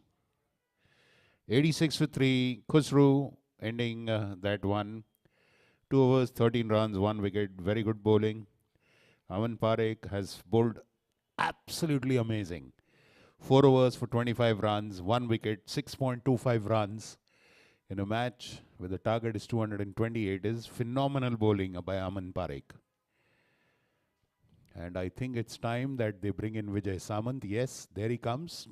86 for 3. Khusru ending that one. 2 overs, 13 runs, 1 wicket. Very good bowling. Aman Parekh has bowled absolutely amazing. 4 overs for 25 runs, 1 wicket, 6.25 runs in a match where the target is 228 is phenomenal bowling by Aman Parekh. And I think it's time that they bring in Vijay Samant. Yes, there he comes.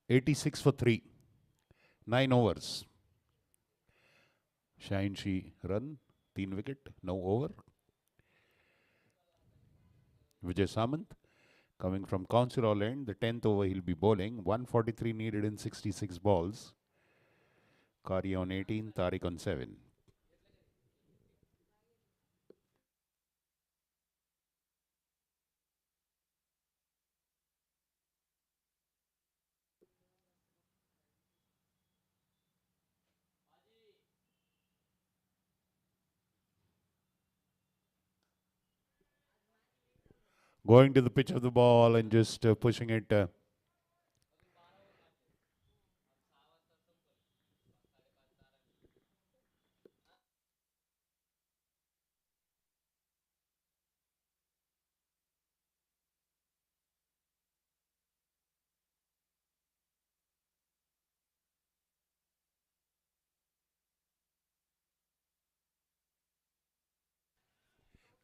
"86 for 3, 9 overs. Shahinshi run, 3 wicket, no over. Vijay Samant coming from Council end, the 10th over he'll be bowling. 143 needed in 66 balls. Kari on 18, Tariq on 7. Going to the pitch of the ball and just pushing it.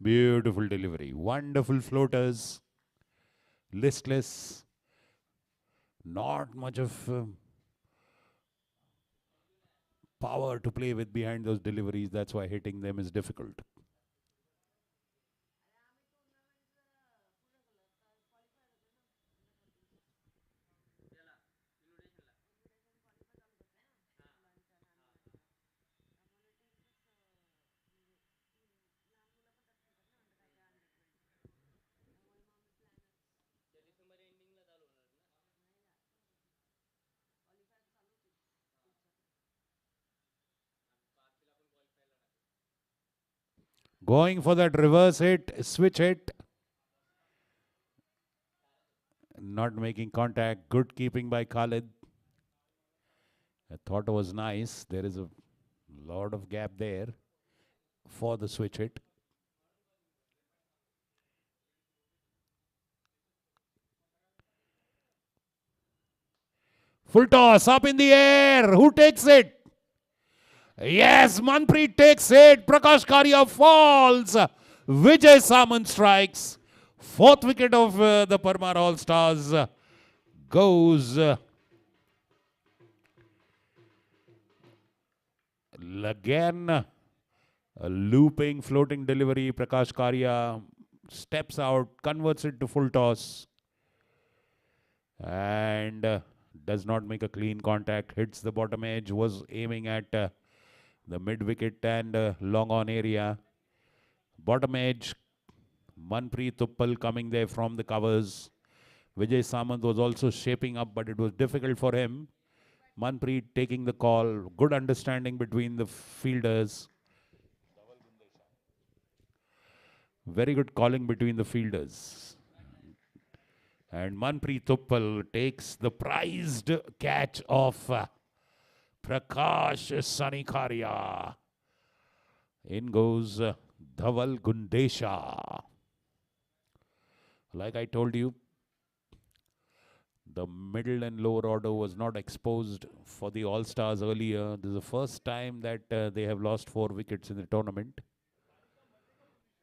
Beautiful delivery. Wonderful floaters. Listless. Not much of power to play with behind those deliveries. That's why hitting them is difficult. Going for that reverse hit, switch hit. Not making contact. Good keeping by Khalid. I thought it was nice. There is a lot of gap there for the switch hit. Full toss up in the air. Who takes it? Yes, Manpreet takes it. Prakash Karia falls. Vijay Samant strikes. 4th wicket of the Parmar All Stars goes. Again, a looping, floating delivery. Prakash Karia steps out, converts it to full toss, and does not make a clean contact. Hits the bottom edge. Was aiming at the mid wicket and long on area. Bottom edge. Manpreet Uppal coming there from the covers. Vijay Samant was also shaping up, but it was difficult for him. Manpreet taking the call. Good understanding between the fielders. Very good calling between the fielders. And Manpreet Uppal takes the prized catch of Prakash Sanikaria. In goes Dhaval Gundesha. Like I told you, the middle and lower order was not exposed for the All-Stars earlier. This is the first time that they have lost 4 wickets in the tournament.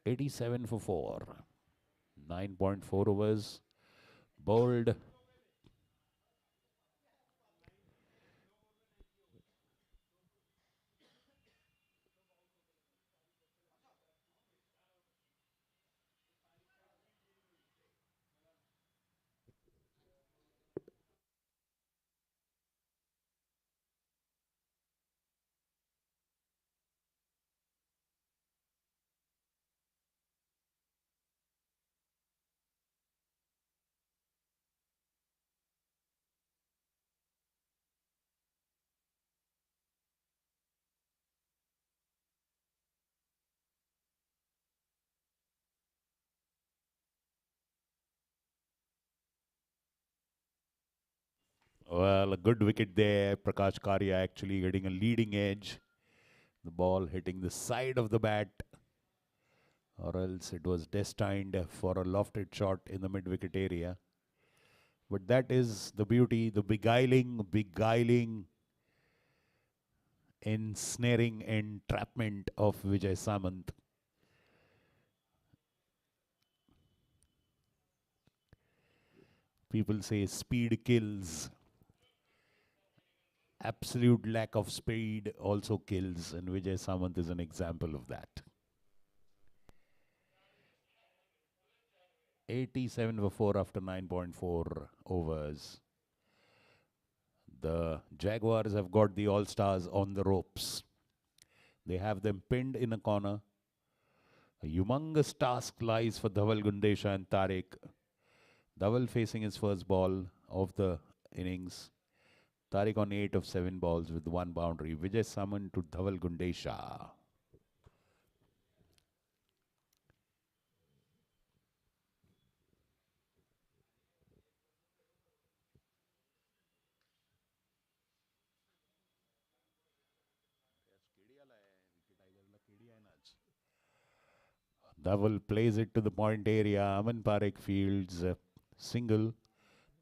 87 for 4. 9.4 overs. Bowled. Well, a good wicket there. Prakash Karya actually getting a leading edge. The ball hitting the side of the bat, or else it was destined for a lofted shot in the mid-wicket area. But that is the beauty, the beguiling, ensnaring entrapment of Vijay Samant. People say speed kills. Absolute lack of speed also kills, and Vijay Samant is an example of that. 87 for 4 after 9.4 overs. The Jaguars have got the All-Stars on the ropes. They have them pinned in a corner. A humongous task lies for Dhaval, Gundesha and Tariq. Dhaval facing his first ball of the innings. Tariq on 8 of 7 balls with 1 boundary. Vijay Samant to Dhaval, Gundesha. Dhaval plays it to the point area. Aman Parekh fields single.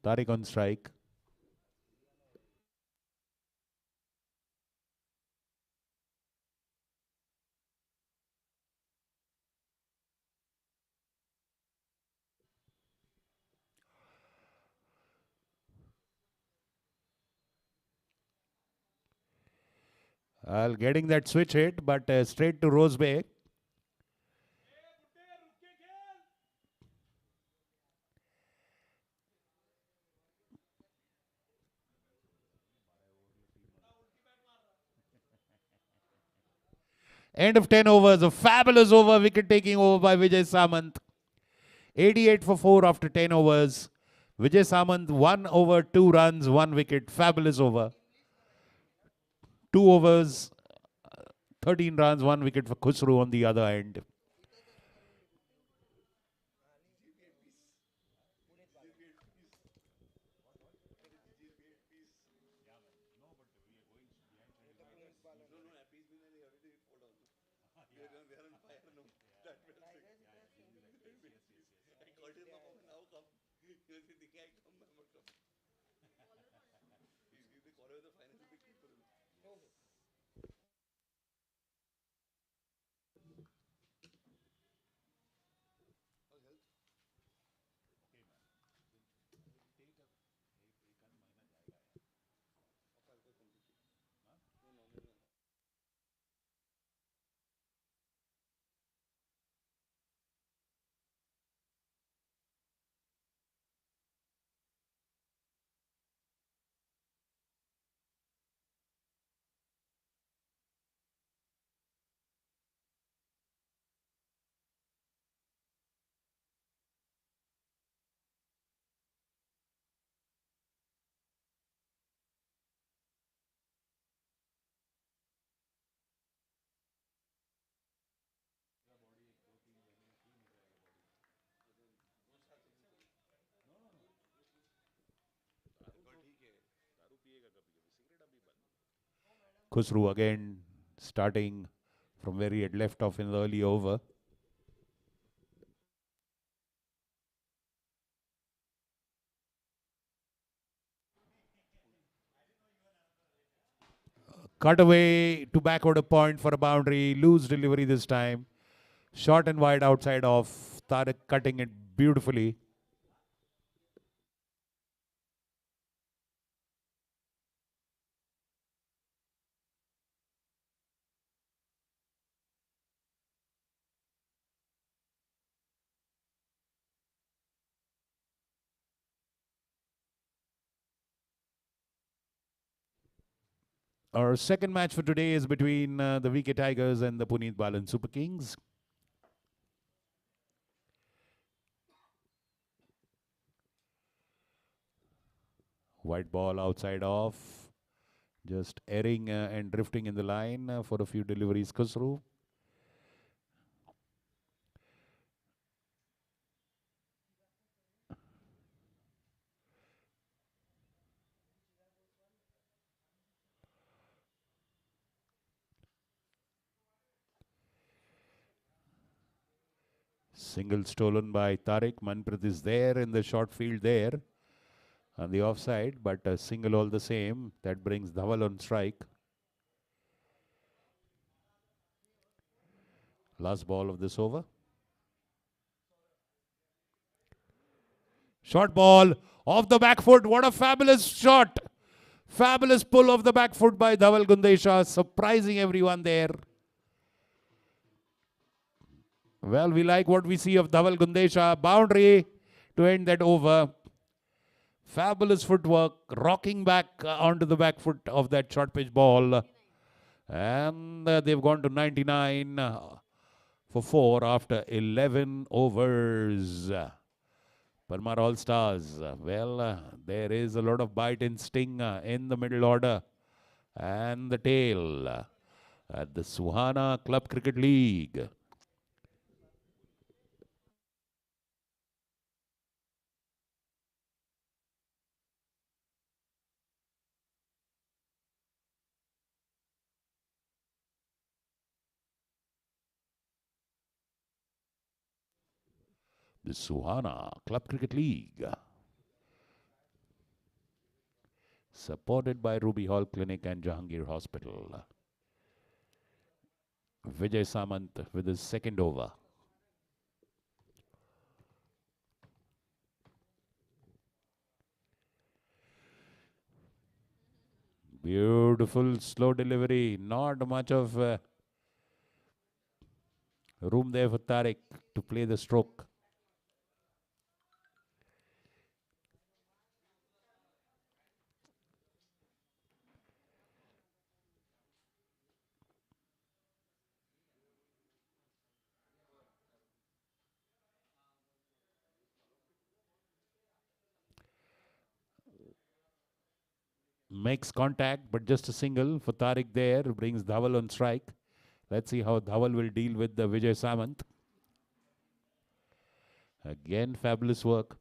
Tariq on strike. Getting that switch hit, but straight to Rose Bay. End of 10 overs. A fabulous over. Wicket taking over by Vijay Samant. 88 for 4 after 10 overs. Vijay Samant 1 over 2 runs, 1 wicket. Fabulous over. 2 overs, 13 runs, 1 wicket for Khusru on the other end. Khusru again starting from where he had left off in the early over. Cut away to backward a point for a boundary. Loose delivery this time. Short and wide outside off. Tariq cutting it beautifully. Our second match for today is between the VK Tigers and the Puneet Balan Super Kings. White ball outside off. Just erring and drifting in the line for a few deliveries. Khusru. Single stolen by Tariq. Manpreet is there in the short field there on the offside, but a single all the same. That brings Dhaval on strike. Last ball of this over. Short ball off the back foot. What a fabulous shot. Fabulous pull of the back foot by Dhaval Gundesha, surprising everyone there. Well, we like what we see of Dhaval Gundesha. Boundary to end that over. Fabulous footwork, rocking back onto the back foot of that short pitch ball. And they've gone to 99 for 4 after 11 overs. Parmar All-Stars. Well, there is a lot of bite and sting in the middle order. And the tail at the Suhana Club Cricket League. The Suhana Club Cricket League. Supported by Ruby Hall Clinic and Jahangir Hospital. Vijay Samant with his second over. Beautiful slow delivery. Not much of room there for Tariq to play the stroke. Makes contact, but just a single for Tariq there. Brings Dhaval on strike. Let's see how Dhaval will deal with the Vijay Samant. Again, fabulous work.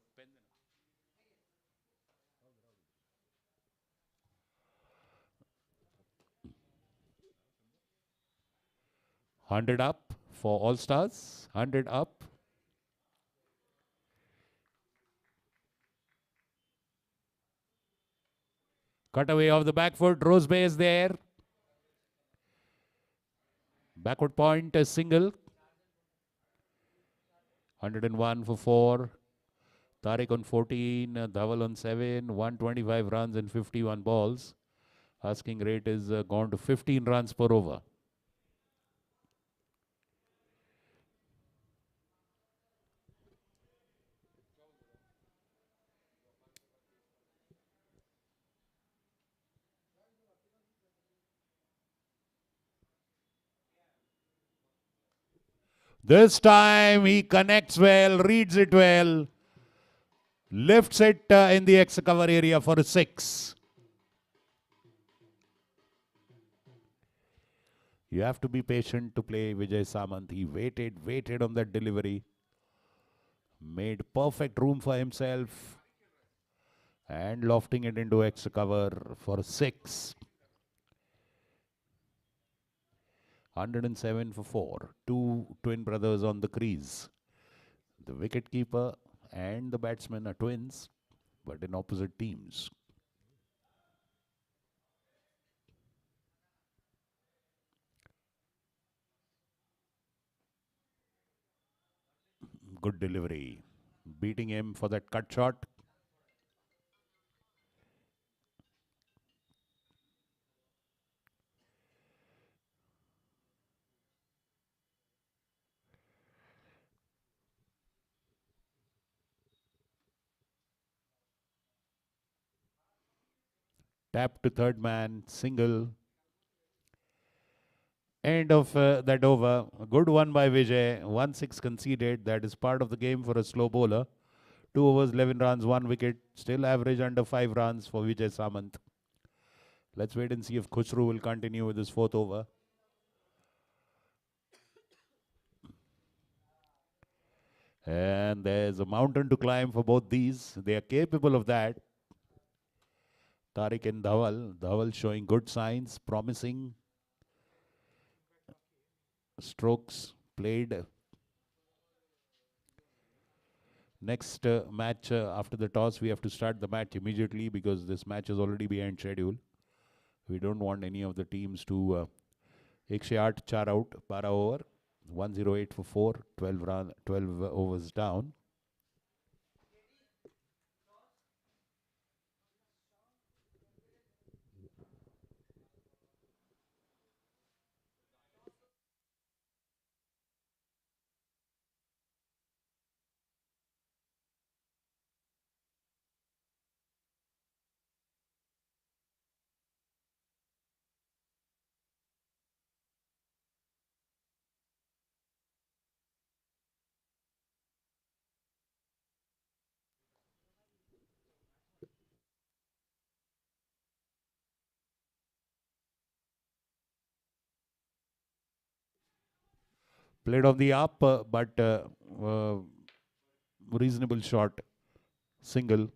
Hundred up for All Stars. 100 up. Cut away of the back foot. Rose Bay is there. Backward point, a single. 101 for 4. Tariq on 14. Dhaval on 7. 125 runs and 51 balls. Asking rate is gone to 15 runs per over. This time he connects well, reads it well, lifts it in the extra cover area for a 6. You have to be patient to play Vijay Samant. He waited on that delivery. Made perfect room for himself. And lofting it into extra cover for a 6. 107 for 4. 2 twin brothers on the crease. The wicketkeeper and the batsman are twins, but in opposite teams. Good delivery. Beating him for that cut shot. Tap to third man, single. End of that over. A good one by Vijay. 1-6 conceded. That is part of the game for a slow bowler. 2 overs, 11 runs, 1 wicket. Still average under 5 runs for Vijay Samant. Let's wait and see if Khusru will continue with his 4th over. And there's a mountain to climb for both these. They are capable of that. Tariq and Dhaval. Dhaval showing good signs, promising. Strokes played. Next match after the toss, we have to start the match immediately because this match is already behind schedule. We don't want any of the teams to 108 4 out, 12 over, 108 for 4, 12 overs down. Played on the up, but reasonable shot, single.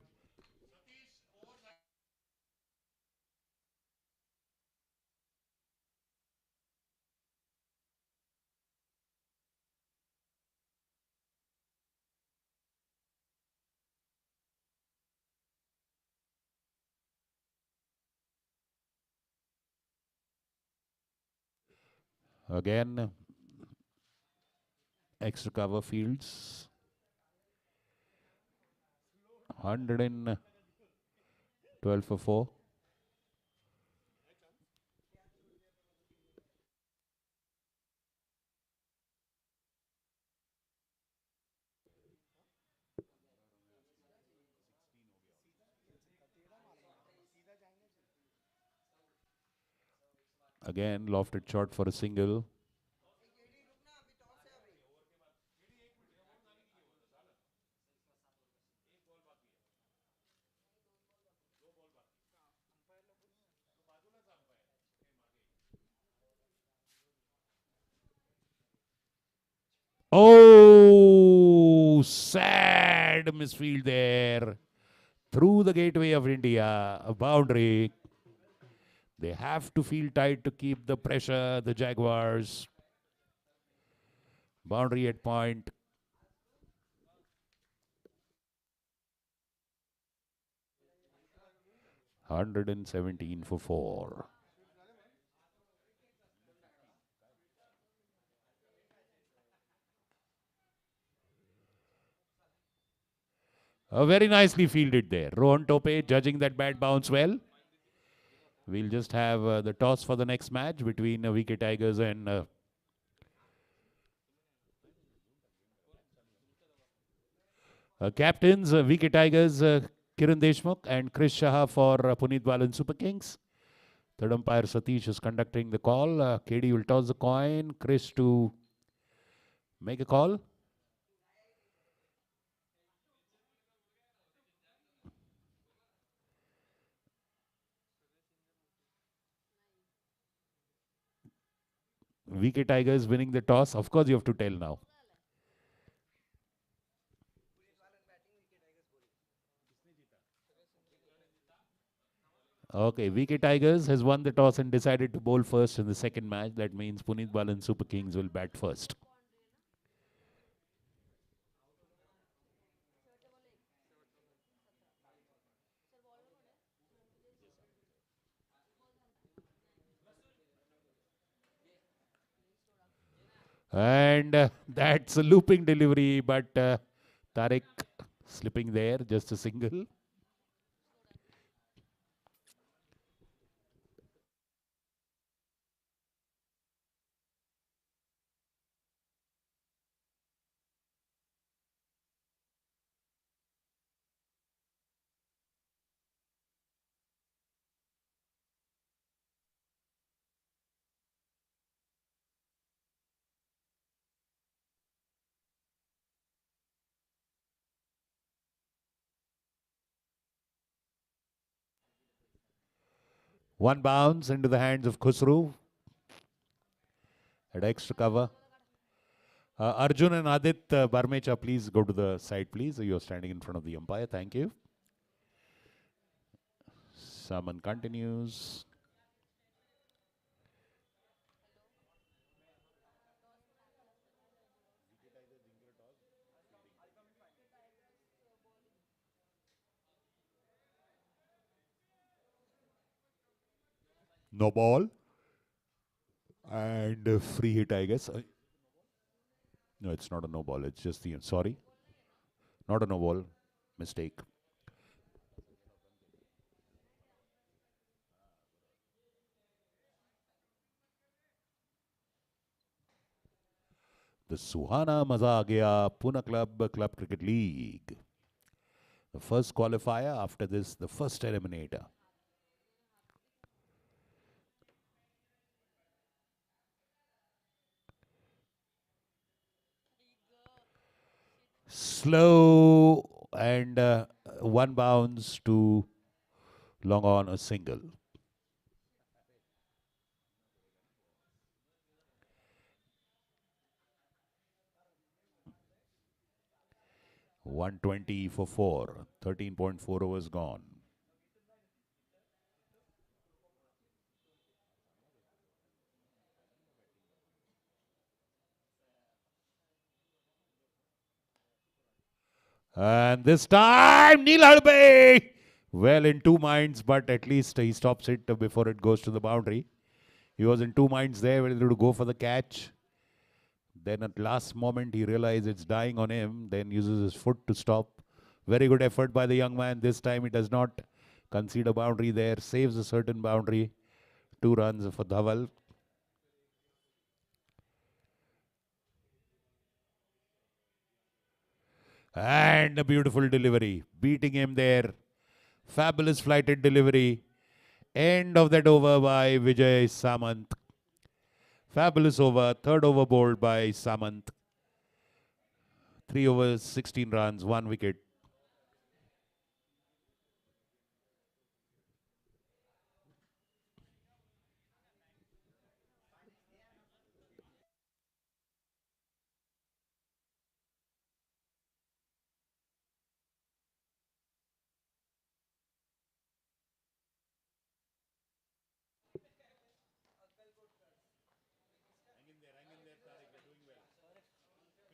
Again, extra cover fields. 112 for 4. Again, lofted shot for a single. Oh, sad misfield there. Through the gateway of India, a boundary. They have to feel tight to keep the pressure, the Jaguars. Boundary at point. $117 for 4. Very nicely fielded there. Rohan Tope judging that bat bounce well. We'll just have the toss for the next match between VK Tigers and captains. VK Tigers, Kiran Deshmukh and Chris Shah for Puneet Balan Super Kings. Third umpire Satish is conducting the call. KD will toss the coin. Chris to make a call. VK Tigers winning the toss. Of course, you have to tell now. Okay, VK Tigers has won the toss and decided to bowl first in the second match. That means Puneet Balan Super Kings will bat first. And that's a looping delivery, but Tariq slipping there, just a single. One bounce into the hands of Khusru. At extra cover. Arjun and Adit Barmecha, please go to the side, please. You're standing in front of the umpire. Thank you. Saman continues. No ball. And free hit, I guess. No, it's not a no ball. It's just the. Sorry. Not a no ball. Mistake. The Suhana Maza aa gaya Pune Club Cricket League. The first qualifier after this, the first eliminator. Slow and one bounce to long on a single. $120 for 4. 13.4 overs gone. And this time, Neil Hadbe! Well, in two minds, but at least he stops it before it goes to the boundary. He was in two minds there, whether to go for the catch. Then at last moment, he realized it's dying on him, then uses his foot to stop. Very good effort by the young man. This time, he does not concede a boundary there, saves a certain boundary. 2 runs for Dhaval. And a beautiful delivery, beating him there. Fabulous flighted delivery. End of that over by Vijay Samant. Fabulous over. Third over bowled by Samant. 3 overs, 16 runs, 1 wicket.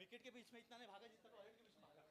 Wicket के बीच में इतना नहीं भागा जितना bowler के बीच में भागा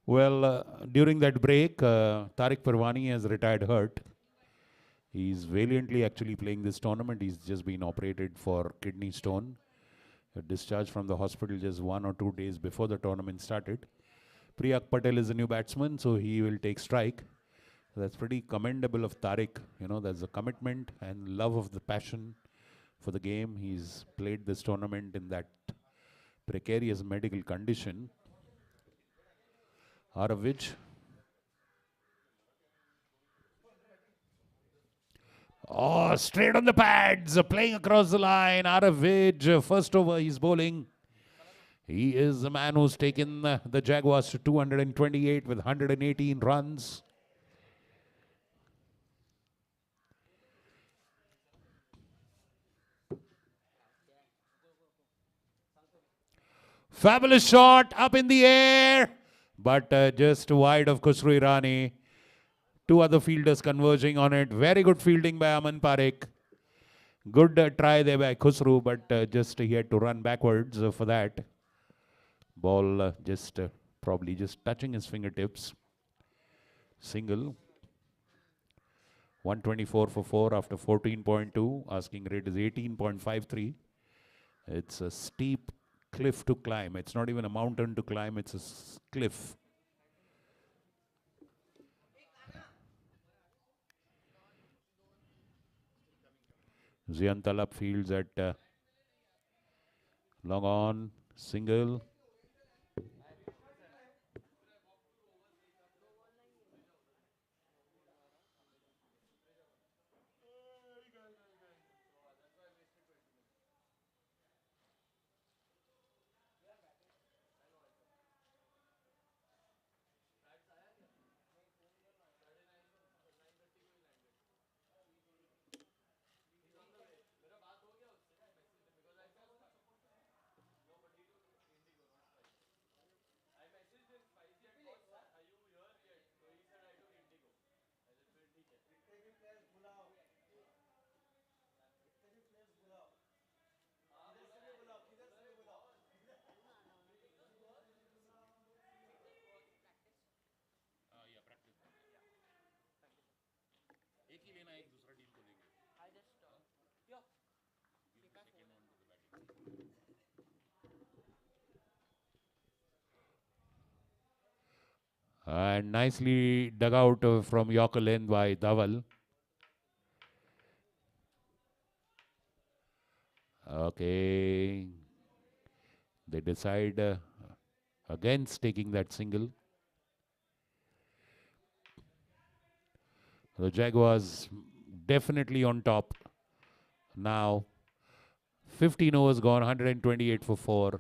Well, during that break, Tariq Parwani has retired hurt. He's valiantly actually playing this tournament. He's just been operated for kidney stone. Discharged from the hospital just 1 or 2 days before the tournament started. Priyak Patel is a new batsman, so he will take strike. That's pretty commendable of Tariq. You know, there's a commitment and love of the passion for the game. He's played this tournament in that precarious medical condition, out of which straight on the pads, playing across the line, out of which first over he's bowling. He is the man who's taken the Jaguars to 228 with 118 runs. Fabulous shot up in the air, but just wide of Khusru Irani. Two other fielders converging on it. Very good fielding by Aman Parekh. Good try there by Khusru, but just he had to run backwards for that. Ball just probably just touching his fingertips. Single. 124 for 4 after 14.2. Asking rate is 18.53. It's a steep cliff to climb. It's not even a mountain to climb, it's a cliff. Zian Talab fields at long on, single. And nicely dug out from Yorker lane by Dhaval. Okay. They decide against taking that single. The Jaguars definitely on top. Now, 15 overs gone, 128 for 4.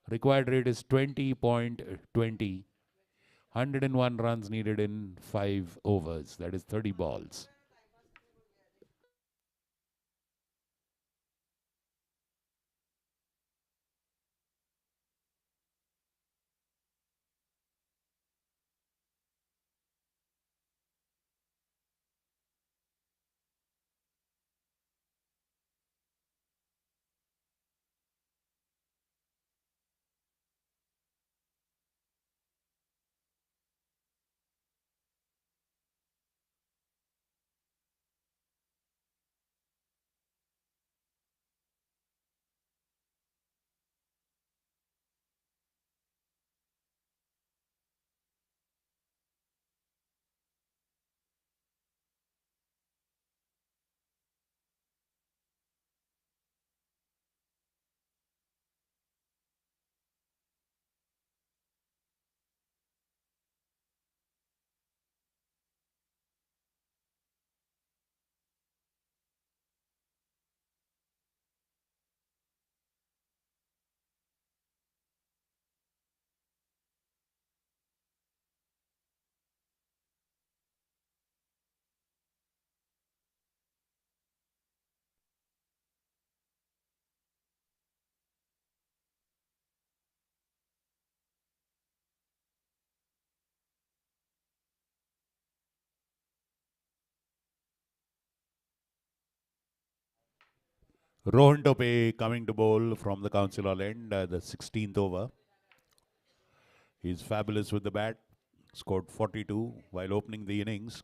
Required rate is 20.20. 101 runs needed in 5 overs. That is 30 balls. Rohan Tope coming to bowl from the Council Hall end, the 16th over. He's fabulous with the bat. Scored 42 while opening the innings.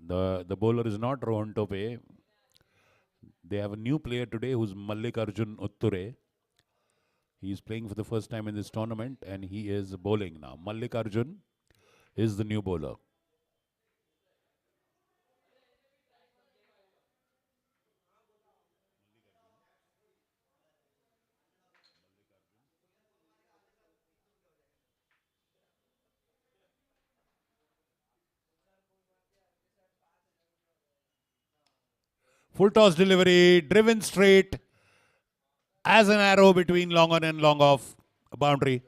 The bowler is not Rohan Tope. They have a new player today who's Mallikarjun Utture. He is playing for the first time in this tournament and he is bowling now. Mallikarjun is the new bowler. Full toss delivery, driven straight as an arrow between long on and long off. A boundary.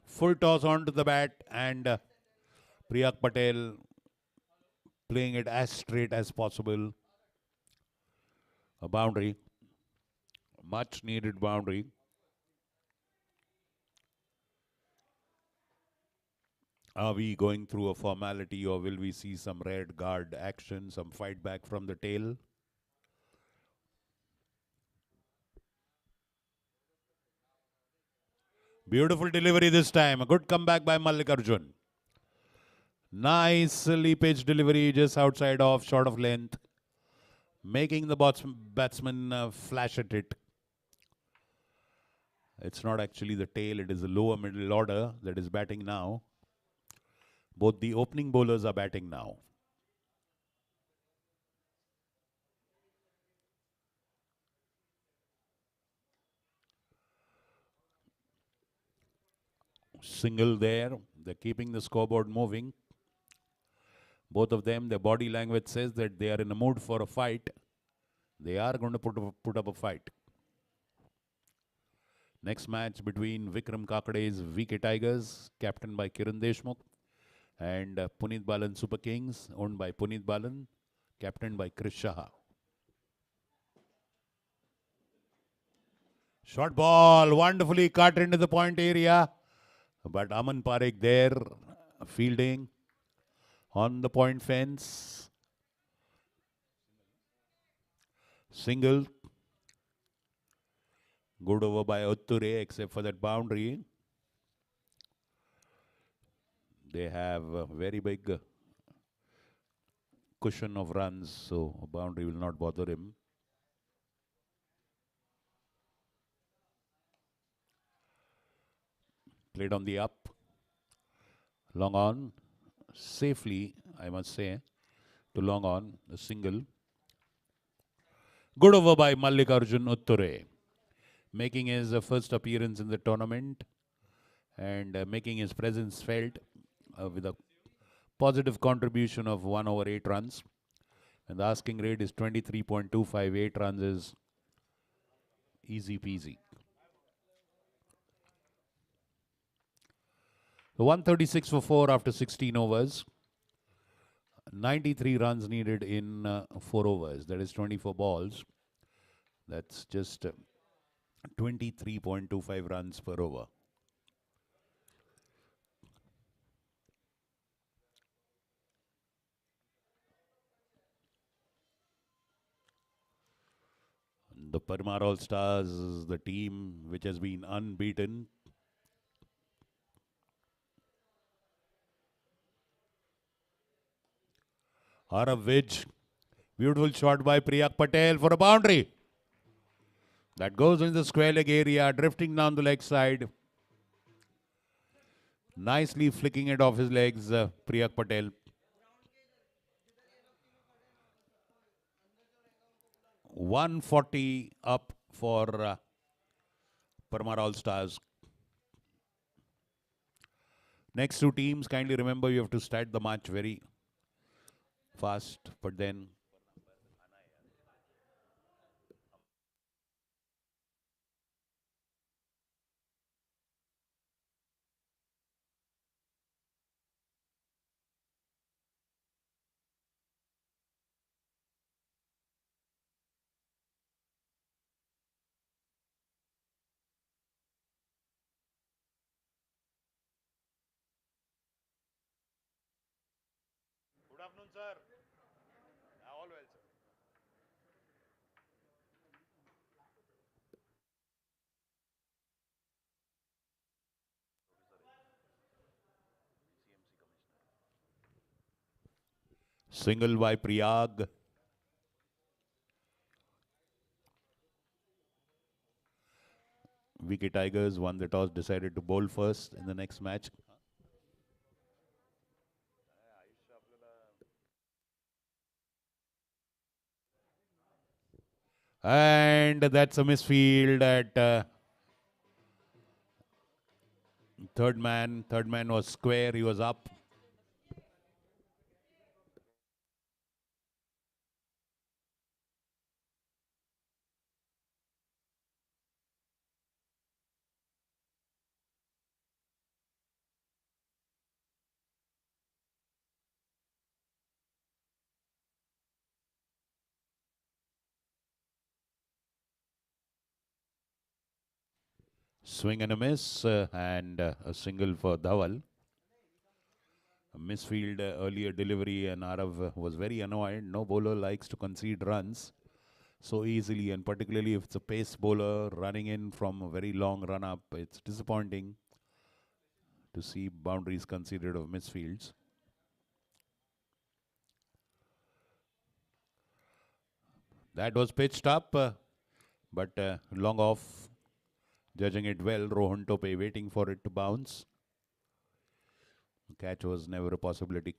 Full toss onto the bat and Priyak Patel playing it as straight as possible. A boundary. Much needed boundary. Are we going through a formality or will we see some red guard action, some fight back from the tail? Beautiful delivery this time. A good comeback by Mallikarjun. Nice leapage delivery just outside off, short of length. Making the batsman flash at it. It's not actually the tail, it is the lower middle order that is batting now. Both the opening bowlers are batting now. Single there. They're keeping the scoreboard moving. Both of them, their body language says that they are in a mood for a fight. They are going to put up a fight. Next match between Vikram Kakade's VK Tigers, captained by Kiran Deshmukh, and Puneet Balan Super Kings, owned by Puneet Balan, captained by Krish Shah. Short ball, wonderfully cut into the point area. But Aman Parekh there, fielding on the point fence. Single. Good over by Utture, except for that boundary. They have a very big cushion of runs, so a boundary will not bother him. Played on the up. Long on. Safely, I must say, to long on. A single. Good over by Mallikarjun Utture. Making his first appearance in the tournament and making his presence felt with a positive contribution of 1 over 8 runs. And the asking rate is 23.258 runs is easy peasy. The 136 for 4 after 16 overs. 93 runs needed in 4 overs. That is 24 balls. That's just 23.25 runs per over. The Parmar All Stars is the team which has been unbeaten. Arav Vij. Beautiful shot by Priyak Patel for a boundary. That goes in the square leg area, drifting down the leg side. Nicely flicking it off his legs, Priyak Patel. 140 up for Parmar All Stars. Next two teams, kindly remember you have to start the match very fast, but then afternoon, sir. All well, sir. Single by Priyag. VK Tigers won the toss, decided to bowl first in the next match. And that's a misfield at third man. Third man was square, he was up. Swing and a miss, and a single for Dhawal. A misfield earlier delivery, and Arav was very annoyed. No bowler likes to concede runs so easily, and particularly if it's a pace bowler running in from a very long run up. It's disappointing to see boundaries conceded of misfields. That was pitched up, but long off. Judging it well, Rohan Tope waiting for it to bounce. Catch was never a possibility.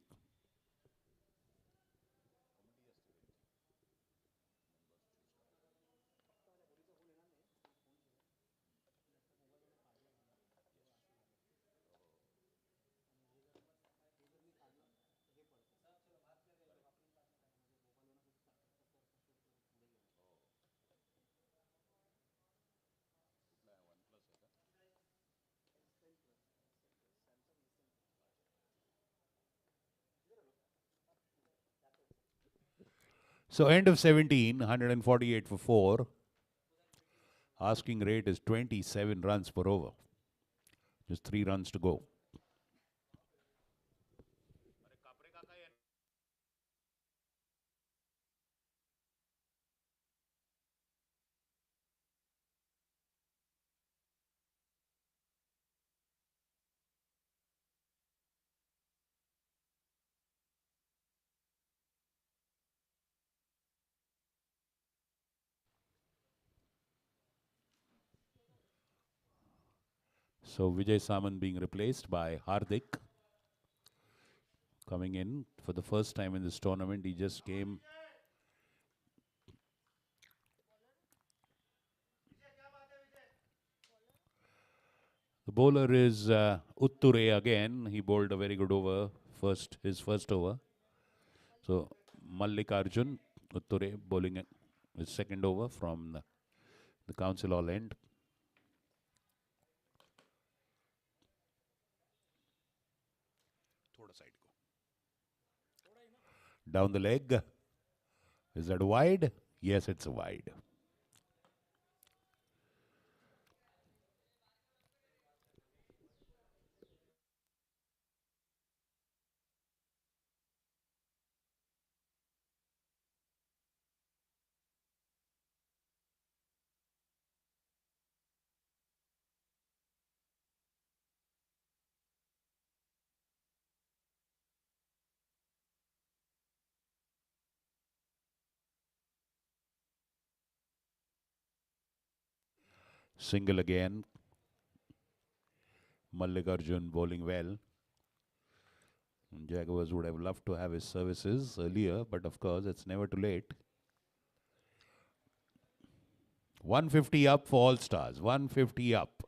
So end of 17, 148 for 4. Asking rate is 27 runs per over. Just 3 runs to go. So Vijay Samant being replaced by Hardik. Coming in for the first time in this tournament. He just came. The bowler is Utture again. He bowled a very good over, his first over. So Mallikarjun Utture bowling his second over from the council all end. Down the leg. Is that wide? Yes, it's a wide. Single again. Mallikarjun bowling well. Jaguars would have loved to have his services earlier, but of course it's never too late. 150 up for All Stars. 150 up.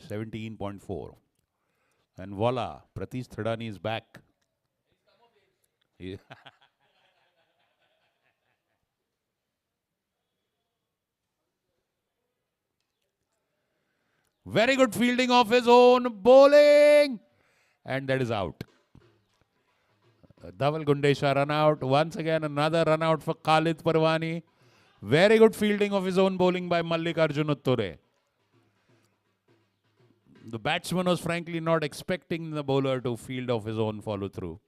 17.4. And voila, Pratish Thadani is back. Very good fielding of his own bowling. And that is out. Dhaval Gundesha run out. Once again, another run out for Khalid Parwani. Very good fielding of his own bowling by Mallikarjun Utture. The batsman was frankly not expecting the bowler to field off his own follow through.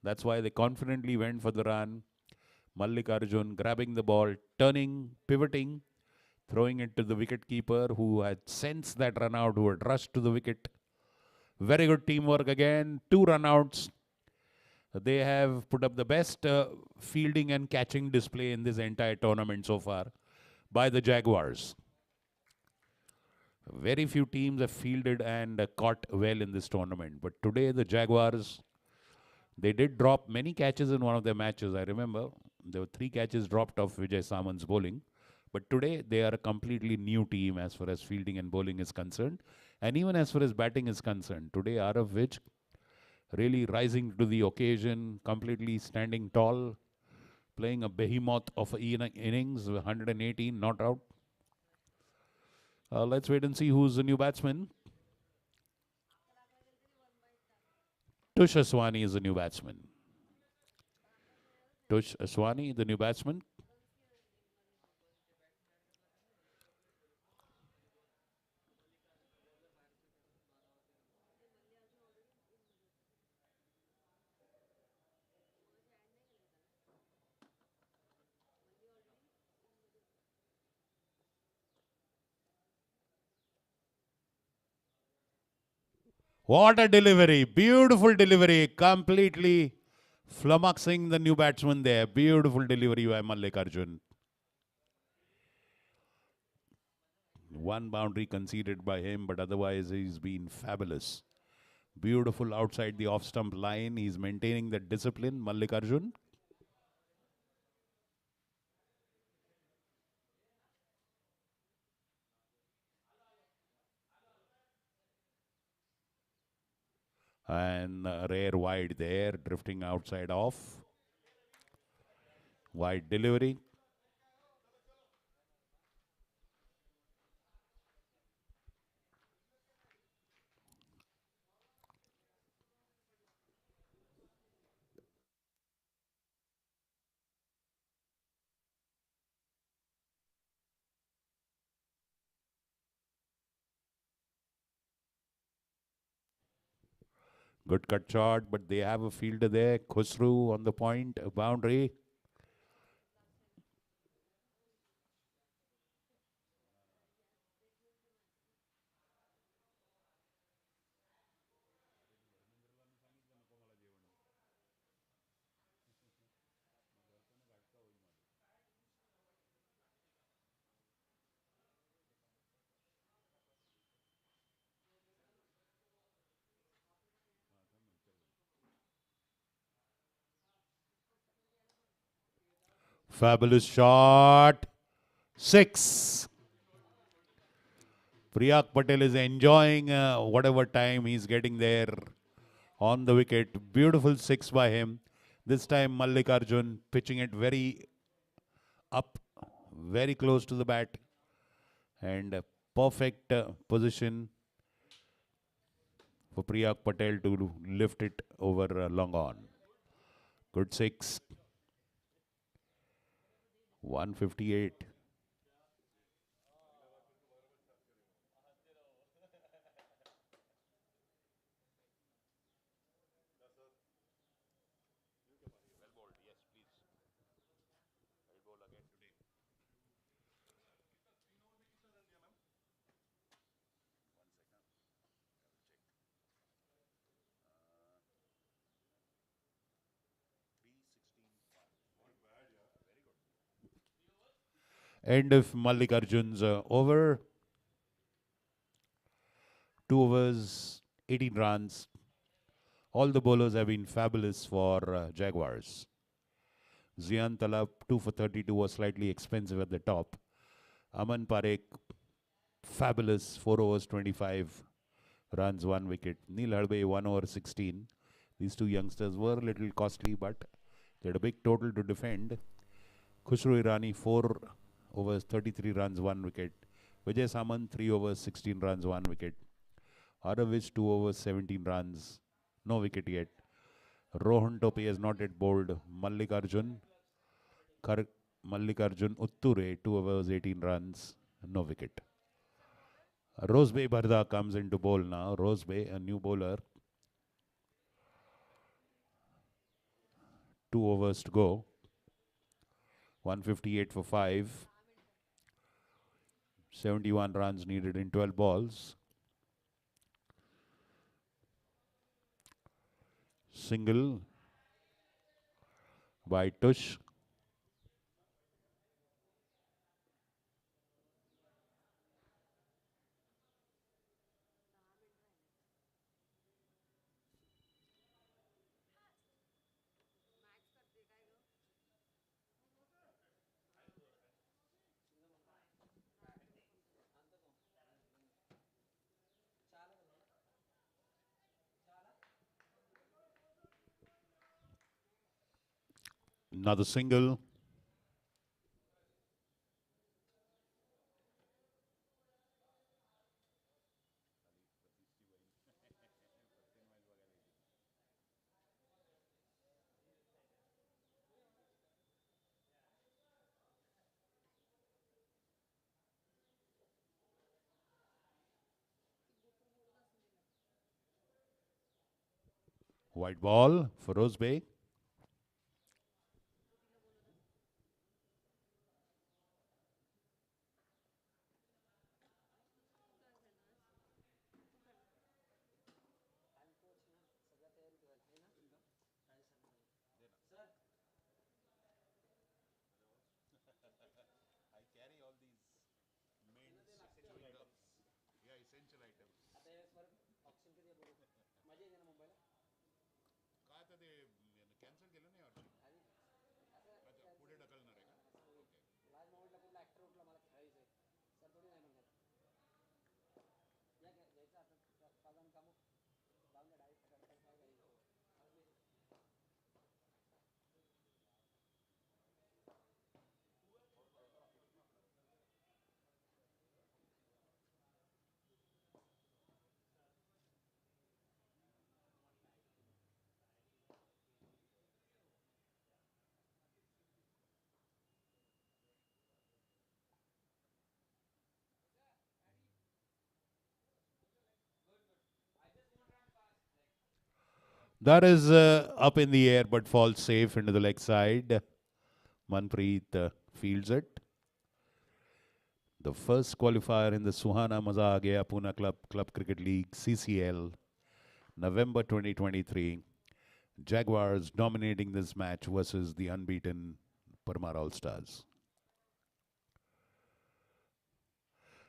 That's why they confidently went for the run. Mallikarjun grabbing the ball, turning, pivoting, throwing it to the wicket-keeper who had sensed that run out, who had rushed to the wicket. Very good teamwork again. 2 run-outs. They have put up the best fielding and catching display in this entire tournament so far by the Jaguars. Very few teams have fielded and caught well in this tournament. But today the Jaguars, they did drop many catches in one of their matches. I remember there were 3 catches dropped off Vijay Saman's bowling. But today they are a completely new team as far as fielding and bowling is concerned. And even as far as batting is concerned. Today Arav Vij really rising to the occasion, completely standing tall, playing a behemoth of innings, 118 not out. Let's wait and see who's the new batsman. Tush Aswani is the new batsman. Tush Aswani, the new batsman. What a delivery. Beautiful delivery. Completely flummoxing the new batsman there. Beautiful delivery by Mallikarjun. 1 boundary conceded by him, but otherwise he's been fabulous. Beautiful outside the off-stump line. He's maintaining the discipline, Mallikarjun. And a rare wide there, drifting outside off. Wide delivery. Good cut shot, but they have a fielder there. Khusru on the point, a boundary. Fabulous shot. 6. Priyak Patel is enjoying whatever time he's getting there on the wicket. Beautiful 6 by him. This time Mallikarjun pitching it very up, very close to the bat. And a perfect position for Priyak Patel to lift it over long on. Good 6. 158. End of Mallikarjun's over. 2 overs, 18 runs. All the bowlers have been fabulous for Jaguars. Zian Talab, 2 for 32, was slightly expensive at the top. Aman Parekh, fabulous, 4 overs, 25 runs, 1 wicket. Neil Hadbe, 1 over 16. These 2 youngsters were a little costly, but they had a big total to defend. Khusru Irani, 4 overs, 33 runs, 1 wicket. Vijay Samant, 3 overs, 16 runs, 1 wicket. Aravish, 2 overs, 17 runs, no wicket yet. Rohan Tope has not yet bowled. Mallikarjun Utture, 2 overs, 18 runs, no wicket. Rosebay Bharda comes into bowl now. Rosebay, a new bowler. 2 overs to go. 158 for 5. 71 runs needed in 12 balls. Single by Tush. Another single. White ball for Rose Bay. I carry all these main essential items. Yeah, essential items. काय आता ते cancel केलं नाही वाटतं. अच्छा पुढे ढकलणार आहे का? Okay. That is up in the air but falls safe into the leg side. Manpreet fields it. The first qualifier in the Suhana Maza Aa Gaya Pune Club Cricket League CCL, November 2023. Jaguars dominating this match versus the unbeaten Parmar All Stars.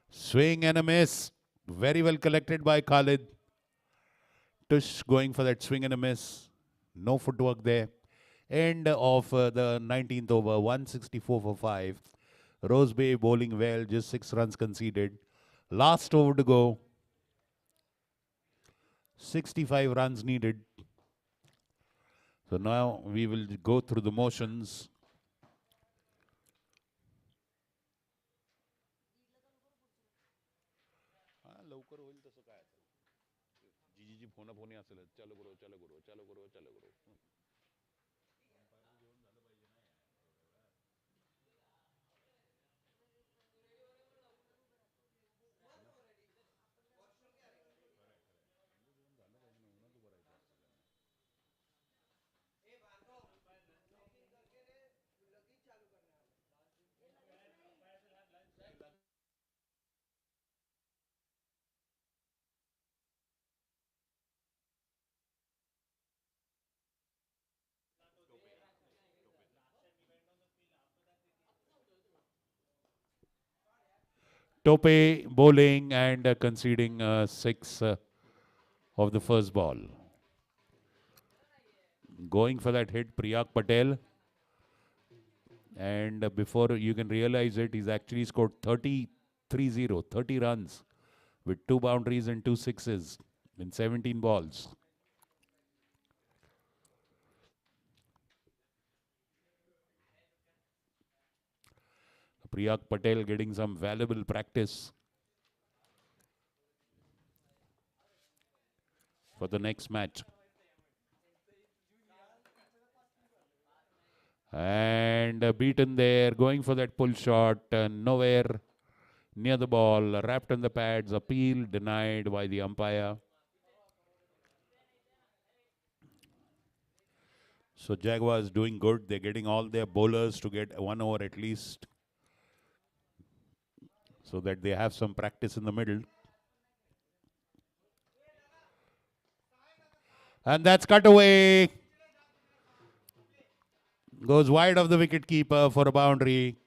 Swing and a miss. Very well collected by Khalid. Tush going for that swing and a miss. No footwork there. End of the 19th over, 164 for 5. Rose Bay bowling well, just 6 runs conceded. Last over to go. 65 runs needed. So now we will go through the motions. लवकर होईल तसं काय आता. जी phone असेल चालू करो चालू करो चालू करो चालू करो. Tope bowling and conceding 6 of the first ball. Going for that hit, Priyak Patel. And before you can realize it, he's actually scored 30 runs with 2 boundaries and 2 sixes in 17 balls. Priyak Patel getting some valuable practice for the next match. And beaten there, going for that pull shot, nowhere near the ball, wrapped on the pads, appeal denied by the umpire. So Jaguars doing good. They're getting all their bowlers to get 1 over at least, so that they have some practice in the middle. And that's cut away. Goes wide of the wicket keeper for a boundary.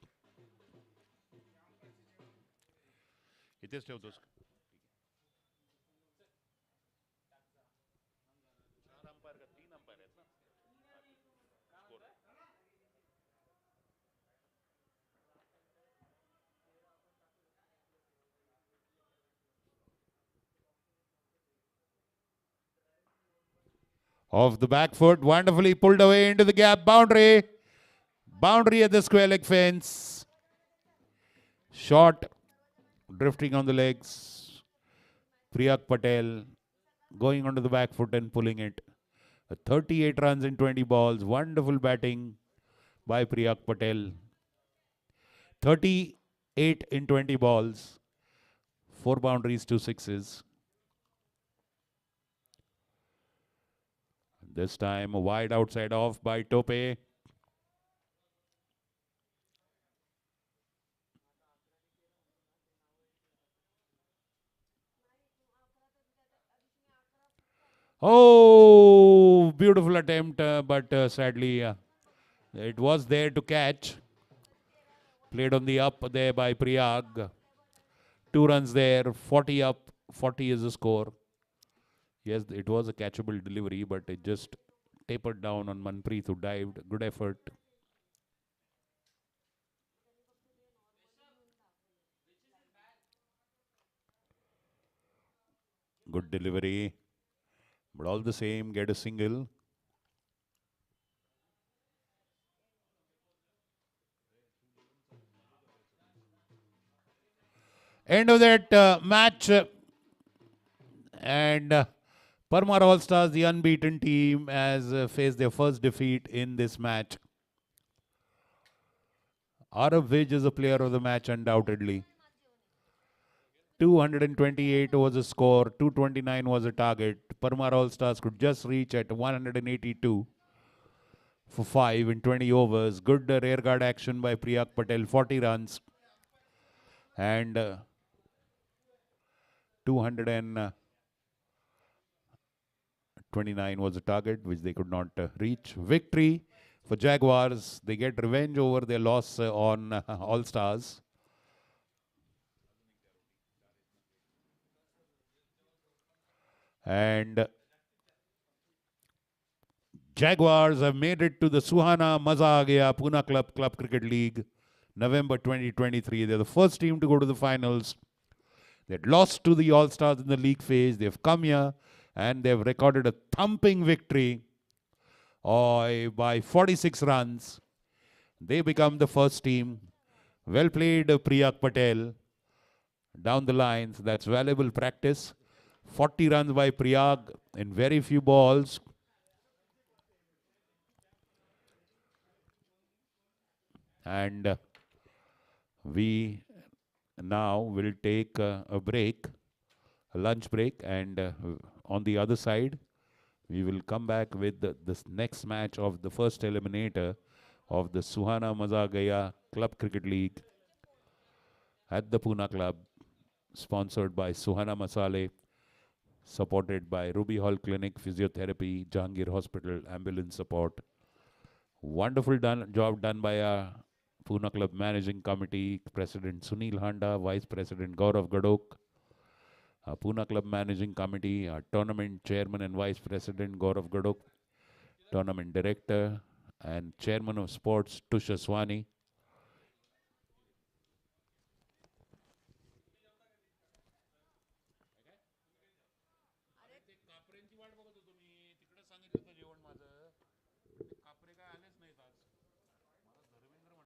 Off the back foot, wonderfully pulled away into the gap. Boundary. Boundary at the square leg fence. Shot, drifting on the legs. Priyak Patel going onto the back foot and pulling it. 38 runs in 20 balls. Wonderful batting by Priyak Patel. 38 in 20 balls. 4 boundaries, 2 sixes. This time a wide outside off by Tope. Oh, beautiful attempt, but sadly it was there to catch. Played on the up there by Priyag. 2 runs there, 40 up, 40 is the score. Yes, it was a catchable delivery, but it just tapered down on Manpreet, who dived. Good effort. Good delivery. But all the same, get a single. End of that match. And Parmar All Stars, the unbeaten team, has faced their first defeat in this match. Arav Vij is the player of the match, undoubtedly. 228 was the score, 229 was the target. Parmar All Stars could just reach at 182 for 5 in 20 overs. Good rearguard action by Priyak Patel, 40 runs. And 229 was the target, which they could not reach. Victory for Jaguars. They get revenge over their loss on All Stars. And Jaguars have made it to the Suhana Maza Aa Gaya Pune Club Cricket League, November 2023. They're the first team to go to the finals. They had lost to the All Stars in the league phase. They've come here and they've recorded a thumping victory by 46 runs. They become the first team. Well played, Priyak Patel. Down the lines, that's valuable practice. 40 runs by Priyak in very few balls. And we now will take a break, a lunch break, and on the other side, we will come back with this next match of the first eliminator of the Suhana Maza Gaya Club Cricket League at the Pune Club, sponsored by Suhana Masale, supported by Ruby Hall Clinic, Physiotherapy, Jahangir Hospital, Ambulance Support. Wonderful job done by our Pune Club Managing Committee, President Sunil Handa, Vice President Gaurav Gadok, Pune Club Managing Committee, Tournament Chairman and Vice President Gaurav Gadok, Tournament Director and Chairman of Sports Tush Aswani.